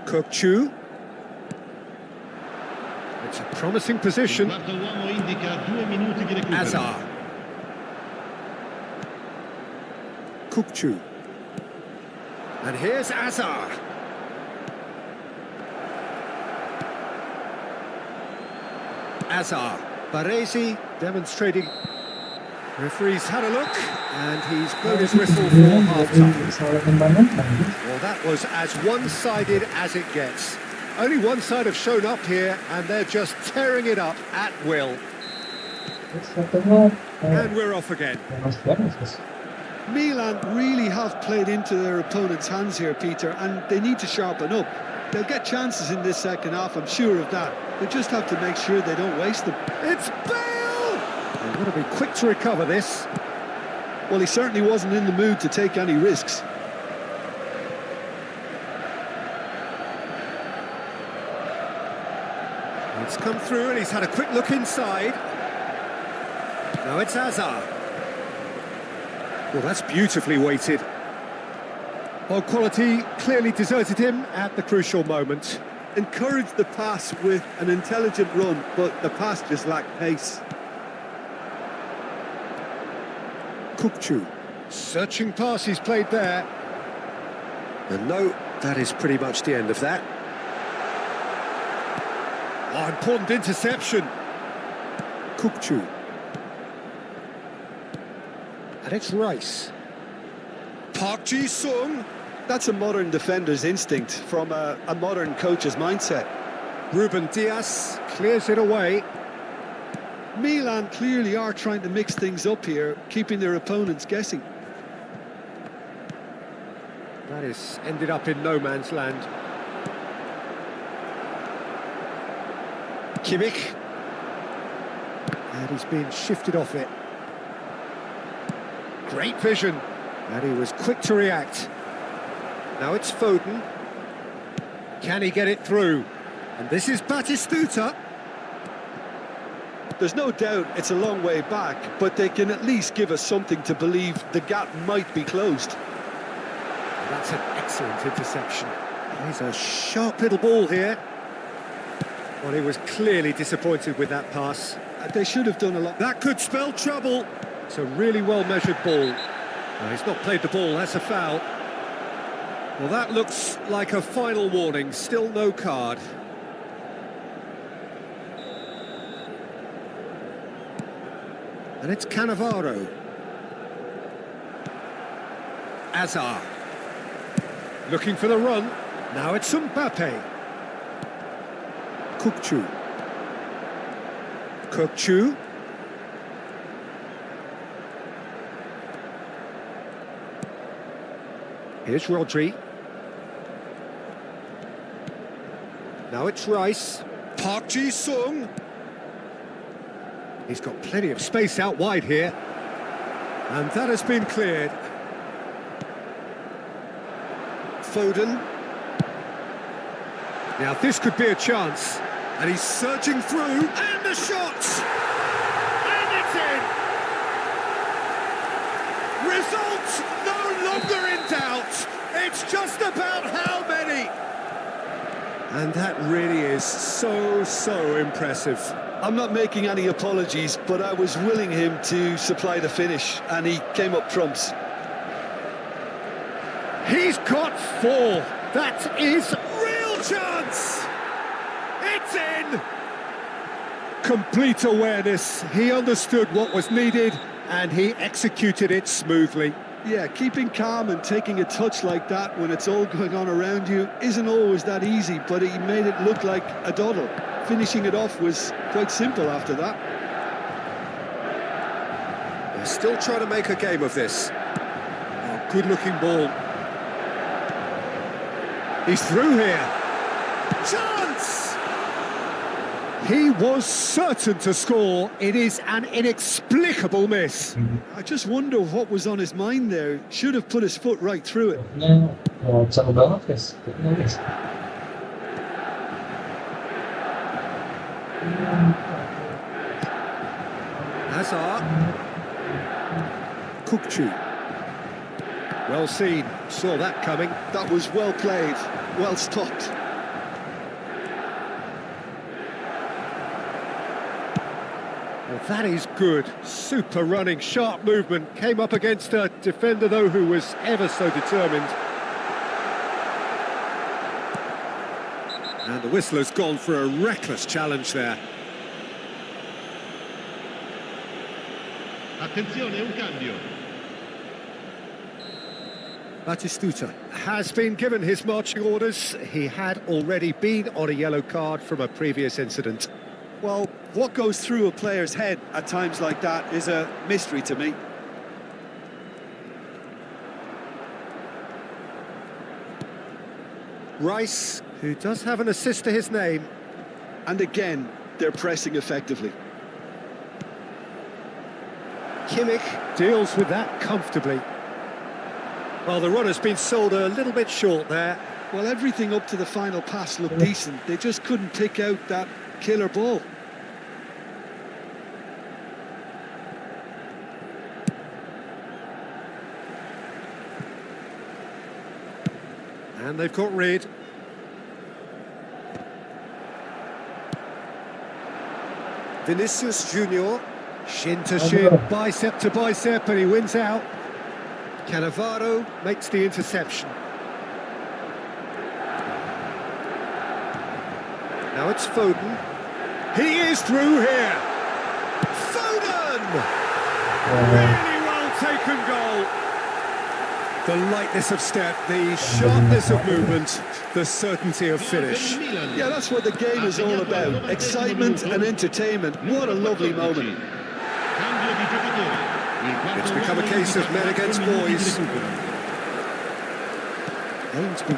Kokchu. It's a promising position. Azar. Kokchu. And here's Azar. Azar. Baresi demonstrating. Referee's had a look, and he's blown his whistle for half-time. Well, that was as one-sided as it gets. Only one side have shown up here, and they're just tearing it up at will. And we're off again. Milan really have played into their opponent's hands here, Peter, and they need to sharpen up. They'll get chances in this second half, I'm sure of that. They just have to make sure they don't waste them. It's Bale! They've got to be quick to recover this. Well, he certainly wasn't in the mood to take any risks. It's come through and he's had a quick look inside. Now it's Azar. Well, that's beautifully weighted. Well, quality clearly deserted him at the crucial moment. Encouraged the pass with an intelligent run, but the pass just lacked pace. Kokchu. Searching pass he's played there. And no, that is pretty much the end of that. Oh, important interception. Kokchu. And it's Rice. Park Ji-sung. That's a modern defender's instinct from a modern coach's mindset. Ruben Diaz clears it away. Milan clearly are trying to mix things up here, keeping their opponents guessing. That is ended up in no man's land. Kimmich. And he's been shifted off it. Great vision. And he was quick to react. Now it's Foden. Can he get it through? And this is Batistuta. There's no doubt it's a long way back, but they can at least give us something to believe the gap might be closed. That's an excellent interception. He's a sharp little ball here. Well, he was clearly disappointed with that pass. They should have done a lot. That could spell trouble. It's a really well-measured ball. He's not played the ball, that's a foul. Well, that looks like a final warning, still no card. And it's Cannavaro. Azar. Looking for the run. Now it's Mbappe. Kukçu. Kukçu. Here's Rodri. Now it's Rice. Park Ji-sung. He's got plenty of space out wide here. And that has been cleared. Foden. Now this could be a chance. And he's surging through. And the shot! And it's in! Result no longer in doubt. It's just about how many. And that really is so impressive. I'm not making any apologies, but I was willing him to supply the finish, and he came up trumps. He's got 4. That is real chance. It's in. Complete awareness. He understood what was needed, and he executed it smoothly. Yeah, keeping calm and taking a touch like that when it's all going on around you isn't always that easy, but he made it look like a doddle. Finishing it off was quite simple after that. They're still trying to make a game of this. Oh, good-looking ball. He's through here. Chance! He was certain to score. It is an inexplicable miss. I just wonder what was on his mind there. Should have put his foot right through it. Jauh banget guys. Hazard. Kukçu. Well seen. Saw that coming. That was well played, well stopped. Well, that is good. Super running, sharp movement. Came up against a defender, though, who was ever so determined. And the whistler's gone for a reckless challenge there. Attenzione, un cambio. Batistuta has been given his marching orders. He had already been on a yellow card from a previous incident. Well, what goes through a player's head at times like that is a mystery to me. Rice, who does have an assist to his name. And again, they're pressing effectively. Kimmich deals with that comfortably. Well, the run has been sold a little bit short there. Well, everything up to the final pass looked decent. They just couldn't pick out that killer ball. And they've got rid. Vinicius Junior, shin to shin, bicep to bicep, and he wins out. Cannavaro makes the interception. Now it's Foden. He is through here. Foden! Really well taken goal. The lightness of step, the sharpness of movement, the certainty of finish. Yeah, that's what the game is all about. Excitement and entertainment. What a lovely moment. It's become a case of men against boys.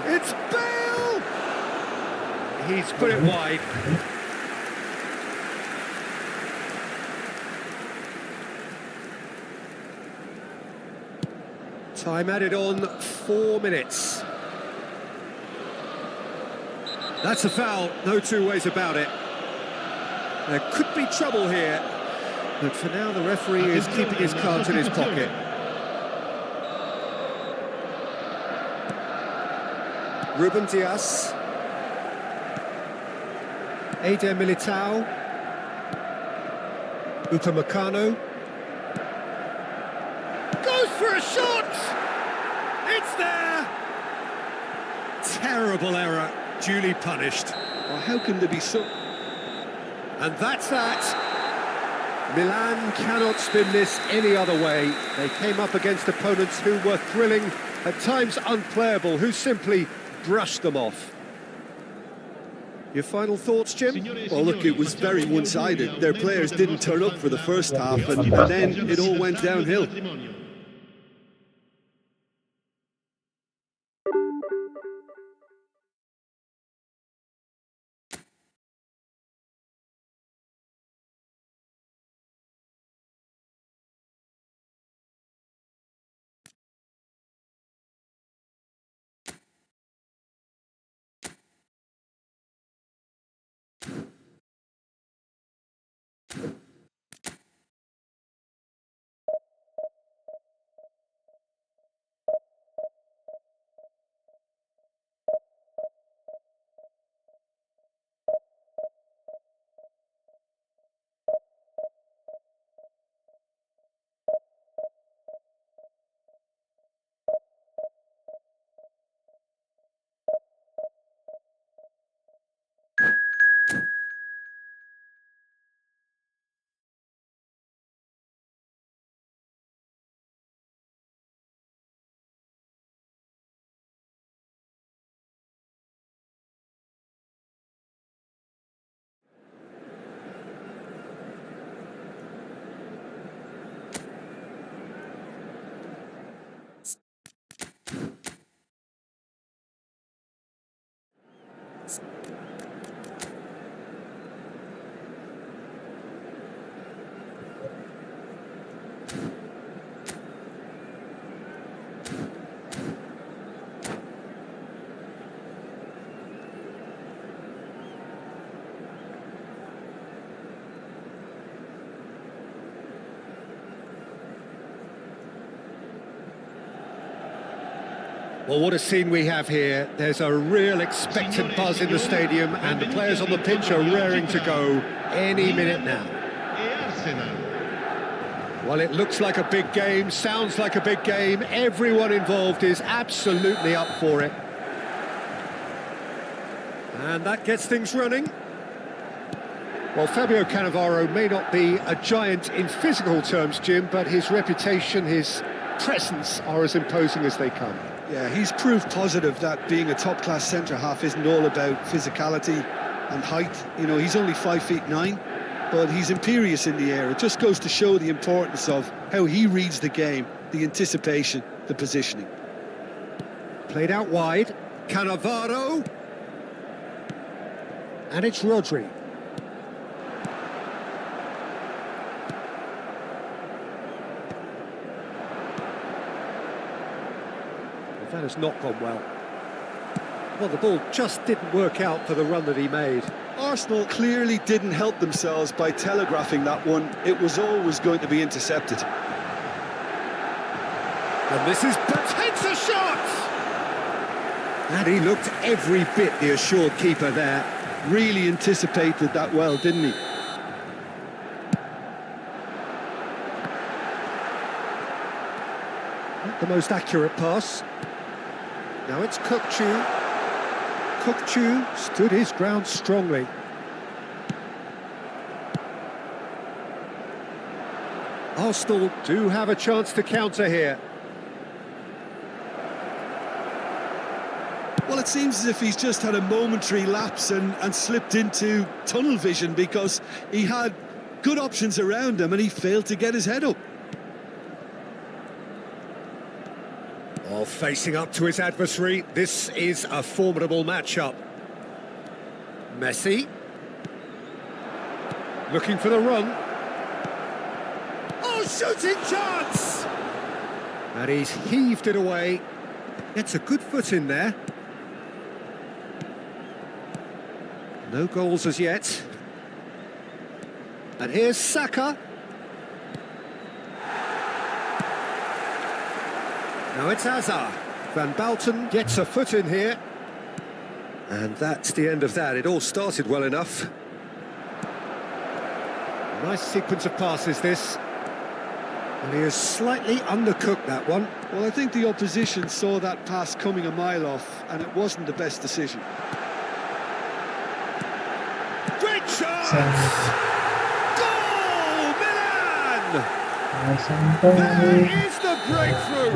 It's Bale! He's put it wide. Time added on 4 minutes. That's a foul, no two ways about it. There could be trouble here, but for now the referee is keeping his cards in his pocket. Ruben Dias. Eder Militao. Upamecano. Goes for a shot! It's there! Terrible error, duly punished. Well, how can there be so... And that's that. Milan cannot spin this any other way. They came up against opponents who were thrilling, at times unplayable, who simply brushed them off. Your final thoughts, Jim? Well, look, it was very one-sided. Their players didn't turn up for the first half, and then it all went downhill. Well, what a scene we have here. There's a real expectant buzz in the stadium, and the players on the pitch are raring to go any minute now. Well, it looks like a big game, sounds like a big game. Everyone involved is absolutely up for it. And that gets things running. Well, Fabio Cannavaro may not be a giant in physical terms, Jim, but his reputation, his presence are as imposing as they come. Yeah, he's proof positive that being a top-class centre-half isn't all about physicality and height. You know, he's only 5'9", but he's imperious in the air. It just goes to show the importance of how he reads the game, the anticipation, the positioning. Played out wide, Cannavaro. And it's Rodri. That has not gone well. Well, the ball just didn't work out for the run that he made. Arsenal clearly didn't help themselves by telegraphing that one. It was always going to be intercepted. And this is takes a shot! And he looked every bit the assured keeper there. Really anticipated that well, didn't he? Not the most accurate pass. Now it's Kukçu. Kukçu stood his ground strongly. Arsenal do have a chance to counter here. Well, it seems as if he's just had a momentary lapse and slipped into tunnel vision, because he had good options around him and he failed to get his head up. Well, facing up to his adversary, this is a formidable matchup. Messi. Looking for the run. Oh, shooting chance! And he's heaved it away. Gets a good foot in there. No goals as yet. And here's Saka. Now it's Hazard. Van Balten gets a foot in here. And that's the end of that. It all started well enough. Nice sequence of passes, this. And he has slightly undercooked that one. Well, I think the opposition saw that pass coming a mile off, and it wasn't the best decision. Great shot! Goal! Milan There is the breakthrough.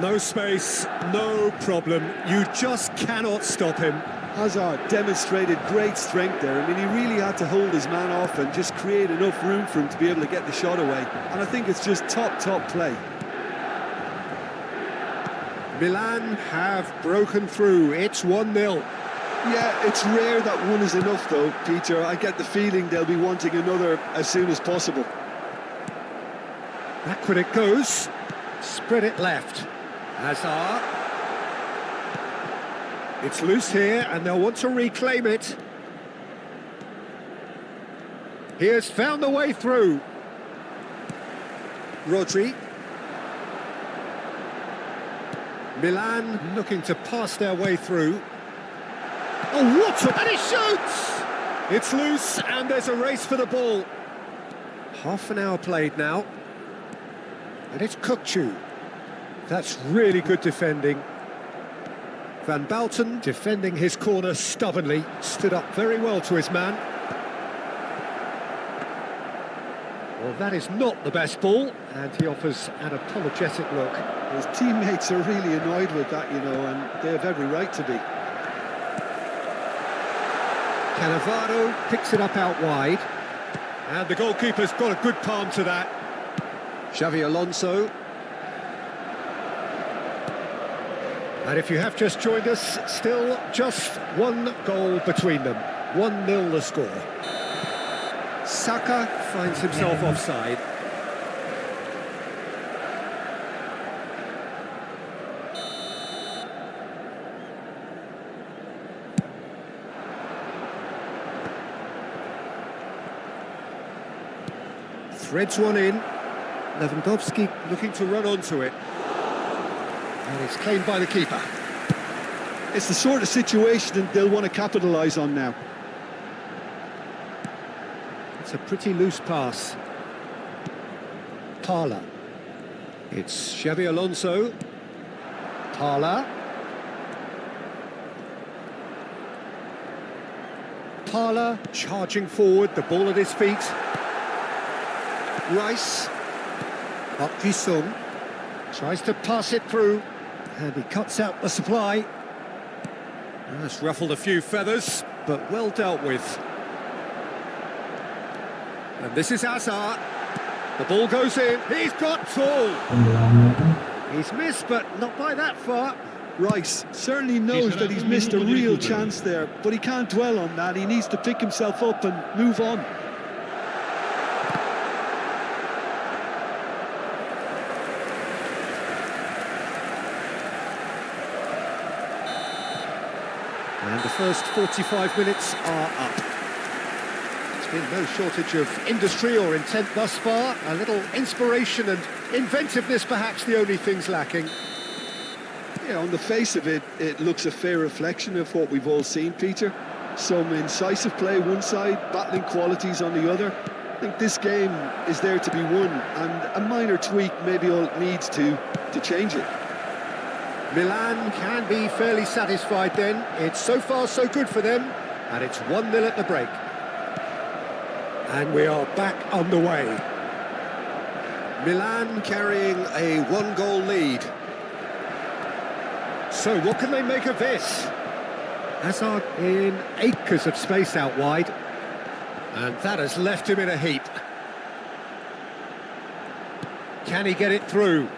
No space, no problem. You just cannot stop him. Hazard demonstrated great strength there. I mean, he really had to hold his man off and just create enough room for him to be able to get the shot away. And I think it's just top play. Milan have broken through. It's 1-0. Yeah, it's rare that one is enough, though, Peter. I get the feeling they'll be wanting another as soon as possible. Backward it goes. Spread it left. Hazard. It's loose here, and they'll want to reclaim it. He has found the way through. Rodri. Milan looking to pass their way through. Oh, what a... And he shoots! It's loose, and there's a race for the ball. Half an hour played now. And it's Kukcu. That's really good defending. Van Bouten defending his corner stubbornly. Stood up very well to his man. Well, that is not the best ball, and he offers an apologetic look. His teammates are really annoyed with that, you know, and they have every right to be. Cannavaro picks it up out wide. And the goalkeeper's got a good palm to that. Xavi Alonso. And if you have just joined us, still just one goal between them. 1-0 the score. Saka finds himself offside. Threads one in. Lewandowski looking to run onto it. And it's claimed by the keeper. It's the sort of situation that they'll want to capitalise on now. It's a pretty loose pass. Parla. It's Xavi Alonso. Parla. Parla charging forward, the ball at his feet. Rice. Up Jisung. Tries to pass it through. And he cuts out the supply. That's ruffled a few feathers, but well dealt with. And this is Hazard. The ball goes in. He's got tall. He's missed, but not by that far. Rice certainly knows that he's missed a real chance there, but he can't dwell on that. He needs to pick himself up and move on. And the first 45 minutes are up. There's been no shortage of industry or intent thus far. A little inspiration and inventiveness, perhaps the only things lacking. Yeah, on the face of it, it looks a fair reflection of what we've all seen, Peter. Some incisive play one side, battling qualities on the other. I think this game is there to be won, and a minor tweak maybe all it needs to change it. Milan can be fairly satisfied then. It's so far so good for them, and it's 1-0 at the break. And we are back underway. Milan carrying a one-goal lead. So what can they make of this? Hazard in acres of space out wide. And that has left him in a heap. Can he get it through?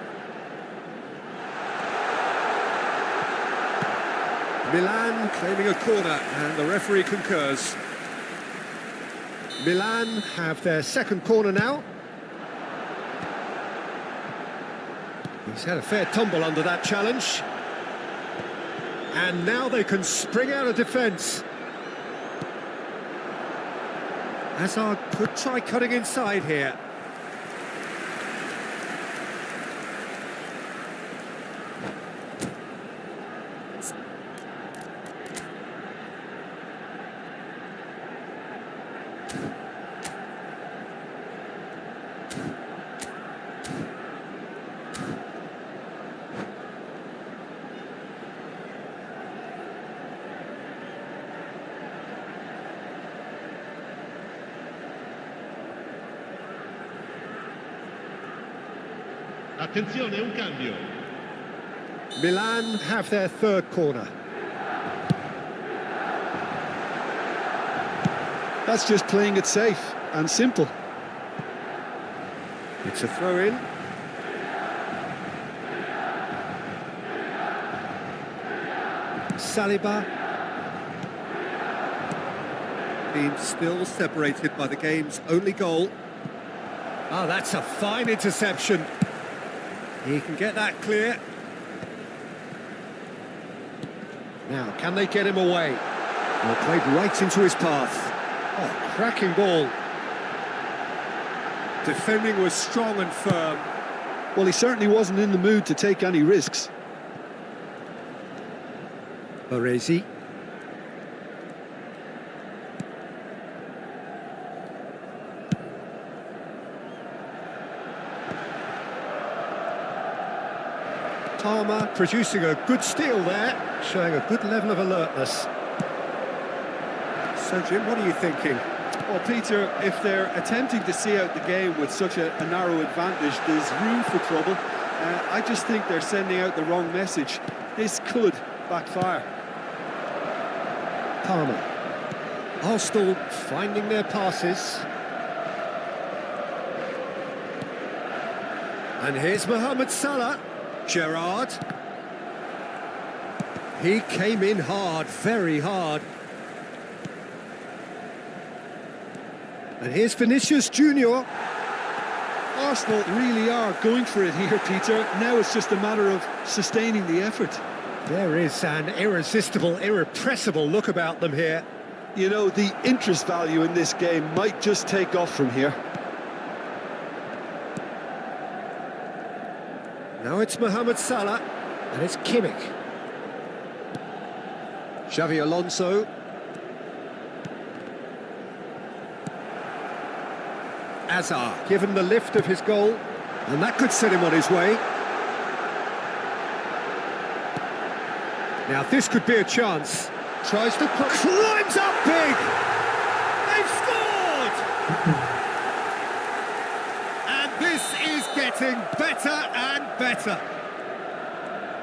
Milan claiming a corner, and the referee concurs. Milan have their second corner now. He's had a fair tumble under that challenge. And now they can spring out of defence. Hazard could try cutting inside here. Attenzione, un cambio. Milan have their third corner. That's just playing it safe and simple. It's a throw-in. Saliba. Being still separated by the game's only goal. Oh, that's a fine interception. He can get that clear. Now, can they get him away? Well, played right into his path. Oh, cracking ball. Defending was strong and firm. Well, he certainly wasn't in the mood to take any risks. Baresi. Palmer producing a good steal there, showing a good level of alertness. So, Jim, what are you thinking? Well, Peter, if they're attempting to see out the game with such a narrow advantage, there's room for trouble. I just think they're sending out the wrong message. This could backfire. Palmer. Arsenal finding their passes. And here's Mohamed Salah. Gerrard. He came in hard, very hard. And here's Vinicius Junior. Arsenal really are going for it here, Peter. Now it's just a matter of sustaining the effort. There is an irresistible, irrepressible look about them here. You know, the interest value in this game might just take off from here. Now it's Mohamed Salah, and it's Kimmich. Xavi Alonso. Azar, given the lift of his goal, and that could set him on his way. Now this could be a chance. Tries to put... Climbs up big! They've scored! And this is getting better and better.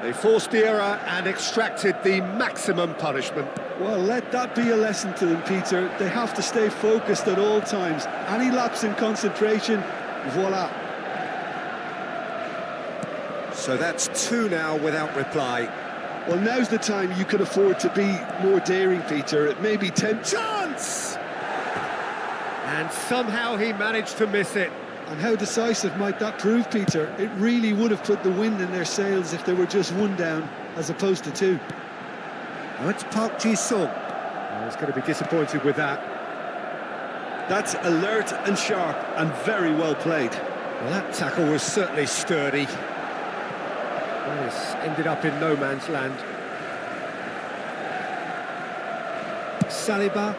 They forced the error and extracted the maximum punishment. Well, let that be a lesson to them, Peter. They have to stay focused at all times. Any lapse in concentration, voila. So that's two now without reply. Well, now's the time you can afford to be more daring, Peter. It may be Chance! And somehow he managed to miss it. And how decisive might that prove, Peter? It really would have put the wind in their sails if they were just one down, as opposed to two. Now it's Park Ji-sung. Oh, he's going to be disappointed with that. That's alert and sharp and very well played. Well, that tackle was certainly sturdy. Well, it's ended up in no man's land. Saliba.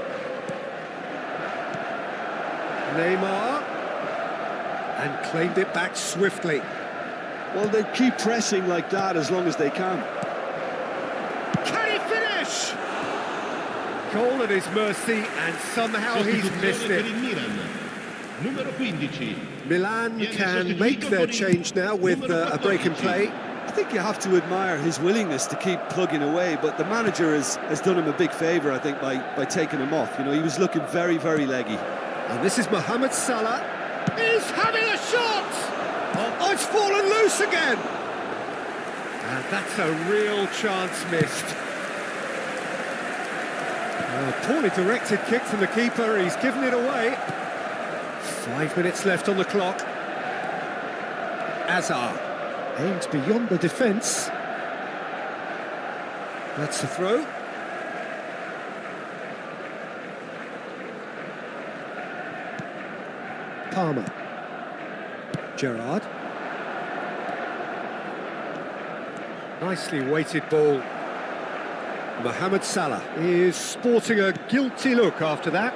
Neymar. And claimed it back swiftly. Well, they keep pressing like that as long as they can. Can he finish? Goal at his mercy, and somehow he's missed it. Numero 15. Milan can make their change now with a break in play. I think you have to admire his willingness to keep plugging away, but the manager has done him a big favour, I think, by taking him off. You know, he was looking very, very leggy. And this is Mohamed Salah. He's having a shot! Oh, it's fallen loose again! And that's a real chance missed. Poorly directed kick from the keeper, he's given it away. 5 minutes left on the clock. Azar aimed beyond the defence. That's the throw. Palmer. Gerrard. Nicely weighted ball. Mohamed Salah is sporting a guilty look after that.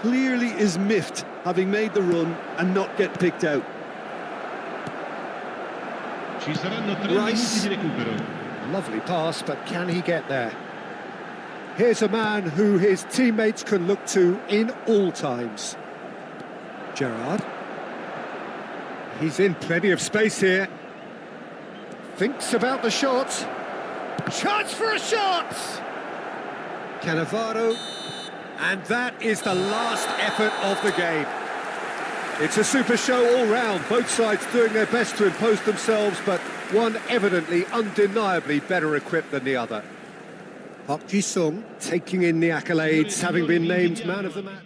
Clearly is miffed, having made the run and not get picked out. Ci saranno 3 Rice. minuti di recupero. Lovely pass, but can he get there? Here's a man who his teammates can look to in all times. Gerrard. He's in plenty of space here. Thinks about the shot. Chance for a shot! Cannavaro. And that is the last effort of the game. It's a super show all round. Both sides doing their best to impose themselves, but one evidently, undeniably better equipped than the other. Park Ji-sung taking in the accolades, having been named man of the match.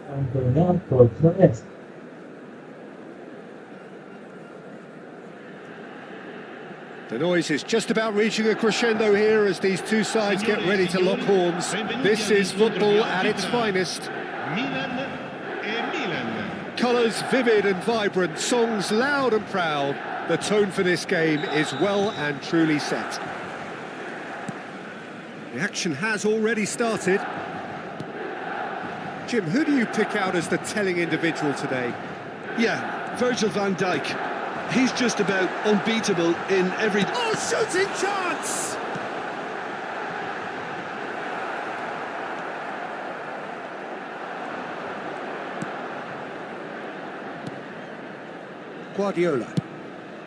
Tampilnya bagus. The noise is just about reaching a crescendo here as these two sides get ready to lock horns. This is football at its finest. Milan e Milan. Colours vivid and vibrant, songs loud and proud. The tone for this game is well and truly set. The action has already started. Jim, who do you pick out as the telling individual today? Yeah, Virgil van Dijk. He's just about unbeatable in every... Oh, shooting chance! Guardiola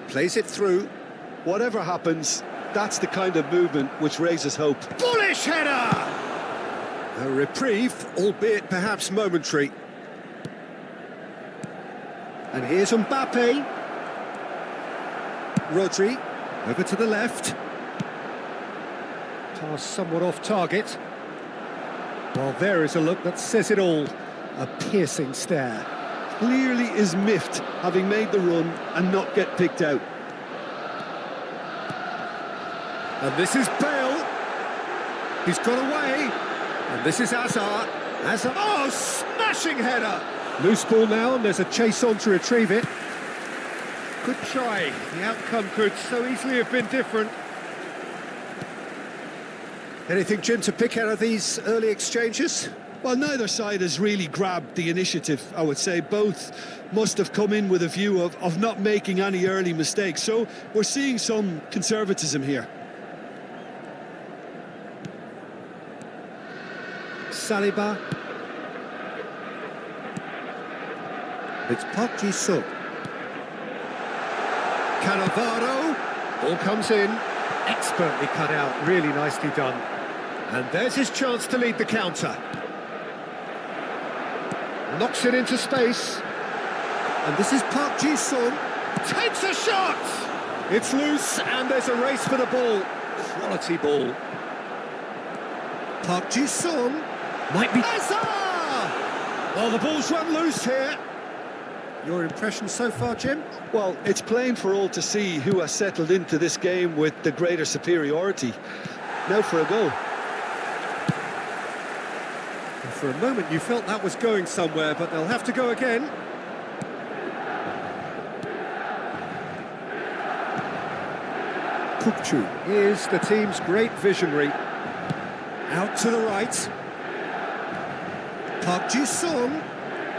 plays it through. Whatever happens, that's the kind of movement which raises hope. Bullish header! A reprieve, albeit perhaps momentary. And here's Mbappe. Rodri, over to the left. Pass somewhat off target. Well, there is a look that says it all. A piercing stare. Clearly is miffed, having made the run and not get picked out. And this is Bale. He's got away. And this is Hazard. Hazard. Oh, smashing header. Loose ball now, and there's a chase on to retrieve it. Good try. The outcome could so easily have been different. Anything, Jim, to pick out of these early exchanges? Well, neither side has really grabbed the initiative, I would say. Both must have come in with a view of not making any early mistakes. So we're seeing some conservatism here. Saliba. It's Park Ji-sung. Cannavaro. Ball comes in. Expertly cut out. Really nicely done. And there's his chance to lead the counter. Knocks it into space. And this is Park Ji-sung. Takes a shot! It's loose, and there's a race for the ball. Quality ball. Park Ji-sung. Might be... Hazard! Well, the ball's run loose here. Your impression so far, Jim? Well, it's plain for all to see who has settled into this game with the greater superiority. Now for a goal. For a moment you felt that was going somewhere, but they'll have to go again. Kukchu is the team's great visionary. Out to the right. Park Ji-sung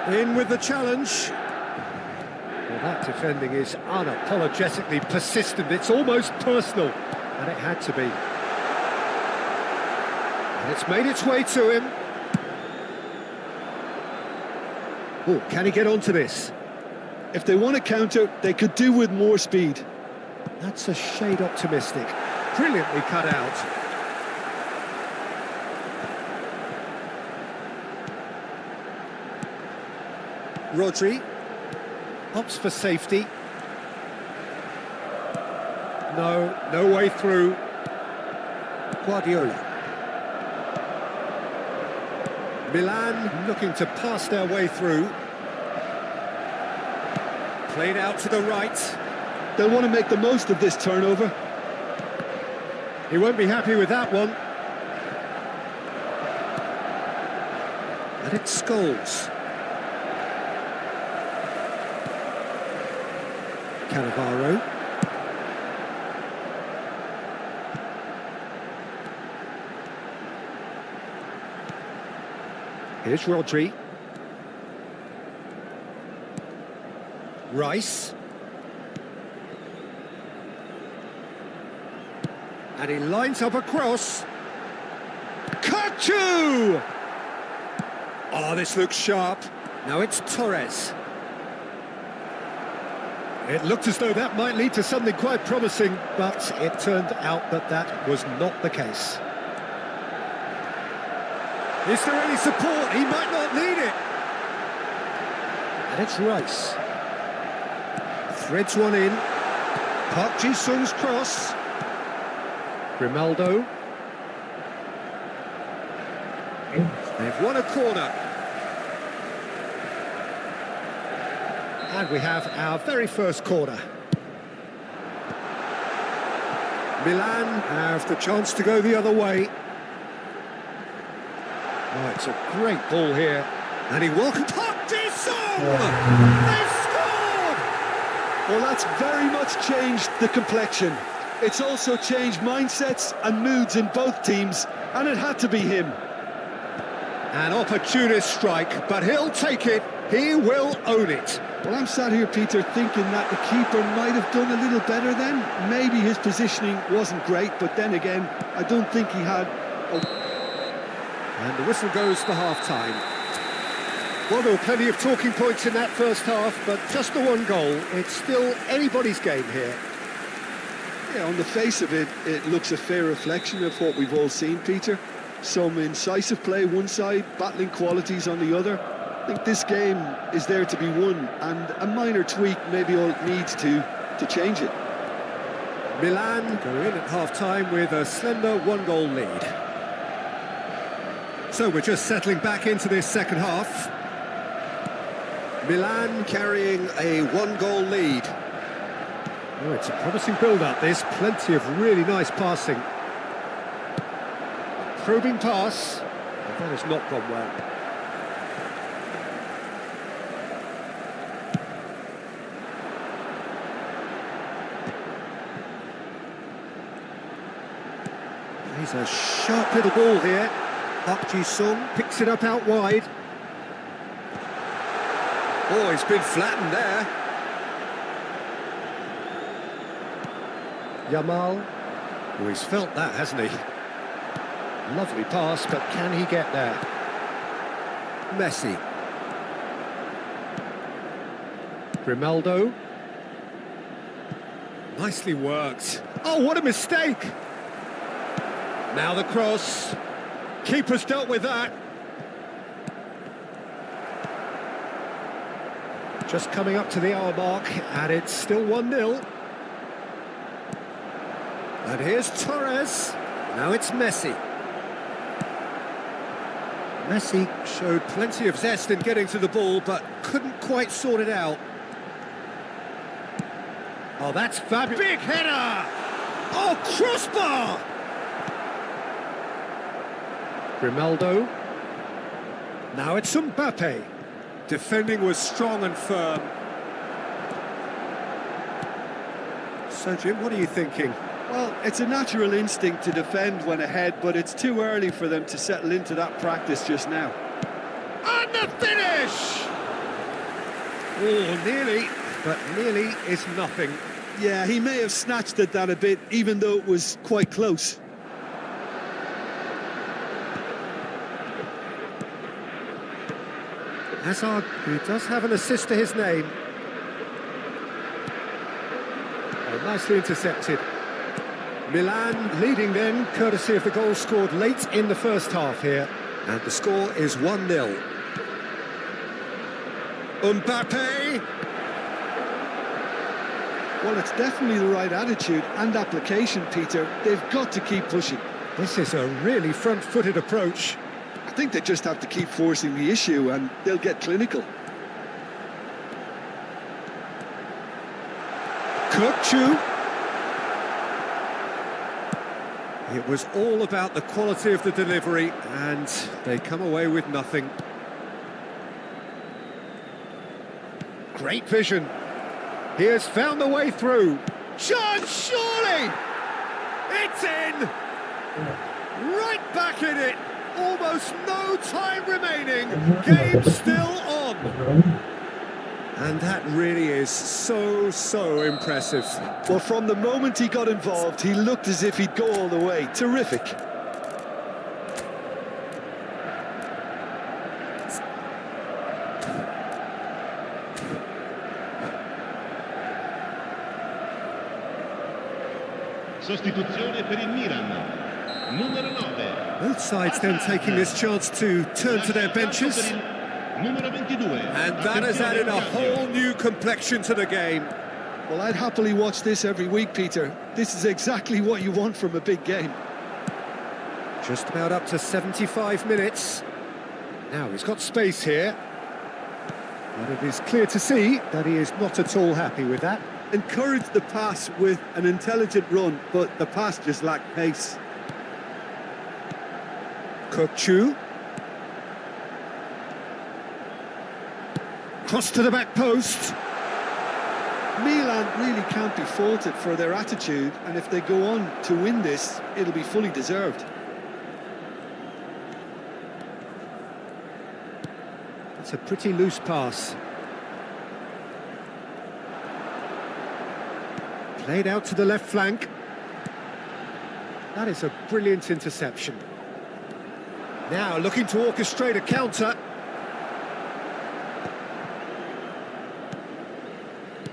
in with the challenge. Well, that defending is unapologetically persistent. It's almost personal, and it had to be. And it's made its way to him. Oh, can he get onto this? If they want to counter, they could do with more speed. That's a shade optimistic. Brilliantly cut out. Rodri opts for safety. No way through. Guardiola. Milan looking to pass their way through. Played out to the right. They'll want to make the most of this turnover. He won't be happy with that one. And it's Scholes. Cannavaro. Here's Rodri. Rice. And he lines up a cross. Kachu! Oh, this looks sharp. Now it's Torres. It looked as though that might lead to something quite promising, but it turned out that that was not the case. Is there any support? He might not need it. And it's Rice. Threads one in. Park Ji-sung's cross. Grimaldo. They've won a corner. And we have our very first corner. Milan have the chance to go the other way. Oh, it's a great ball here. And he welcomes Park Ji-sung! They've scored! Well, that's very much changed the complexion. It's also changed mindsets and moods in both teams, and it had to be him. An opportunist strike, but he'll take it. He will own it. Well, I'm sat here, Peter, thinking that the keeper might have done a little better then. Maybe his positioning wasn't great, but then again, I don't think he had... And the whistle goes for half-time. Well, there were plenty of talking points in that first half, but just the one goal. It's still anybody's game here. Yeah, on the face of it, it looks a fair reflection of what we've all seen, Peter. Some incisive play one side, battling qualities on the other. I think this game is there to be won, and a minor tweak maybe all it needs to change it. Milan go in at half-time with a slender one-goal lead. So we're just settling back into this second half. Milan carrying a one-goal lead. Oh, it's a promising build-up, this. Plenty of really nice passing. Probing pass. But that has not gone well. He's a sharp little ball here. Park Ji-sung picks it up out wide. Oh, he's been flattened there. Yamal. Oh, he's felt that, hasn't he? Lovely pass, but can he get there? Messi. Grimaldo. Nicely worked. Oh, what a mistake! Now the cross. Keeper's dealt with that. Just coming up to the hour mark, and it's still 1-0. And here's Torres. Now it's Messi. Messi showed plenty of zest in getting to the ball, but couldn't quite sort it out. Oh, that's fabulous. Big header! Oh, crossbar! Grimaldo. Now it's Mbappe. Defending was strong and firm. So, Jim, what are you thinking? Well, it's a natural instinct to defend when ahead, but it's too early for them to settle into that practice just now. And the finish! Oh, nearly, but nearly is nothing. Yeah, he may have snatched at that a bit, even though it was quite close. Hazard, who does have an assist to his name. Oh, nicely intercepted. Milan leading then, courtesy of the goal scored late in the first half here. And the score is 1-0. Mbappe! Well, it's definitely the right attitude and application, Peter. They've got to keep pushing. This is a really front-footed approach. I think they just have to keep forcing the issue and they'll get clinical. Kukçu. It was all about the quality of the delivery, and they come away with nothing. Great vision. He has found the way through. Chance, surely! It's in! Right back in it! Almost no time remaining. Game still on. And that really is so impressive. Well, from the moment he got involved, he looked as if he'd go all the way. Terrific. Sostituzione per il Milan. Numero 9. Both sides then taking this chance to turn to their benches. Numero 22. And that has added a whole new complexion to the game. Well, I'd happily watch this every week, Peter. This is exactly what you want from a big game. Just about up to 75 minutes. Now he's got space here. But it is clear to see that he is not at all happy with that. Encourage the pass with an intelligent run, but the pass just lacked pace. Kukçu. Cross to the back post. Milan really can't be faulted for their attitude, and if they go on to win this, it'll be fully deserved. It's a pretty loose pass. Played out to the left flank. That is a brilliant interception. Now looking to orchestrate a counter.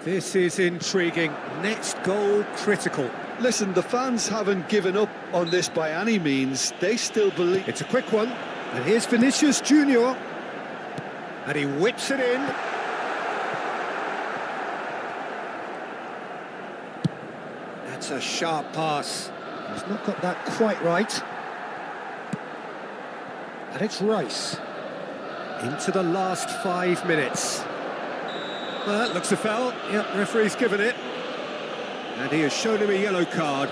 This is intriguing. Next goal critical. Listen, the fans haven't given up on this by any means. They still believe. It's a quick one. And here's Vinicius Junior. And he whips it in. That's a sharp pass. He's not got that quite right. And it's Rice. Into the last 5 minutes. Well, that looks a foul. Yep, referee's given it. And he has shown him a yellow card.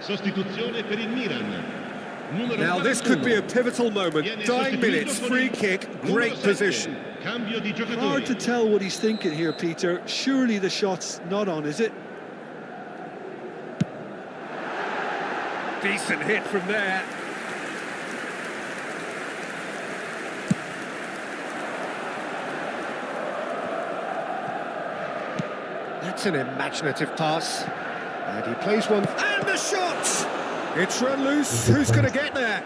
Sostituzione per il Milan. Now this could be a pivotal moment. Dying minutes, free kick, great position. Cambio di giocatore. Hard to tell what he's thinking here, Peter. Surely the shot's not on, is it? Decent hit from there. That's an imaginative pass. And he plays one. And the shot! It's run loose. Who's going to get there?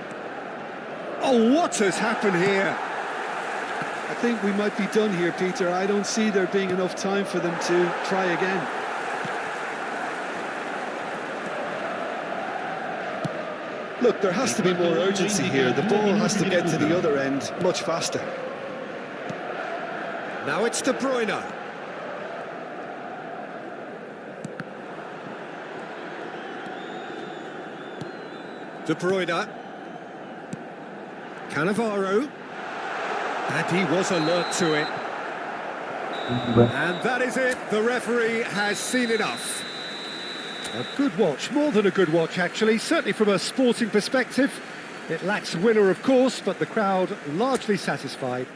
Oh, what has happened here? I think we might be done here, Peter. I don't see there being enough time for them to try again. Look, there has to be more urgency here. The ball has to get to the other end much faster. Now it's De Bruyne. De Bruyne. Cannavaro. And he was alert to it. And that is it. The referee has seen enough. A good watch, more than a good watch actually, certainly from a sporting perspective. It lacks winner of course, but the crowd largely satisfied.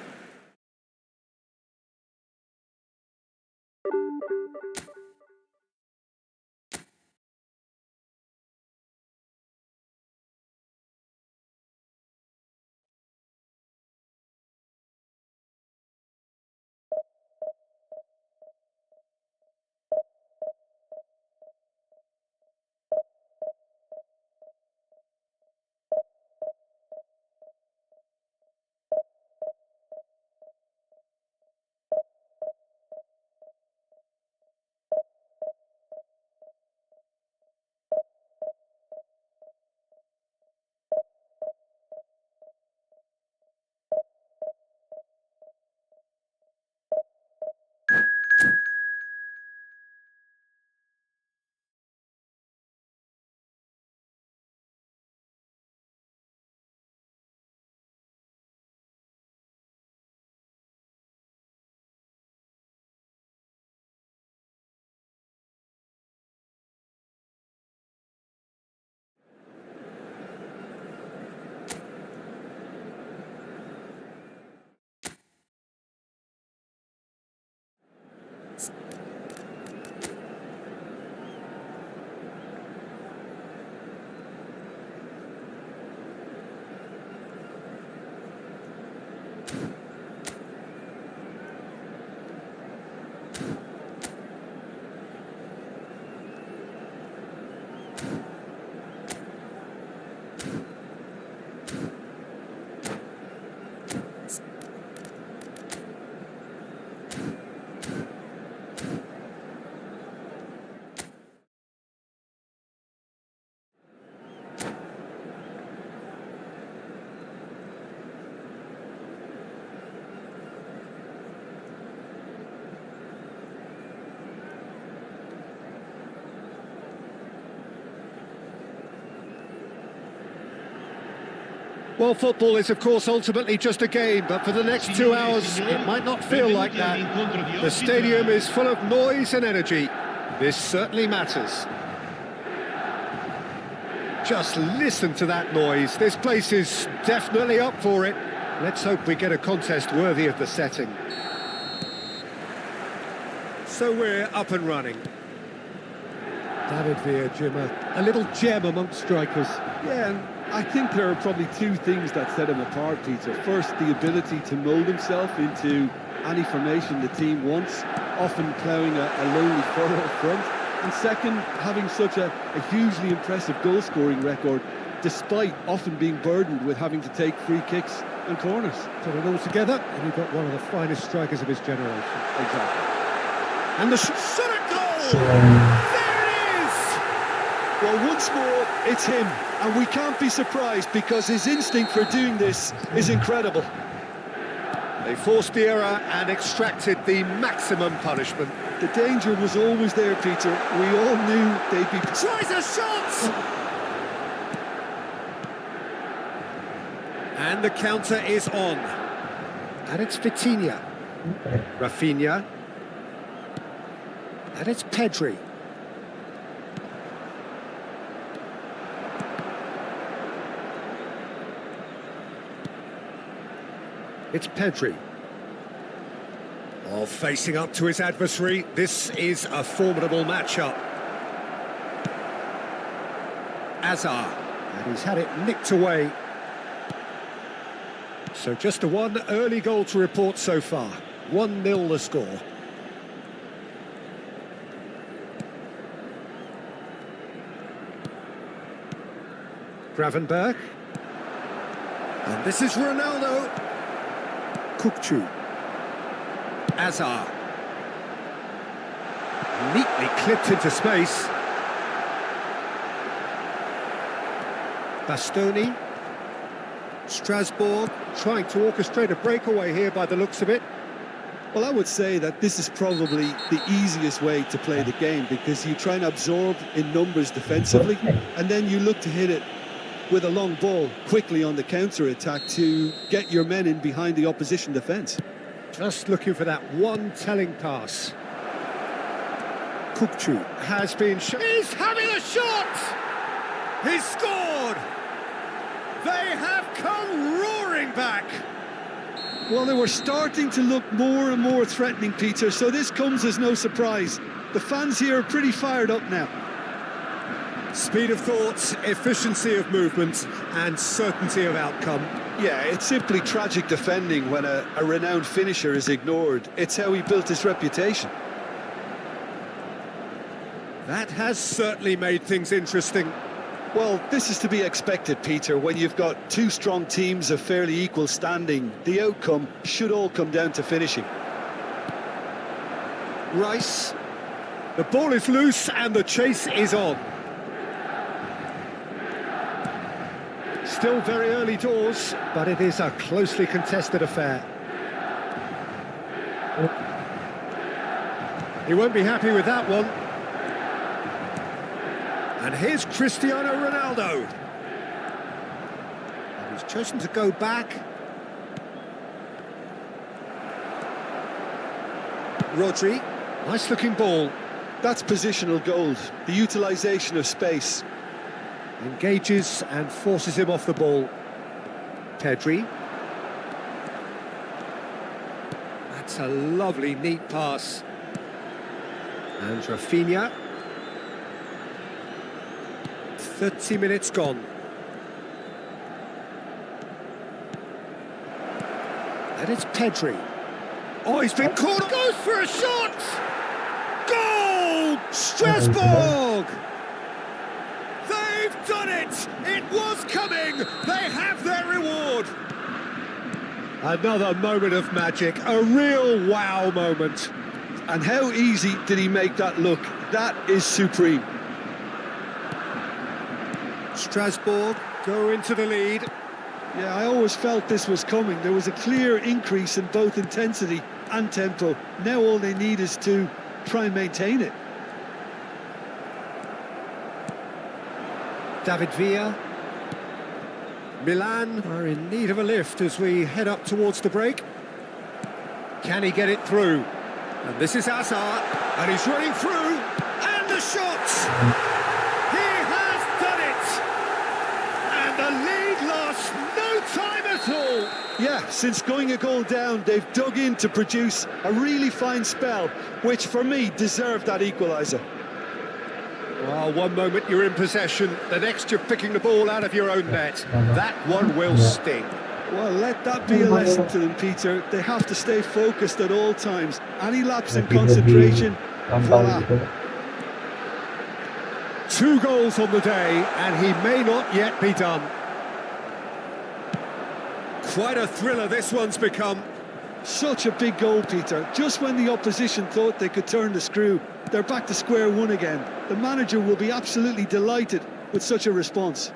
Well, football is, of course, ultimately just a game, but for the next 2 hours, it might not feel like that. The stadium is full of noise and energy. This certainly matters. Just listen to that noise. This place is definitely up for it. Let's hope we get a contest worthy of the setting. So we're up and running. David Villa, Jim, a little gem amongst strikers. Yeah, and I think there are probably two things that set him apart, Peter. First, the ability to mould himself into any formation the team wants, often ploughing a lonely furrow up front. And second, having such a hugely impressive goal-scoring record, despite often being burdened with having to take free kicks and corners. Put it all together, and you've got one of the finest strikers of his generation. Exactly. And the shot at goal! There it is! Well, once more, it's him. And we can't be surprised because his instinct for doing this is incredible. They forced the error and extracted the maximum punishment. The danger was always there, Peter. We all knew they'd be... Tries a shot! And the counter is on. And it's Vitinha. Rafinha. And it's Pedri. It's Pedri. Oh, facing up to his adversary. This is a formidable matchup. Azar. And he's had it nicked away. So just the one early goal to report so far. 1-0 the score. Gravenberg. And this is Ronaldo. Kukçu. Azar. Neatly clipped into space. Bastoni. Strasbourg trying to orchestrate a breakaway here by the looks of it. Well, I would say that this is probably the easiest way to play the game because you try and absorb in numbers defensively and then you look to hit it with a long ball quickly on the counter-attack to get your men in behind the opposition defence. Just looking for that one telling pass. Kukcu has been he's having a shot! He's scored! They have come roaring back! Well, they were starting to look more and more threatening, Peter, so this comes as no surprise. The fans here are pretty fired up now. Speed of thought, efficiency of movement, and certainty of outcome. Yeah, it's simply tragic defending when a renowned finisher is ignored. It's how he built his reputation. That has certainly made things interesting. Well, this is to be expected, Peter. When you've got two strong teams of fairly equal standing, the outcome should all come down to finishing. Rice. The ball is loose and the chase is on. Still very early doors, but it is a closely contested affair. He won't be happy with that one. And here's Cristiano Ronaldo. And he's chosen to go back. Rodri, nice looking ball. That's positional gold, the utilisation of space. Engages and forces him off the ball. Pedri. That's a lovely, neat pass. And Rafinha. 30 minutes gone. And it's Pedri. Oh, he's been caught. Goes for a shot! Goal! Strasbourg! They've done it! It was coming! They have their reward! Another moment of magic, a real wow moment. And how easy did he make that look? That is supreme. Strasbourg go into the lead. Yeah, I always felt this was coming. There was a clear increase in both intensity and tempo. Now all they need is to try and maintain it. David Villa. Milan are in need of a lift as we head up towards the break. Can he get it through? And this is Hazard, and he's running through, and the shot! He has done it! And the lead lost no time at all! Yeah, since going a goal down, they've dug in to produce a really fine spell, which for me deserved that equaliser. Well, one moment you're in possession, the next you're picking the ball out of your own net. That one will sting. Well, let that be a lesson to them, Peter. They have to stay focused at all times. Any lapse in concentration, voila. 2 goals on the day, and he may not yet be done. Quite a thriller this one's become. Such a big goal, Peter. Just when the opposition thought they could turn the screw, they're back to square one again. The manager will be absolutely delighted with such a response.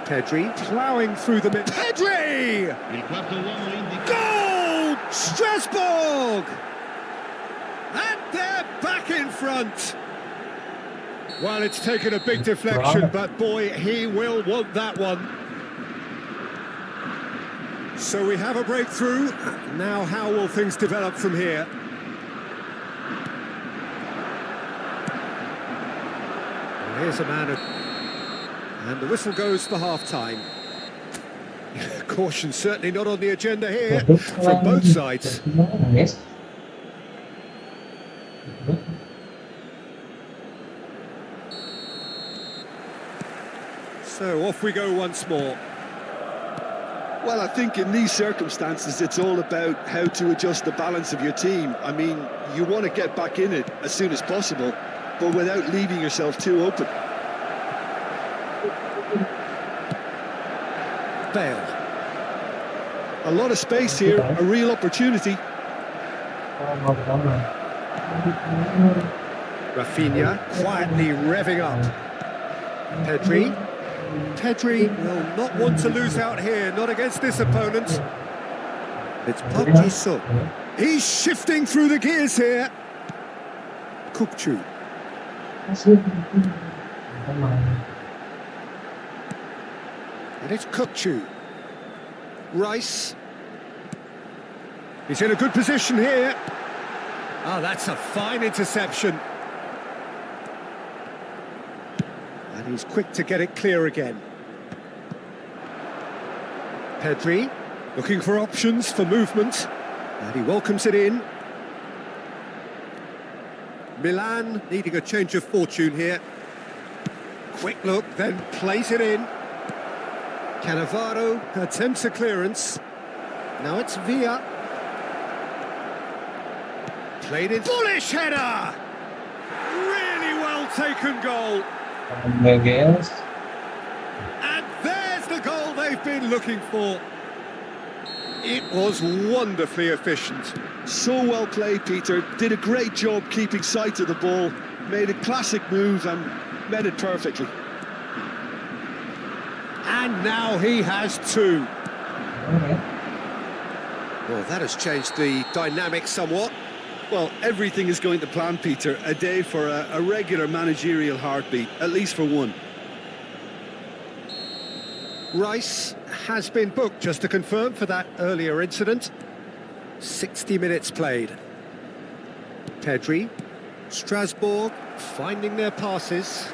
Pedri ploughing through the middle. Pedri! Il quarto uomo indica. Goal! Strasbourg! And they're back in front. Well, it's taken a big deflection, but boy, he will want that one. So we have a breakthrough. Now how will things develop from here? Well, here's a man of... And the whistle goes for half-time. Caution certainly not on the agenda here from both sides. So off we go once more. Well, I think in these circumstances, it's all about how to adjust the balance of your team. I mean, you want to get back in it as soon as possible, but without leaving yourself too open. Bale. A lot of space here, a real opportunity. Rafinha quietly revving up. Pedri. Pedri will not want to lose out here, not against this opponent. It's Poggiso. He's shifting through the gears here. Kukcu. And it's Kukçu. Rice. He's in a good position here. Oh, that's a fine interception. And he's quick to get it clear again. Pedri, looking for options for movement. And he welcomes it in. Milan needing a change of fortune here. Quick look, then plays it in. Cannavaro attempts a clearance. Now it's Villa. Played in. Bullish header! Really well taken goal. Bagus. And there's the goal they've been looking for. It was wonderfully efficient. So well played, Peter. Did a great job keeping sight of the ball. Made a classic move and met it perfectly. And now he has two. Okay. Well, that has changed the dynamic somewhat. Well, everything is going to plan, Peter. A day for a regular managerial heartbeat, at least for one. Rice has been booked, just to confirm, for that earlier incident. 60 minutes played. Pedri, Strasbourg, finding their passes.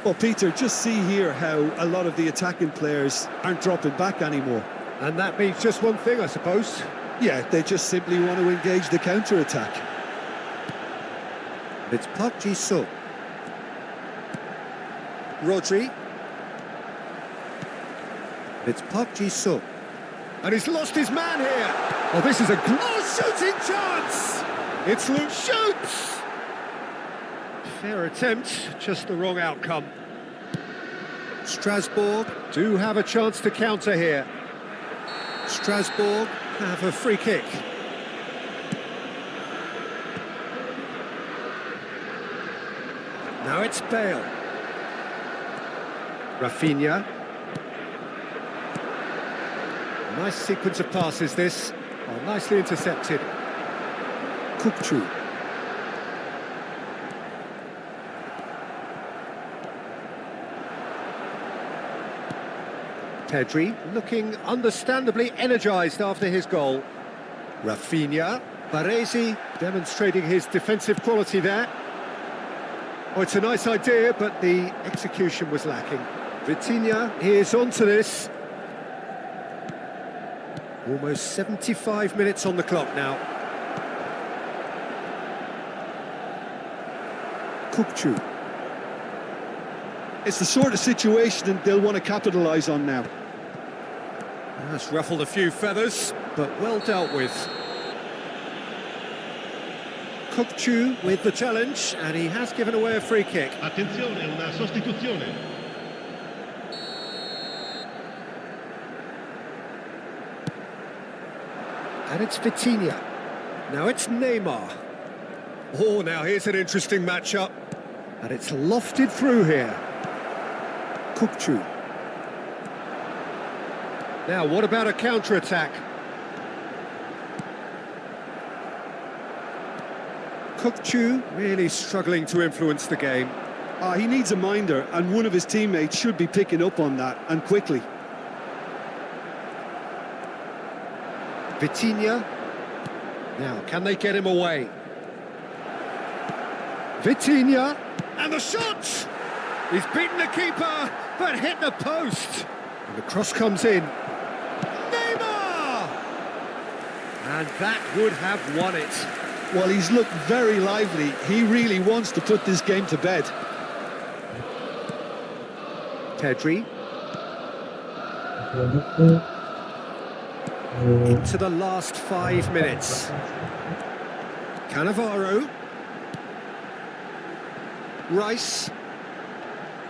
Well, Peter, just see here how a lot of the attacking players aren't dropping back anymore. And that means just one thing, I suppose. Yeah, they just simply want to engage the counter-attack. It's Park Ji-soo. Rodri. It's Park Ji-soo. And he's lost his man here. Oh, this is a shooting chance! It's Luke shoots! Fair attempt, just the wrong outcome. Strasbourg do have a chance to counter here. Strasbourg have a free kick. Now it's Bale. Rafinha. Nice sequence of passes this. Oh, nicely intercepted. Kukçu. Pedri looking understandably energised after his goal. Rafinha. Baresi demonstrating his defensive quality there. Oh, it's a nice idea, but the execution was lacking. Vitinha is onto this. Almost 75 minutes on the clock now. Kukçu. It's the sort of situation that they'll want to capitalise on now. That's ruffled a few feathers, but well dealt with. Kukçu with the challenge, and he has given away a free kick. Attenzione, una sostituzione. And it's Vitinha. Now it's Neymar. Oh, now here's an interesting matchup. And it's lofted through here. Kukçu. Now, what about a counter-attack? Kukçu really struggling to influence the game. He needs a minder, and one of his teammates should be picking up on that, and quickly. Vitinha. Now, can they get him away? Vitinha. And the shot! He's beaten the keeper, but hit the post. And the cross comes in. Neymar! And that would have won it. Well, he's looked very lively. He really wants to put this game to bed. Pedri. Into the last 5 minutes. Cannavaro. Rice.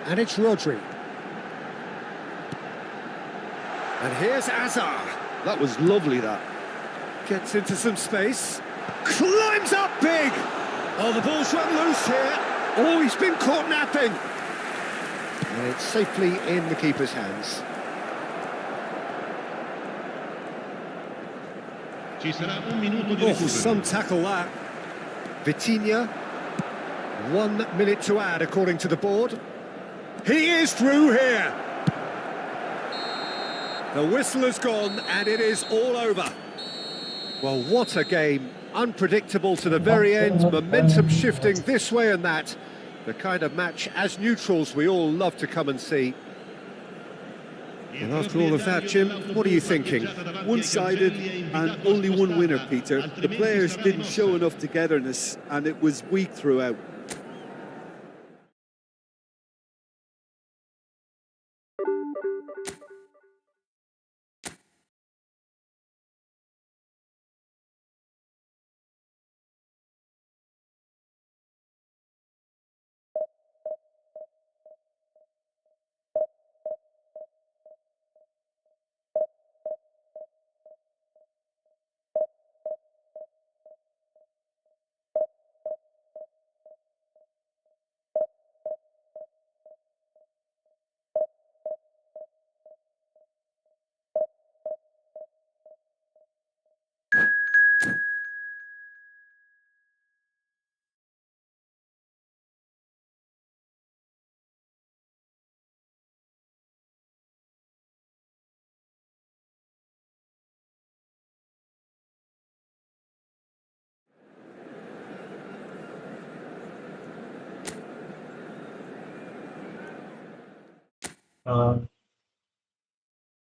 And it's Rodri. And here's Azar. That was lovely, that. Gets into some space. Climbs up big. Oh, the ball's run loose here. Oh, he's been caught napping. And it's safely in the keeper's hands. Ci sarà un minuto di Oh, recupero. some tackle that. Vitinha. 1 minute to add, according to the board. He is through here. The whistle has gone and it is all over. Well, what a game. Unpredictable to the very end, momentum shifting this way and that. The kind of match, as neutrals, we all love to come and see. And after all of that, Jim, what are you thinking? One-sided and only one winner, Peter. The players didn't show enough togetherness and it was weak throughout.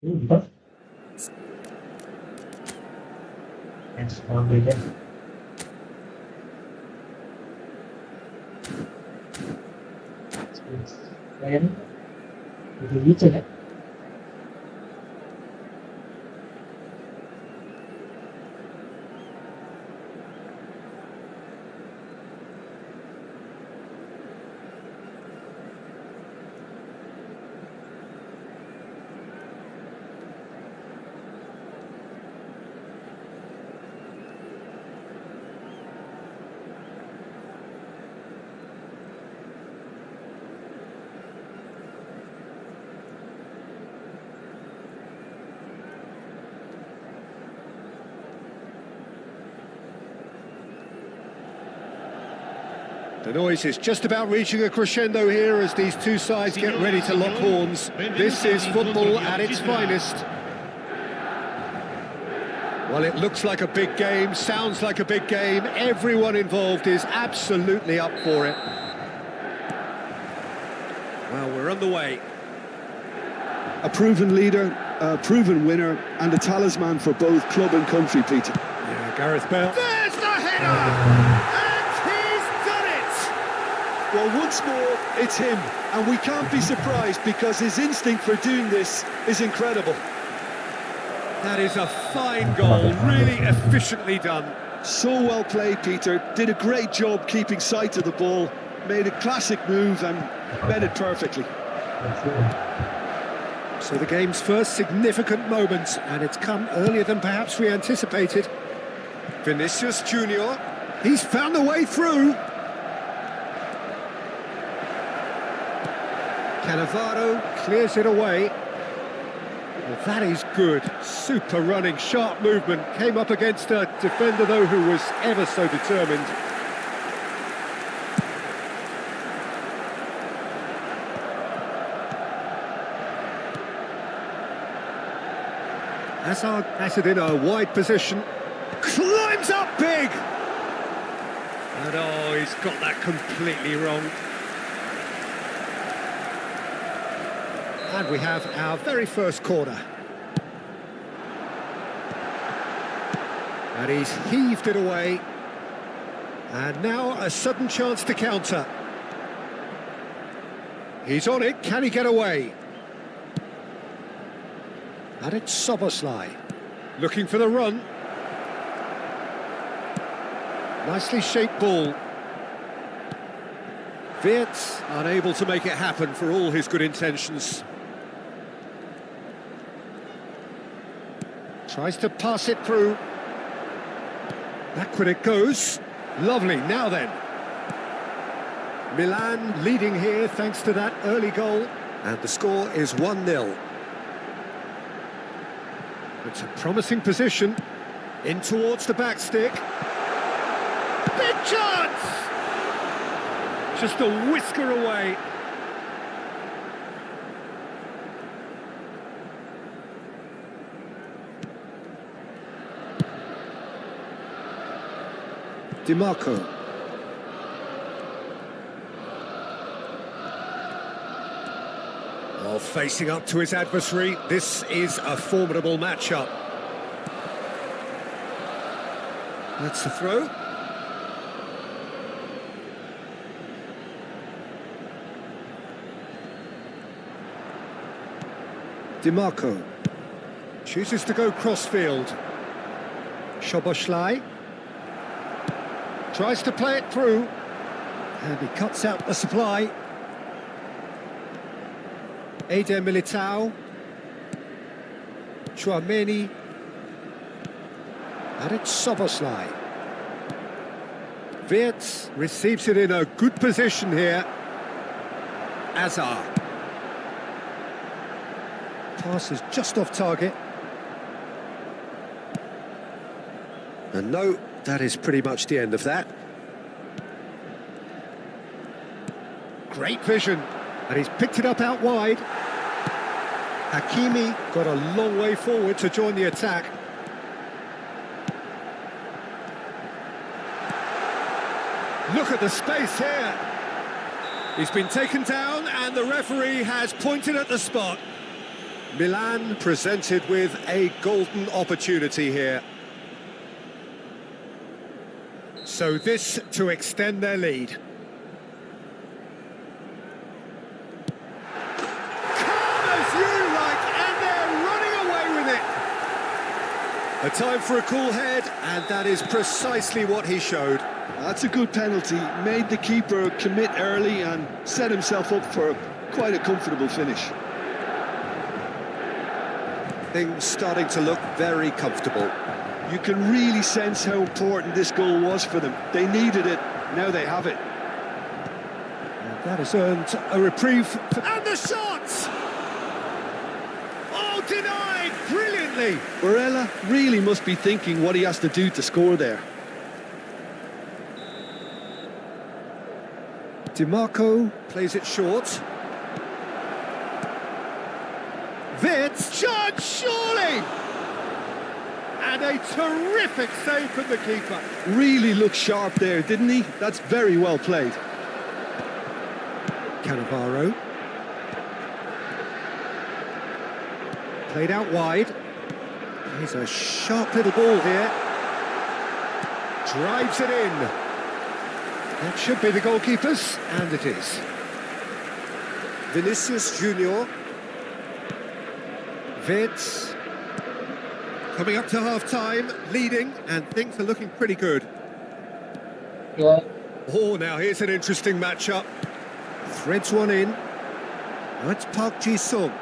Udah. Beda. Kayaknya gitu ya. The noise is just about reaching a crescendo here as these two sides get ready to lock horns. This is football at its finest. Well, it looks like a big game, sounds like a big game. Everyone involved is absolutely up for it. Well, we're underway. A proven leader, a proven winner, and a talisman for both club and country, Peter. Yeah, Gareth Bale. There's the header! Well, once more, it's him, and we can't be surprised because his instinct for doing this is incredible. That is a fine goal, really efficiently done. So well played, Peter. Did a great job keeping sight of the ball, made a classic move and met it perfectly. So the game's first significant moment, and it's come earlier than perhaps we anticipated. Vinicius Junior, he's found the way through. Cannavaro clears it away. Well, that is good. Super running, sharp movement. Came up against a defender, though, who was ever so determined. Hazard has it in a wide position. Climbs up big! And oh, he's got that completely wrong. And we have our very first corner. And he's heaved it away. And now a sudden chance to counter. He's on it, can he get away? And it's Soboslai, looking for the run. Nicely shaped ball. Wirtz unable to make it happen for all his good intentions. Tries to pass it through. Backward it goes. Lovely, now then. Milan leading here thanks to that early goal. And the score is 1-0. It's a promising position. In towards the back stick. Big chance! Just a whisker away. DiMarco. Oh, facing up to his adversary, this is a formidable matchup. That's the throw. DiMarco chooses to go crossfield. Szoboszlai tries to play it through, and he cuts out the supply. Eder Militao, Chouameni, and it's Szoboszlai. Wirtz receives it in a good position here. Azar. Pass is just off target. And no, that is pretty much the end of that. Great vision, and he's picked it up out wide. Hakimi got a long way forward to join the attack. Look at the space here. He's been taken down, and the referee has pointed at the spot. Milan presented with a golden opportunity here. So this to extend their lead. Calm as you like, and they're running away with it. A time for a cool head, and that is precisely what he showed. That's a good penalty. Made the keeper commit early and set himself up for quite a comfortable finish. Things starting to look very comfortable. You can really sense how important this goal was for them. They needed it, now they have it. And that has earned a reprieve. And the shot! Oh, denied brilliantly! Barella really must be thinking what he has to do to score there. DiMarco plays it short. Wirtz, Judge, surely! And a terrific save from the keeper. Really looked sharp there, didn't he? That's very well played. Cannavaro. Played out wide. Here's a sharp little ball here. Drives it in. That should be the goalkeepers, and it is. Vinicius Junior. Wirtz. Coming up to half-time, leading, and things are looking pretty good. Yeah. Oh, now here's an interesting matchup. Threads one in. Now it's Park Ji-sung.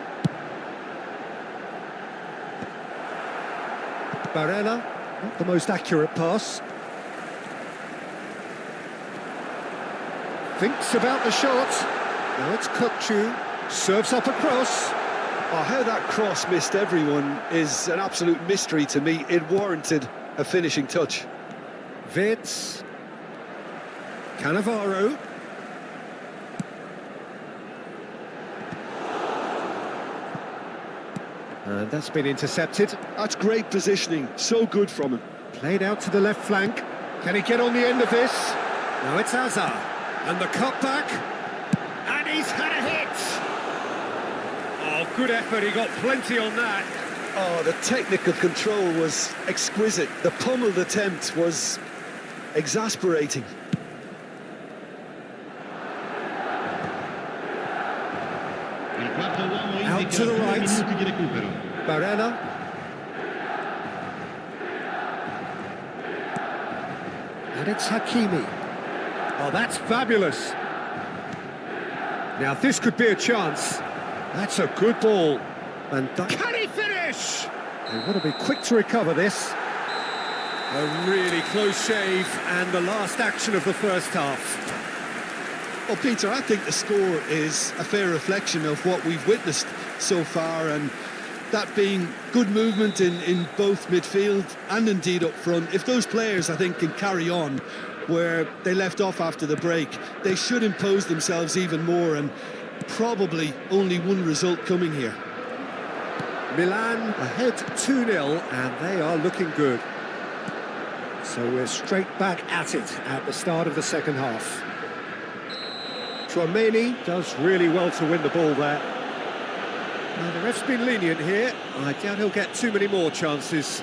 Barella, not the most accurate pass. Thinks about the shot. Now it's Kukçu. Serves up a cross. Oh, how that cross missed everyone is an absolute mystery to me. It warranted a finishing touch. Wirtz. Cannavaro. And that's been intercepted. That's great positioning, so good from him. Played out to the left flank. Can he get on the end of this? Now it's Azar. And the cutback. And he's had a hit. Oh, good effort. He got plenty on that. Oh, the technical control was exquisite. The pummeled attempt was exasperating. Out to the right. Barella. And it's Hakimi. Oh, that's fabulous. Now, this could be a chance. That's a good ball. And can he finish? They want to be quick to recover this. A really close shave, and the last action of the first half. Well, Peter, I think the score is a fair reflection of what we've witnessed so far, and that being good movement in both midfield and indeed up front. If those players, I think, can carry on where they left off after the break, they should impose themselves even more, and probably only one result coming here. Milan ahead 2-0, and they are looking good. So we're straight back at it at the start of the second half. Trik does really well to win the ball there. Now, the ref's been lenient here. I doubt he'll get too many more chances.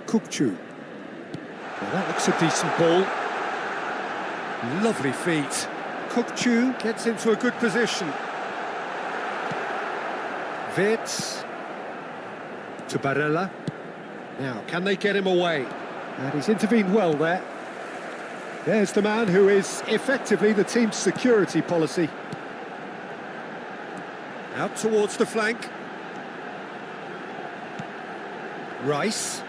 Kukçu. Well, that looks a decent ball. Lovely feet. Kukçu gets into a good position. Wirtz to Barella. Now, can they get him away? And he's intervened well there. There's the man who is effectively the team's security policy. Out towards the flank. Rice.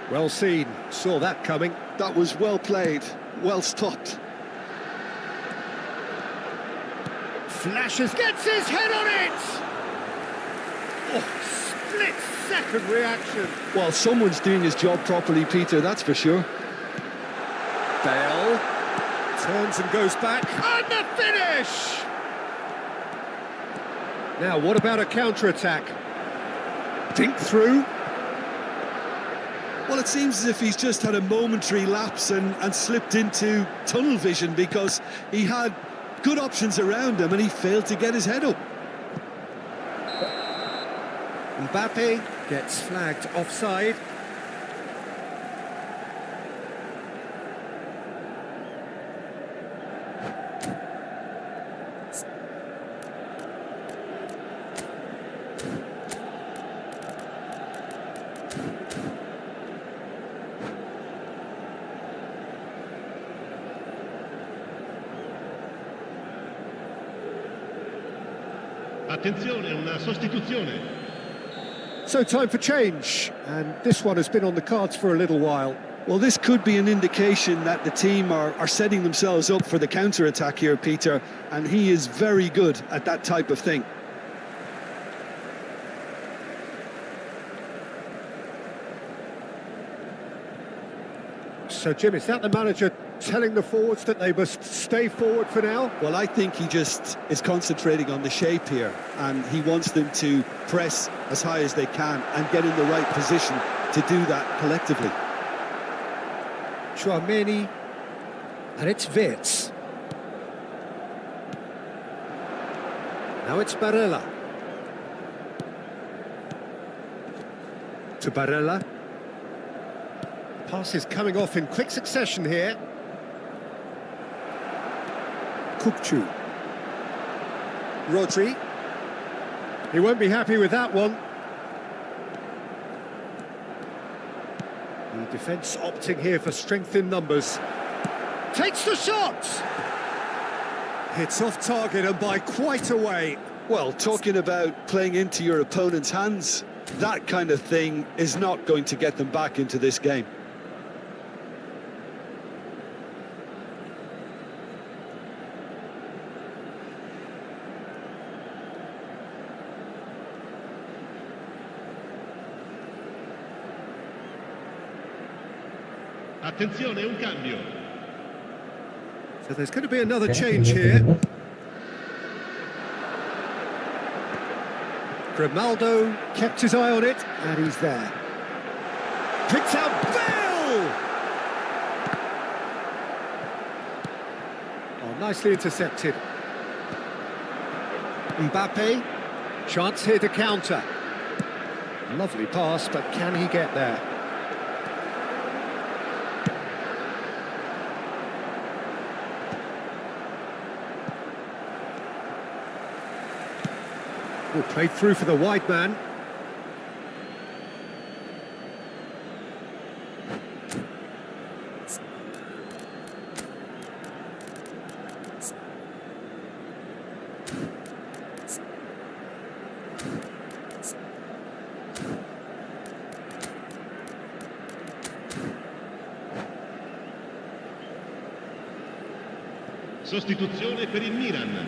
Well seen, saw that coming. That was well played, well stopped. Flashes, gets his head on it! Oh, split-second reaction. Well, someone's doing his job properly, Peter, that's for sure. Bale turns and goes back, and the finish! Now, what about a counter-attack? Dink through. Well, it seems as if he's just had a momentary lapse and slipped into tunnel vision because he had good options around him and he failed to get his head up. Mbappe gets flagged offside. Attenzione, una sostituzione. So time for change, and this one has been on the cards for a little while. Well, this could be an indication that the team are setting themselves up for the counter-attack here, Peter, and he is very good at that type of thing. So, Jim, is that the manager telling the forwards that they must stay forward for now? Well, I think he just is concentrating on the shape here, and he wants them to press as high as they can and get in the right position to do that collectively. Trik, and it's Wirtz. Now it's Barella. To Barella. Passes coming off in quick succession here. Kukçu. Rodri. He won't be happy with that one. The defence opting here for strength in numbers. Takes the shot! It's off target and by quite a way. Well, talking about playing into your opponent's hands, that kind of thing is not going to get them back into this game. Attenzione, un cambio. So there's going to be another change here. Grimaldo kept his eye on it, and he's there. Picks out Bale! Oh, nicely intercepted. Mbappe, chance here to counter. Lovely pass, but can he get there? Well, played through for the wide man. Sostituzione per il Milan.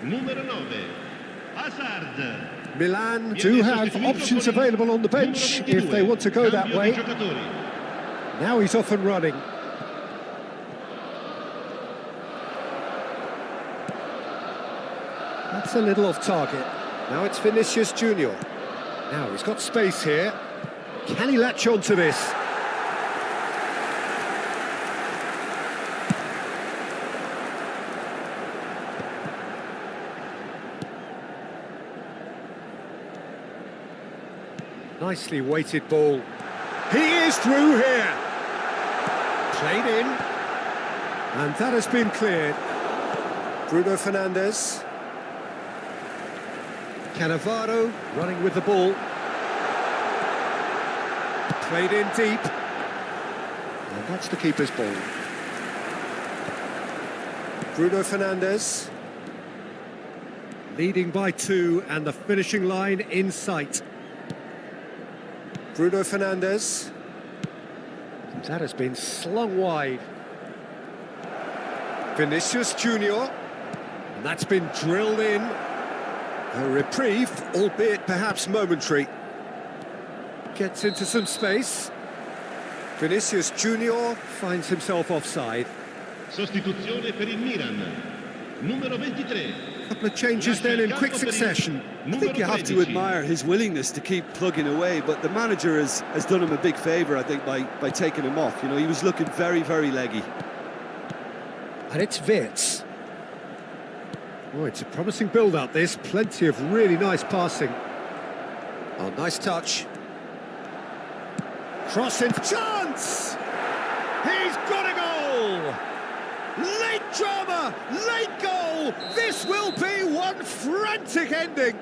Numero 9. Hazard. Milan do have options available on the bench if they want to go that way. Now he's off and running. That's a little off target. Now it's Vinicius Junior. Now he's got space here. Can he latch on to this? Nicely weighted ball. He is through here. Played in. And that has been cleared. Bruno Fernandes. Cannavaro running with the ball. Played in deep. And that's the keeper's ball. Bruno Fernandes. Leading by 2 and the finishing line in sight. Bruno Fernandes. That has been slung wide. Vinicius Junior. And that's been drilled in. A reprieve, albeit perhaps momentary. Gets into some space. Vinicius Junior finds himself offside. Sostituzione per il Milan. Numero 23. Couple of changes then in quick succession. I think you have to admire his willingness to keep plugging away, but the manager has done him a big favour, I think, by taking him off. You know, he was looking very, very leggy. And it's Wirtz. Oh, it's a promising build-up, this. Plenty of really nice passing. Oh, nice touch. Crossing chance! He's got a goal! Late drama, late goal! This will be one frantic ending!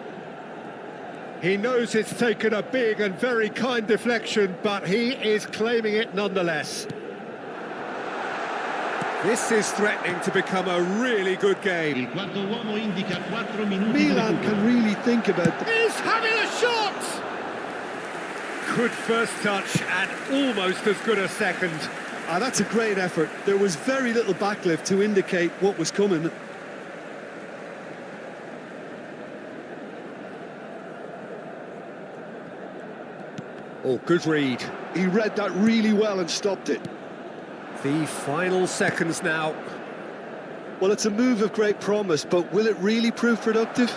He knows it's taken a big and very kind deflection, but he is claiming it nonetheless. This is threatening to become a really good game. Il quarto uomo indica 4 minuti di Milan recupero. can really think about He's having a shot! Good first touch and almost as good a second. that's a great effort. There was very little backlift to indicate what was coming. Oh, good read. He read that really well and stopped it. The final seconds now. Well, it's a move of great promise, but will it really prove productive?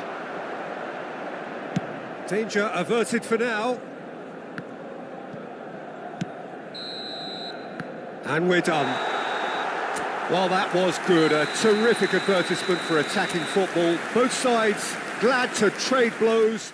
Danger averted for now. And we're done. Well, that was good. A terrific advertisement for attacking football. Both sides glad to trade blows.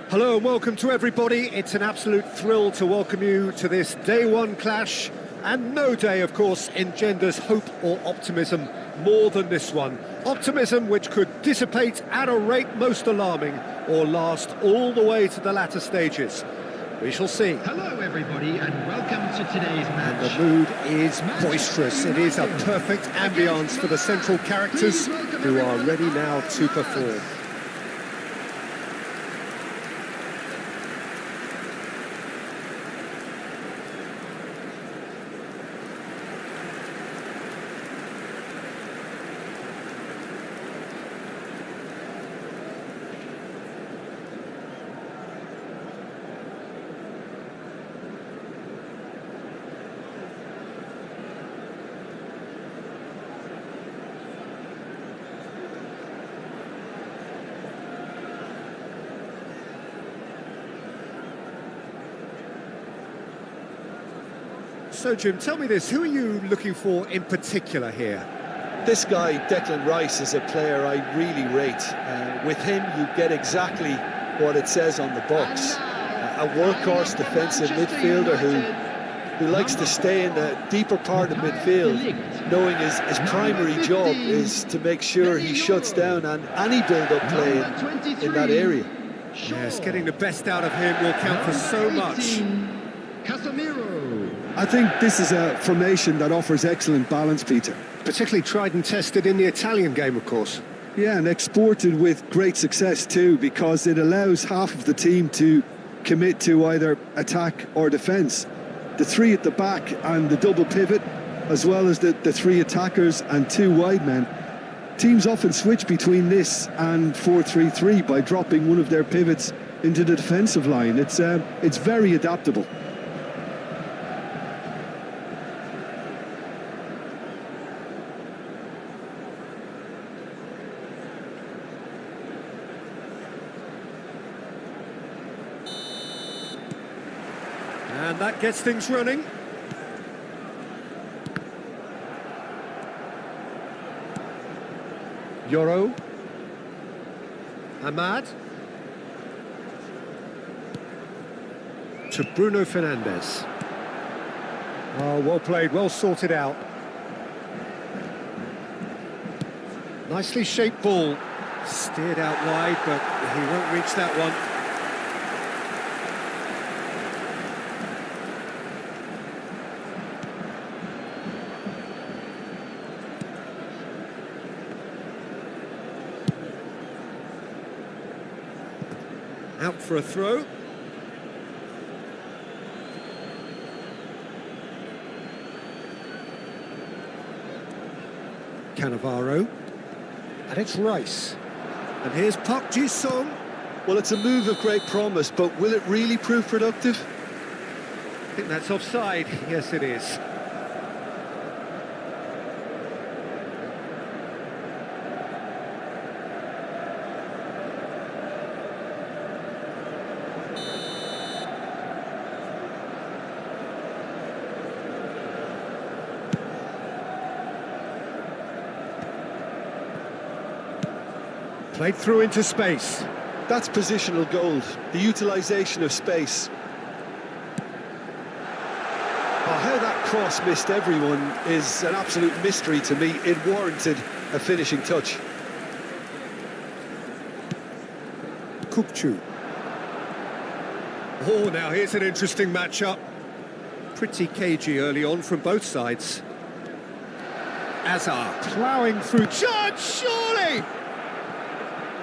Hello and welcome to everybody. It's an absolute thrill to welcome you to this day one clash. And no day, of course, engenders hope or optimism more than this one. Optimism which could dissipate at a rate most alarming or last all the way to the latter stages. We shall see. Hello, everybody, and welcome to today's And match. the mood is boisterous. It is a perfect ambience for the central characters who are ready now to perform. So, Jim, tell me this, who are you looking for in particular here? This guy, Declan Rice, is a player I really rate. With him, you get exactly what it says on the box. A workhorse defensive midfielder who likes to stay in the deeper part of midfield, knowing his primary job is to make sure he shuts down any build-up play in that area. Yes, getting the best out of him will count for so much. I think this is a formation that offers excellent balance, Peter. Particularly tried and tested in the Italian game, of course. Yeah, and exported with great success too, because it allows half of the team to commit to either attack or defence. The three at the back and the double pivot, as well as the three attackers and two wide men. Teams often switch between this and 4-3-3 by dropping one of their pivots into the defensive line. It's very adaptable. And that gets things running. Yoro. Ahmad. To Bruno Fernandes. Oh, well played, well sorted out. Nicely shaped ball. Steered out wide, but he won't reach that one. Out for a throw. Cannavaro. And it's Rice. And here's Park Ji-sung. Well, it's a move of great promise, but will it really prove productive? I think that's offside. Yes, it is. Played through into space. That's positional gold, the utilisation of space. Oh, how that cross missed everyone is an absolute mystery to me. It warranted a finishing touch. Kupchu. Oh, now here's an interesting matchup. Pretty cagey early on from both sides. Azar ploughing through. Charge, surely!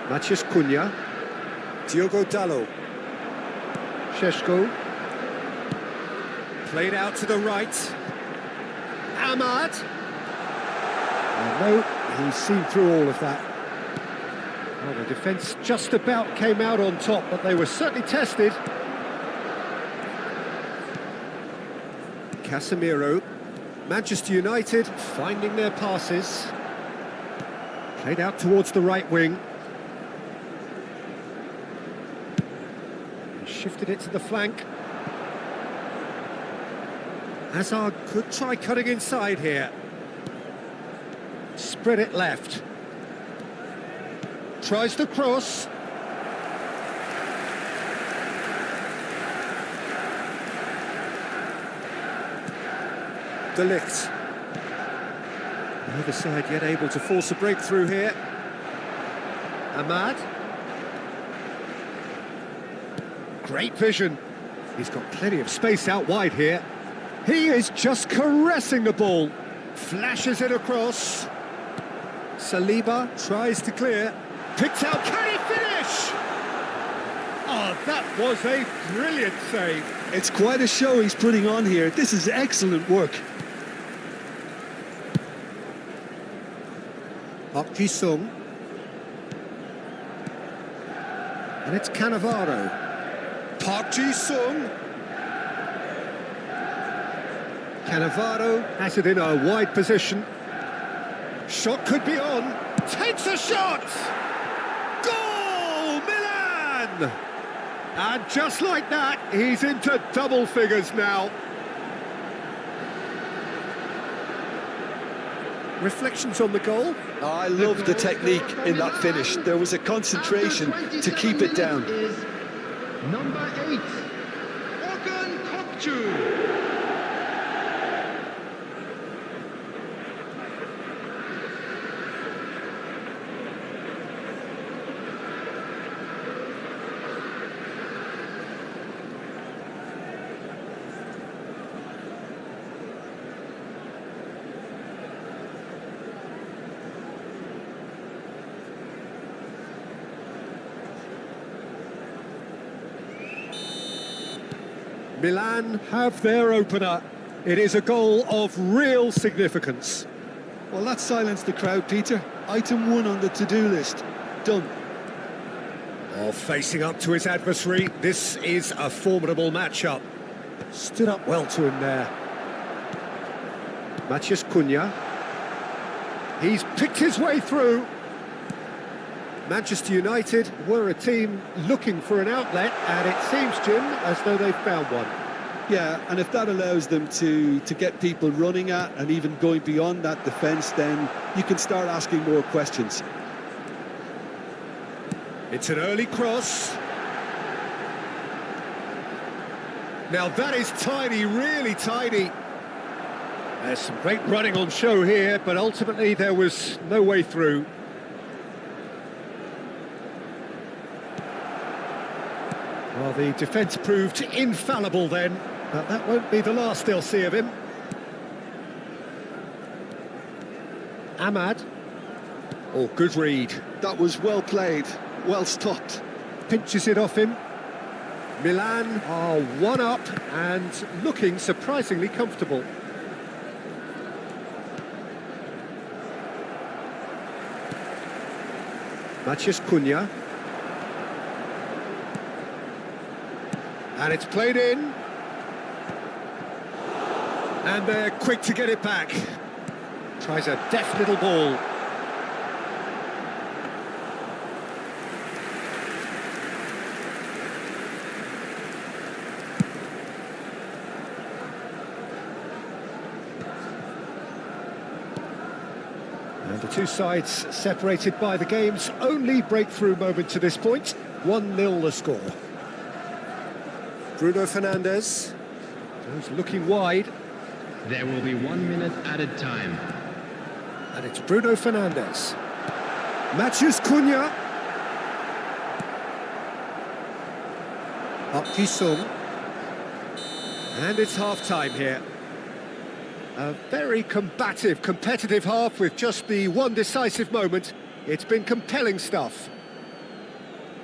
Maciej Cunha. Diogo Dalot. Šeško. Played out to the right. Ahmad. No, he's seen through all of that. Well, the defence just about came out on top, but they were certainly tested. Casemiro. Manchester United finding their passes. Played out towards the right wing. Shifted it to the flank. Hazard could try cutting inside here. Spread it left. Tries the cross. De Ligt. The other side yet able to force a breakthrough here. Ahmad. Great vision. He's got plenty of space out wide here. He is just caressing the ball. Flashes it across. Saliba tries to clear. Picked out, can he finish? Oh, that was a brilliant save. It's quite a show he's putting on here. This is excellent work. Park Ji-sung. And it's Cannavaro. Park Ji-sung. Cannavaro has it in a wide position. Shot could be on. Takes a shot! Goal! Milan! And just like that, he's into double figures now. Reflections on the goal? I love the technique in that finish. There was a concentration to keep it down. Is number 8, Okan Kokcu. Milan have their opener. It is a goal of real significance. Well, that silenced the crowd, Peter. Item 1 on the to-do list. Done. Oh, facing up to his adversary, this is a formidable matchup. Stood up well to him there. Matheus Cunha. He's picked his way through. Manchester United were a team looking for an outlet, and it seems, Jim, as though they've found one. Yeah, and if that allows them to get people running at and even going beyond that defence, then you can start asking more questions. It's an early cross. Now that is tiny, really tiny. There's some great running on show here, but ultimately there was no way through. Well, the defence proved infallible then, but that won't be the last they'll see of him. Ahmad. Oh, good read. That was well played, well stopped. Pinches it off him. Milan are one up and looking surprisingly comfortable. Matheus Cunha. And it's played in. And they're quick to get it back. Tries a deft little ball. And the two sides separated by the game's only breakthrough moment to this point. 1-0 the score. Bruno Fernandes goes looking wide. There will be 1 minute added time. And it's Bruno Fernandes. Matheus Cunha. Park Ji-sung. And it's half-time here. A very combative, competitive half with just the one decisive moment. It's been compelling stuff.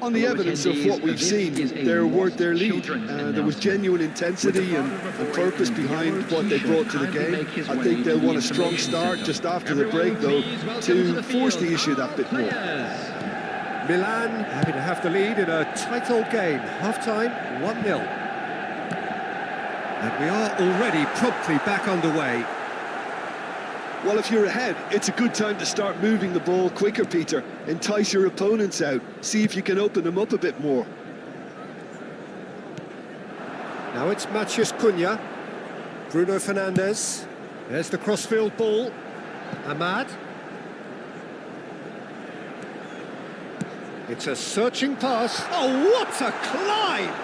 On the evidence of what we've seen, they're worth their lead. There was genuine intensity and purpose behind what they brought to the game. I think they'll want a strong start just after the break, though, to force the issue that bit more. Milan happy to have the lead in a tight old game. Half-time, 1-0. And we are already promptly back underway. Well, if you're ahead, it's a good time to start moving the ball quicker, Peter. Entice your opponents out. See if you can open them up a bit more. Now it's Matheus Cunha. Bruno Fernandes. There's the crossfield ball. Ahmad. It's a searching pass. Oh, what a climb!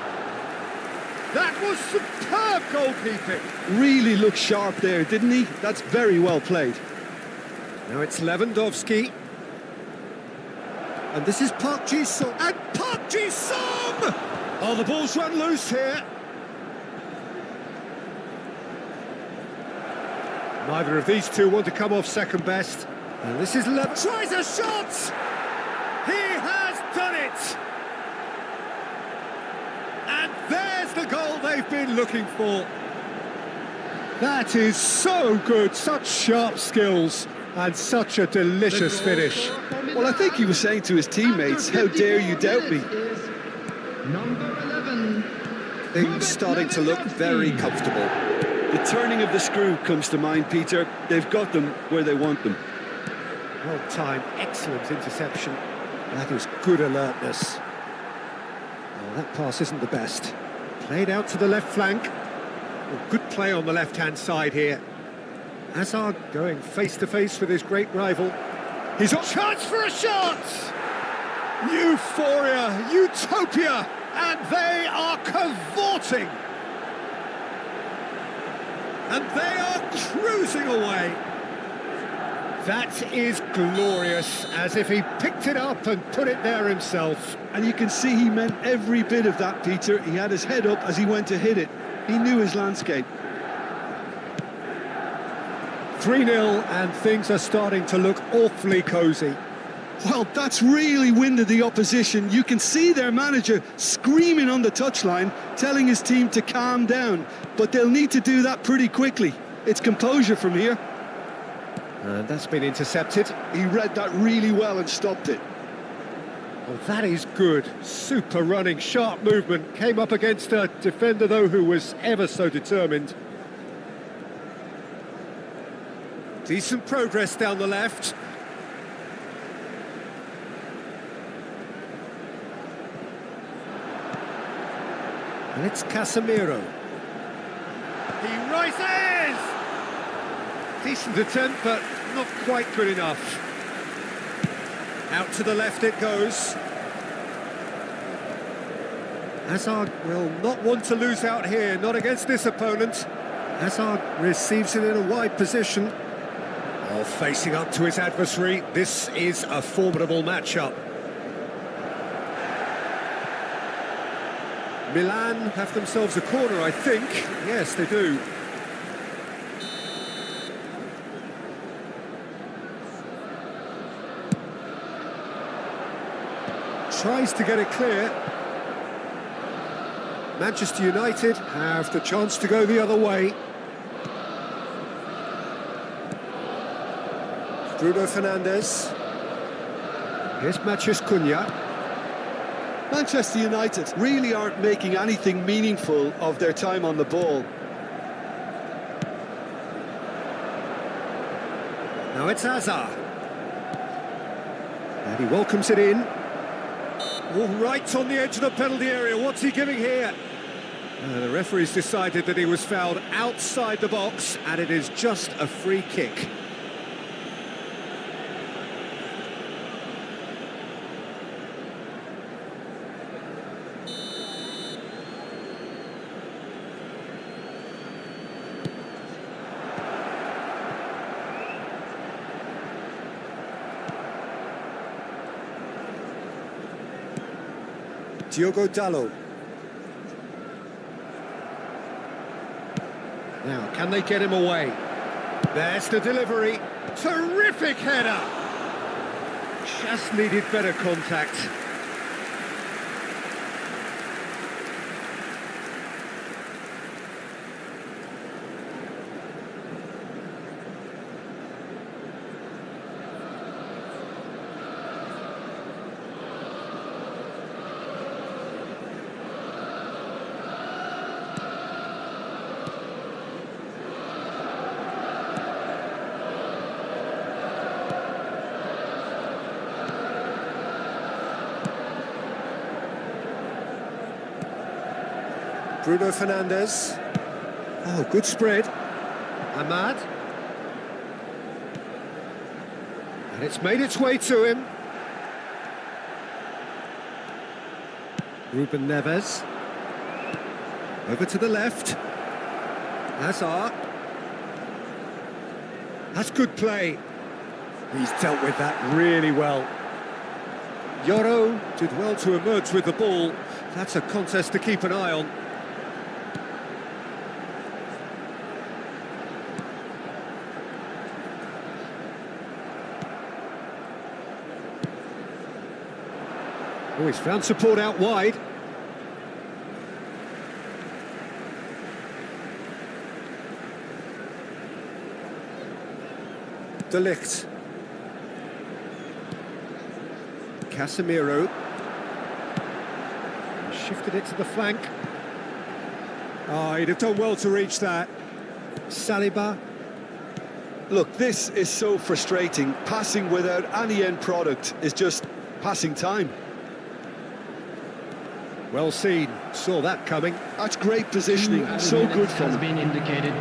That was superb goalkeeping. Really looked sharp there, didn't he? That's very well played. Now it's Lewandowski. And this is Park Ji-sung. And Park Ji-sung! Oh, the ball's run loose here. Neither of these two want to come off second best. And this is tries a shot! He has done it! And there's the goal they've been looking for. That is so good, such sharp skills, and such a delicious finish. Well, I think he was saying to his teammates, how dare you doubt me? Number 11. Things starting to look very comfortable. The turning of the screw comes to mind, Peter. They've got them where they want them. Well timed, excellent interception. That is good alertness. Oh, that pass isn't the best. Played out to the left flank. Oh, good play on the left-hand side here. Hazard going face-to-face with his great rival. He's on chance for a shot! Euphoria, utopia, and they are cavorting. And they are cruising away. That is glorious, as if he picked it up and put it there himself. And you can see he meant every bit of that, Peter. He had his head up as he went to hit it. He knew his landscape. 3-0, and things are starting to look awfully cosy. Well, that's really winded the opposition. You can see their manager screaming on the touchline, telling his team to calm down. But they'll need to do that pretty quickly. It's composure from here. And that's been intercepted. He read that really well and stopped it. Oh, that is good. Super running, sharp movement. Came up against a defender, though, who was ever so determined. Decent progress down the left. And it's Casemiro. He rises! Decent attempt, but not quite good enough. Out to the left it goes. Hazard will not want to lose out here, not against this opponent. Hazard receives it in a wide position. Oh, facing up to his adversary, this is a formidable matchup. Milan have themselves a corner, I think. Yes, they do. Tries to get it clear. Manchester United have the chance to go the other way. Bruno Fernandes. Here's Matheus Cunha. Manchester United really aren't making anything meaningful of their time on the ball. Now it's Hazard. And he welcomes it in. Oh, right on the edge of the penalty area. What's he giving here? The referee's decided that he was fouled outside the box, and it is just a free kick. Diogo Dalot. Now, can they get him away? There's the delivery. Terrific header! Just needed better contact. Bruno Fernandes. Oh, good spread. Ahmad. And it's made its way to him. Ruben Neves. Over to the left. Hazard. That's good play. He's dealt with that really well. Yoro did well to emerge with the ball. That's a contest to keep an eye on. Oh, he's found support out wide. De Ligt. Casemiro. Shifted it to the flank. Oh, he'd have done well to reach that. Saliba. Look, this is so frustrating. Passing without any end product is just passing time. Well seen. Saw that coming. That's great positioning. So good from has him. been indicated.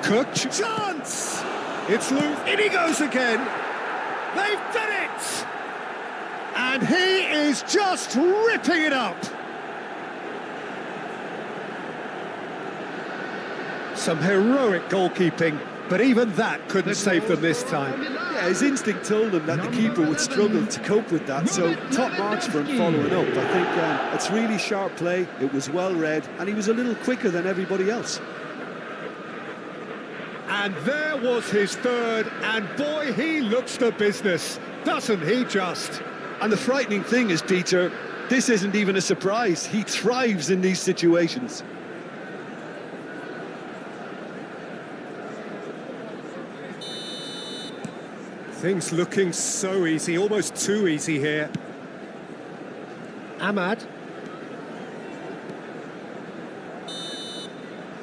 Cooked. Chance! It's loose. In he goes again. They've done it! And he is just ripping it up. Some heroic goalkeeping, but even that couldn't save them this time. Yeah, his instinct told him that the keeper would struggle to cope with that, so top marks for him following up. I think it's really sharp play, it was well read, and he was a little quicker than everybody else. And there was his third, and boy, he looks the business, doesn't he just? And the frightening thing is, Peter, this isn't even a surprise. He thrives in these situations. Things looking so easy, almost too easy here. Ahmad.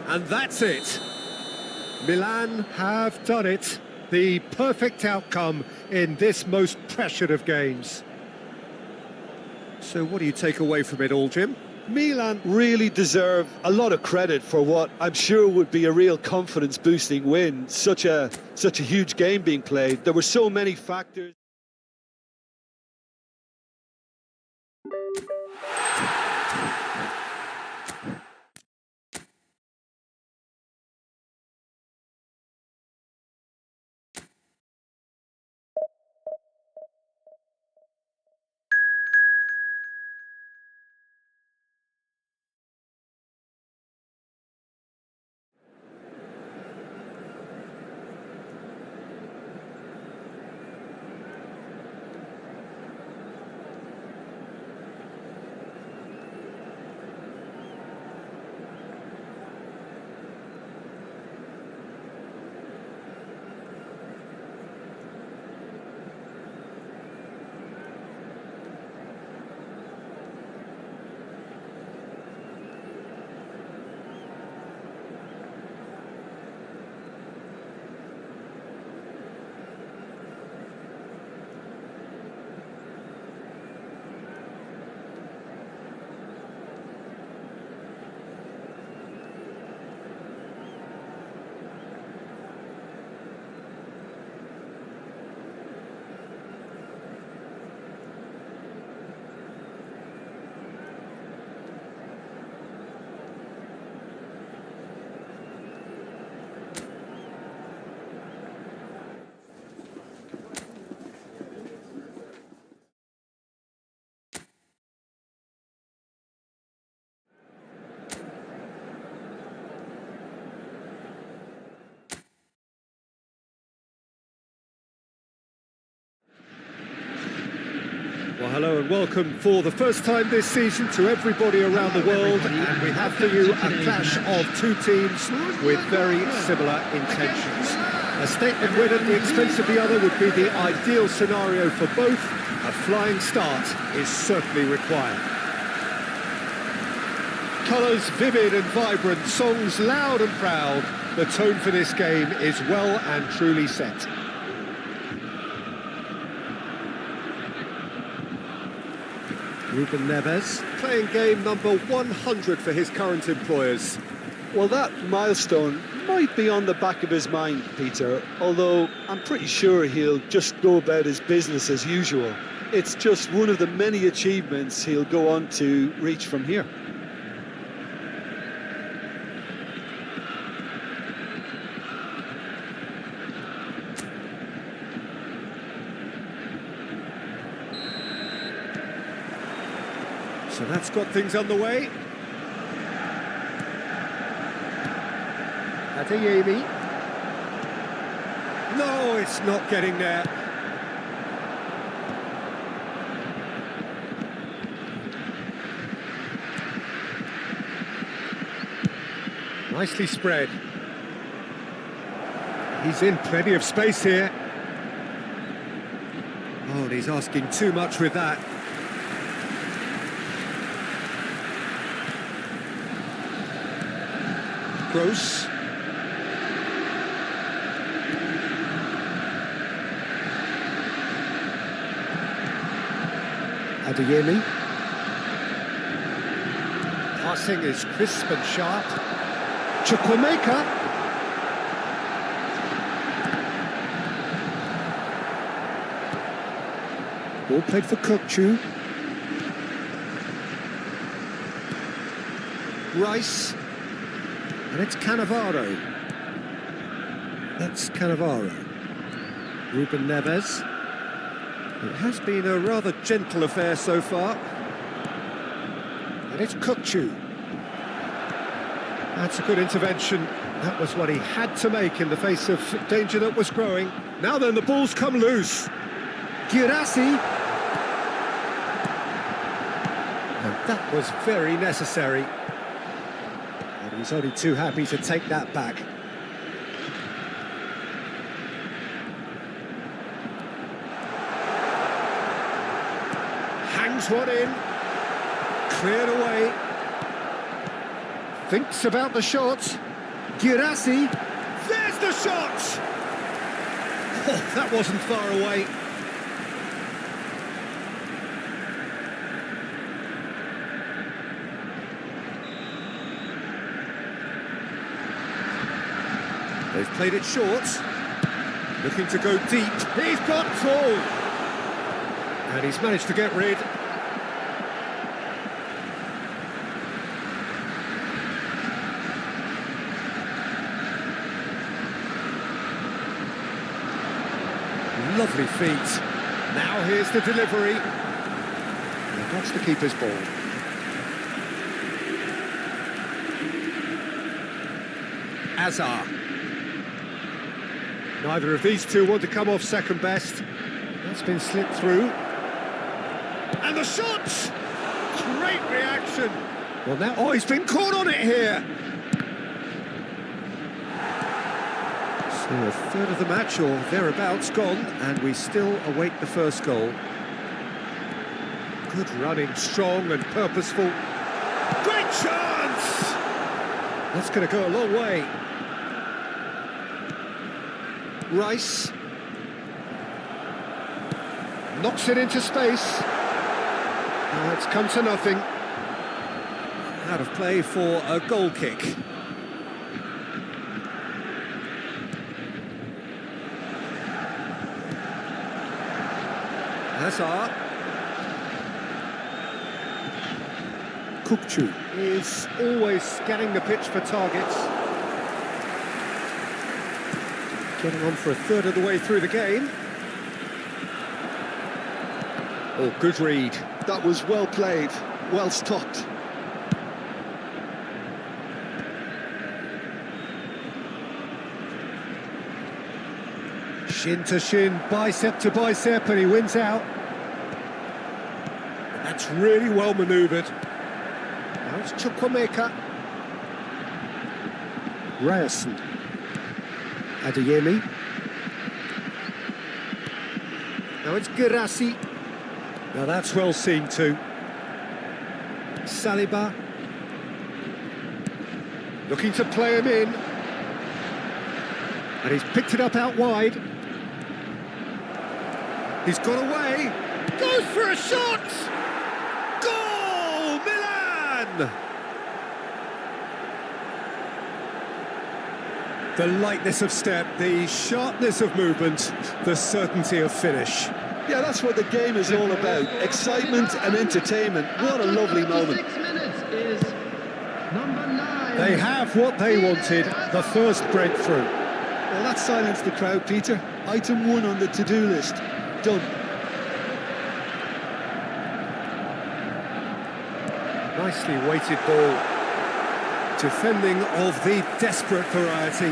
And that's it. Milan have done it. The perfect outcome in this most pressured of games. So what do you take away from it all, Jim? Milan really deserve a lot of credit for what I'm sure would be a real confidence-boosting win. Such a huge game being played. There were so many factors. Well, hello and welcome for the first time this season to everybody around the world, and we have for you a clash of two teams with very similar intentions. A statement win at the expense of the other would be the ideal scenario for both. A flying start is certainly required. Colours vivid and vibrant, songs loud and proud. The tone for this game is well and truly set. Ruben Neves, playing game number 100 for his current employers. Well, that milestone might be on the back of his mind, Peter, although I'm pretty sure he'll just go about his business as usual. It's just one of the many achievements he'll go on to reach from here. So that's got things underway. Adeyemi. No, it's not getting there. Nicely spread. He's in plenty of space here. Oh, and he's asking too much with that. Gross. Adeyemi. Passing is crisp and sharp. Chukwuemeka. Ball played for Kokchu. Rice. And it's Cannavaro. That's Cannavaro. Ruben Neves. It has been a rather gentle affair so far. And it's Kokchu. That's a good intervention. That was what he had to make in the face of danger that was growing. Now then, the ball's come loose. Girassi. And that was very necessary. And he's only too happy to take that back. Hangs one in. Cleared away. Thinks about the shot. Girassi. There's the shot! Oh, that wasn't far away. They've played it short. Looking to go deep. He's got full. And he's managed to get rid. Lovely feet. Now here's the delivery. And that's the keeper's ball. Azar. Neither of these two want to come off second best. That's been slipped through. And the shot! Great reaction. Well now, oh, he's been caught on it here. So a third of the match or thereabouts gone, and we still await the first goal. Good running, strong and purposeful. Great chance! That's going to go a long way. Rice. Knocks it into space. Now it's come to nothing. Out of play for a goal kick. Hazard. Kokchu is always scanning the pitch for targets. Getting on for a third of the way through the game. Oh, good read. That was well played, well stopped. Shin to shin, bicep to bicep, and he wins out. That's really well manoeuvred. Now it's Chukwuemeka. Ryerson. Adeyemi. Now it's Girassi. Now that's well seen too. Saliba. Looking to play him in. And he's picked it up out wide. He's got away. Goes for a shot! Goal! Milan! The lightness of step, the sharpness of movement, the certainty of finish. Yeah, that's what the game is all about. Excitement and entertainment. What a lovely moment. 6 minutes is number 9. They have what they wanted, the first breakthrough. Well, that silenced the crowd, Peter. Item 1 on the to-do list. Done. Nicely weighted ball. Defending of the desperate variety.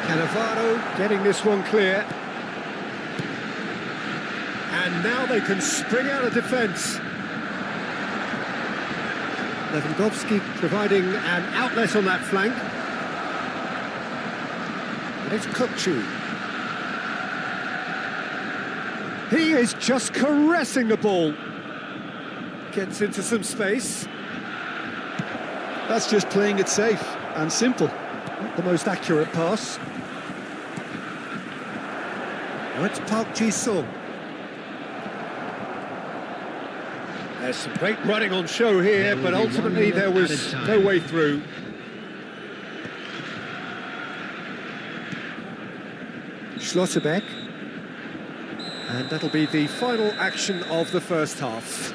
Cannavaro getting this one clear. And now they can spring out of defence. Lewandowski providing an outlet on that flank. And it's Kukcu. He is just caressing the ball. Gets into some space. That's just playing it safe and simple. Not the most accurate pass. Now it's Park Ji-sung. There's some great running on show here, but ultimately there was no way through. Schlotterbeck. And that'll be the final action of the first half.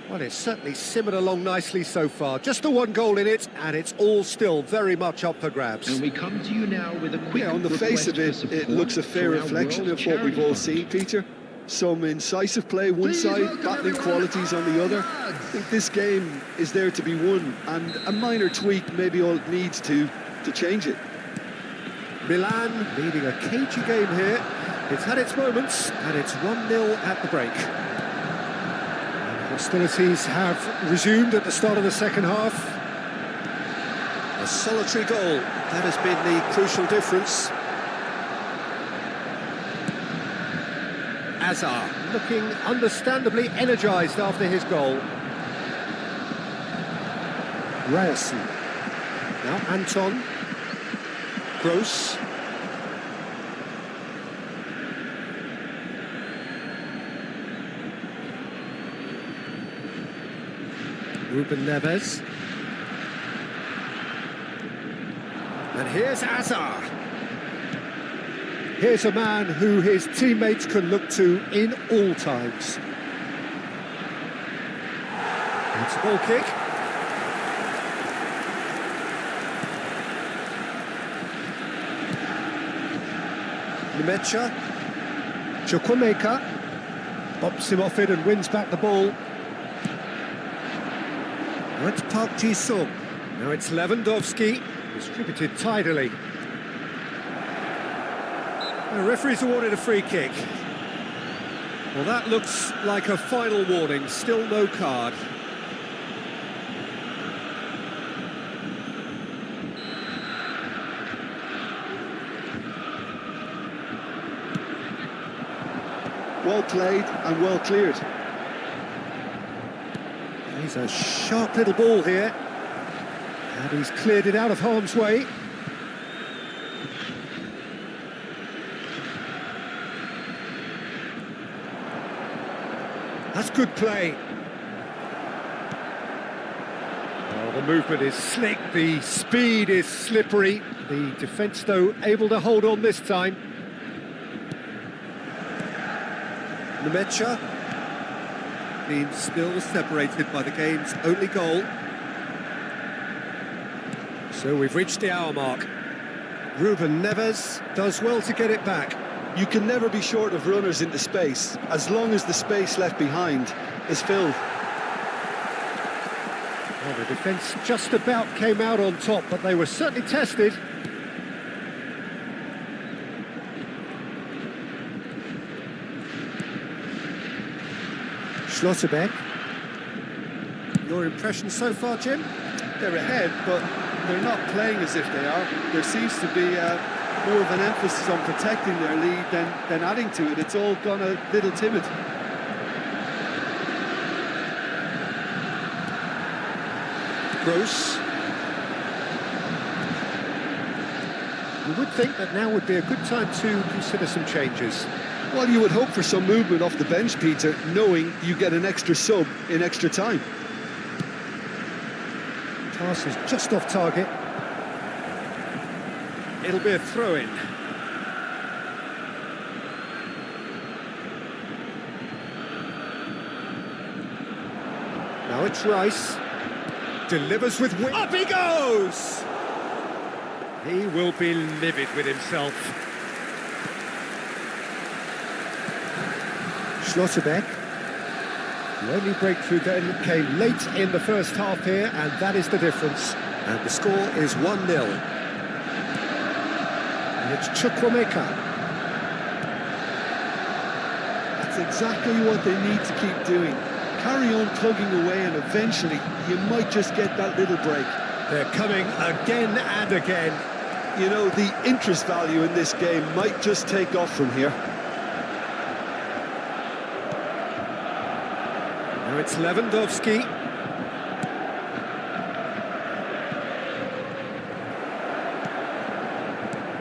Well, it's certainly simmered along nicely so far. Just the one goal in it, and it's all still very much up for grabs. And we come to you now with a quick Yeah, on the face of it, it looks a fair reflection of what we've all seen, Peter. Some incisive play one side, battling qualities on the other. I think this game is there to be won, and a minor tweak maybe all it needs to change it. Milan leading a cagey game here. It's had its moments, and it's 1-0 at the break. And hostilities have resumed at the start of the second half. A solitary goal, that has been the crucial difference. Azar looking understandably energised after his goal. Ryerson. Now Anton. Gross. Ruben Neves. And here's Azar. Here's a man who his teammates can look to in all times. It's a ball kick. Nemecha. Chukwuemeka bops him off it and wins back the ball. Now it's Park Ji-sung. Now it's Lewandowski, distributed tidily. The referee's awarded a free kick. Well, that looks like a final warning, still no card. Well played and well cleared. He's a sharp little ball here. And he's cleared it out of harm's way. That's good play. Oh, the movement is slick, the speed is slippery. The defence, though, able to hold on this time. Nemecha being still separated by the game's only goal. So we've reached the hour mark. Ruben Neves does well to get it back. You can never be short of runners into space, as long as the space left behind is filled. Well, the defence just about came out on top, but they were certainly tested. Schlotterbeck. Your impression so far, Jim? They're ahead, but they're not playing as if they are. There seems to be more of an emphasis on protecting their lead than adding to it. It's all gone a little timid. Gross. You would think that now would be a good time to consider some changes. Well, you would hope for some movement off the bench, Peter, knowing you get an extra sub in extra time. Pass is just off target. It'll be a throw-in. Now it's Rice. delivers with wit. Up he goes! He will be livid with himself. Schlotterbeck. The only breakthrough then came late in the first half here, and that is the difference. And the score is 1-0. And it's Chukwuemeka. That's exactly what they need to keep doing. Carry on plugging away and eventually you might just get that little break. They're coming again and again. You know, the interest value in this game might just take off from here. Now it's Lewandowski.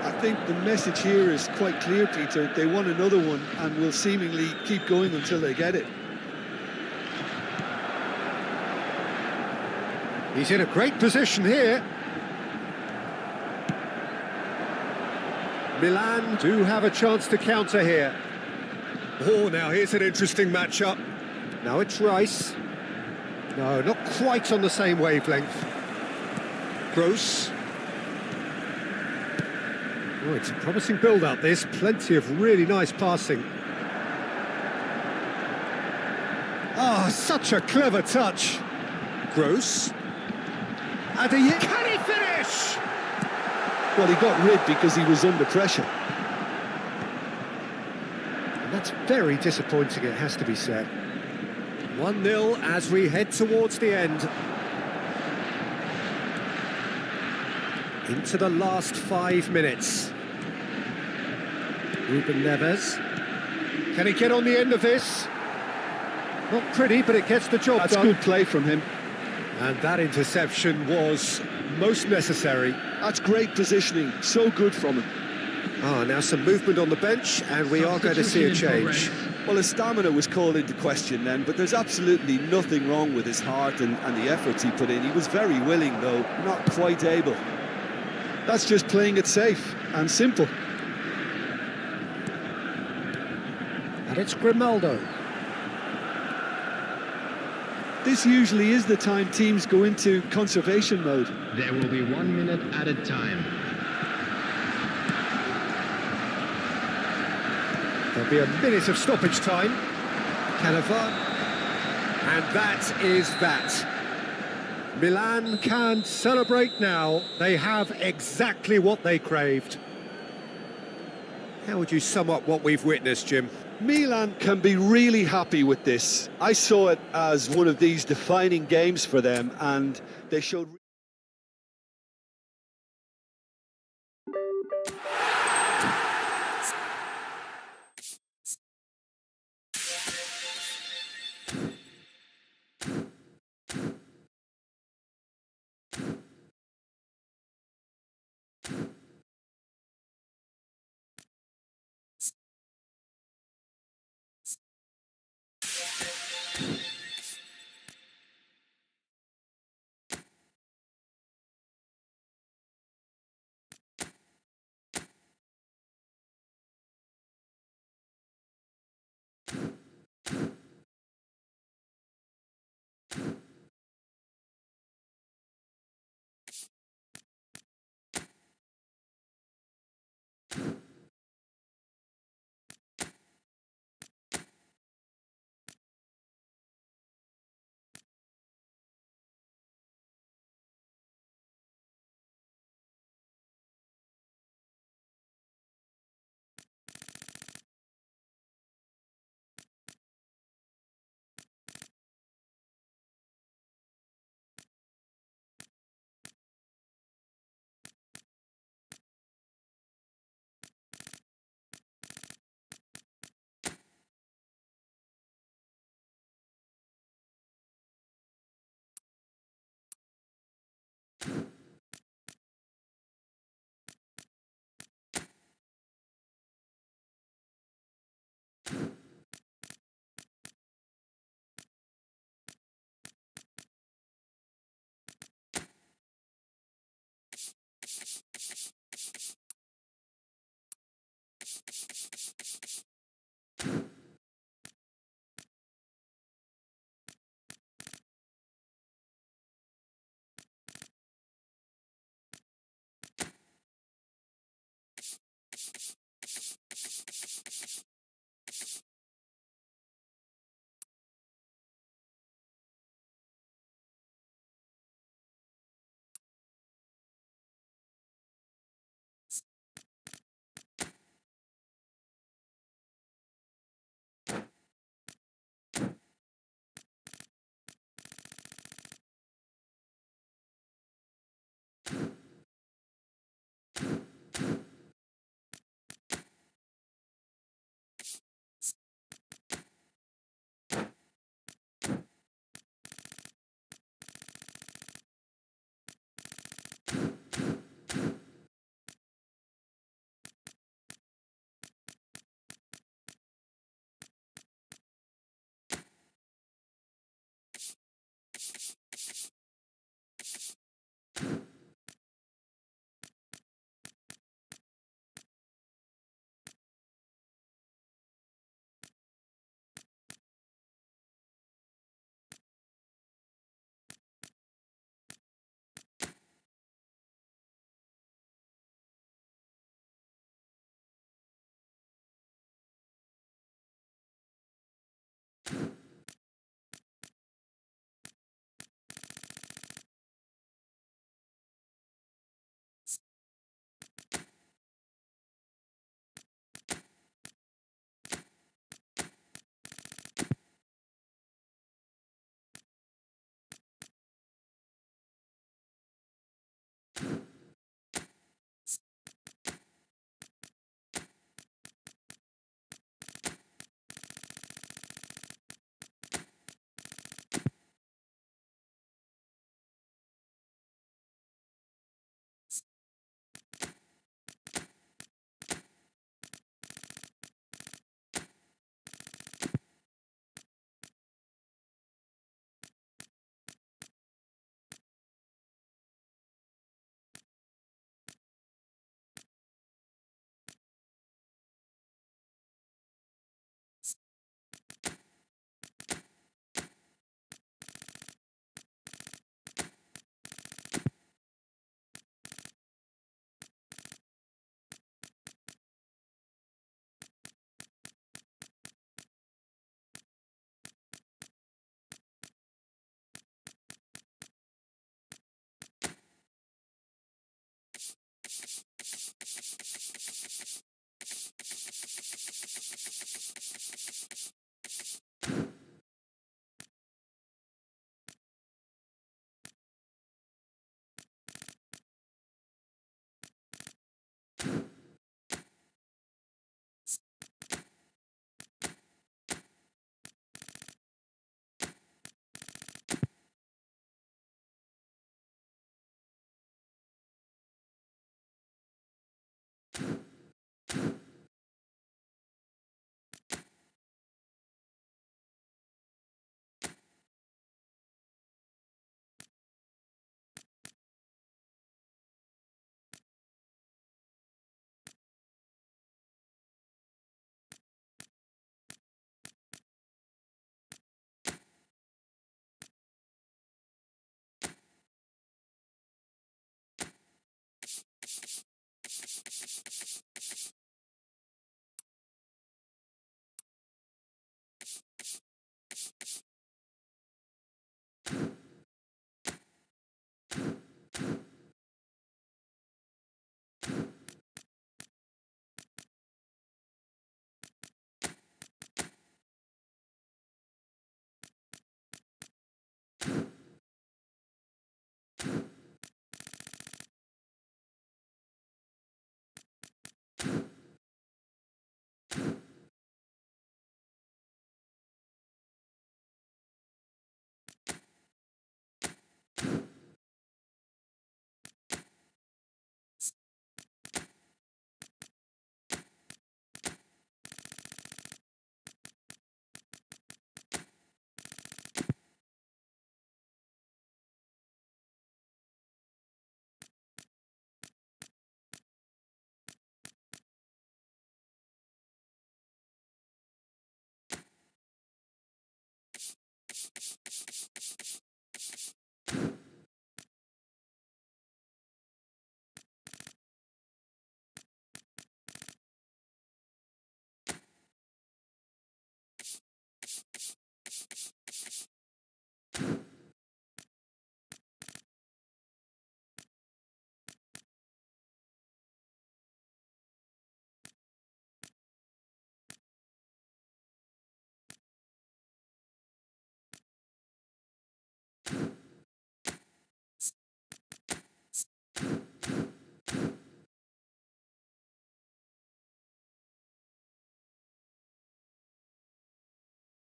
I think the message here is quite clear, Peter. They want another one and will seemingly keep going until they get it. He's in a great position here. Milan do have a chance to counter here. Oh, now here's an interesting matchup. Now it's Rice. No, not quite on the same wavelength. Gross. Oh, it's a promising build-up, this. Plenty of really nice passing. Ah, such a clever touch. Gross. And can he finish? Well, he got rid because he was under pressure. And that's very disappointing, it has to be said. 1-0 as we head towards the end. Into the last 5 minutes. Ruben Neves. Can he get on the end of this? Not pretty, but it gets the job That's done. good play from him. And that interception was most necessary. That's great positioning. So good from him. Ah, now some movement on the bench, and we are going to see a change. Well, his stamina was called into question then, but there's absolutely nothing wrong with his heart and the efforts he put in. He was very willing, though, not quite able. That's just playing it safe and simple. And it's Grimaldo. This usually is the time teams go into conservation mode. There will be 1 minute at a time. There'll be a minute of stoppage time. Cannavaro. And that is that. Milan can celebrate now. They have exactly what they craved. How would you sum up what we've witnessed, Jim? Milan can be really happy with this. I saw it as one of these defining games for them, and they showed... Well,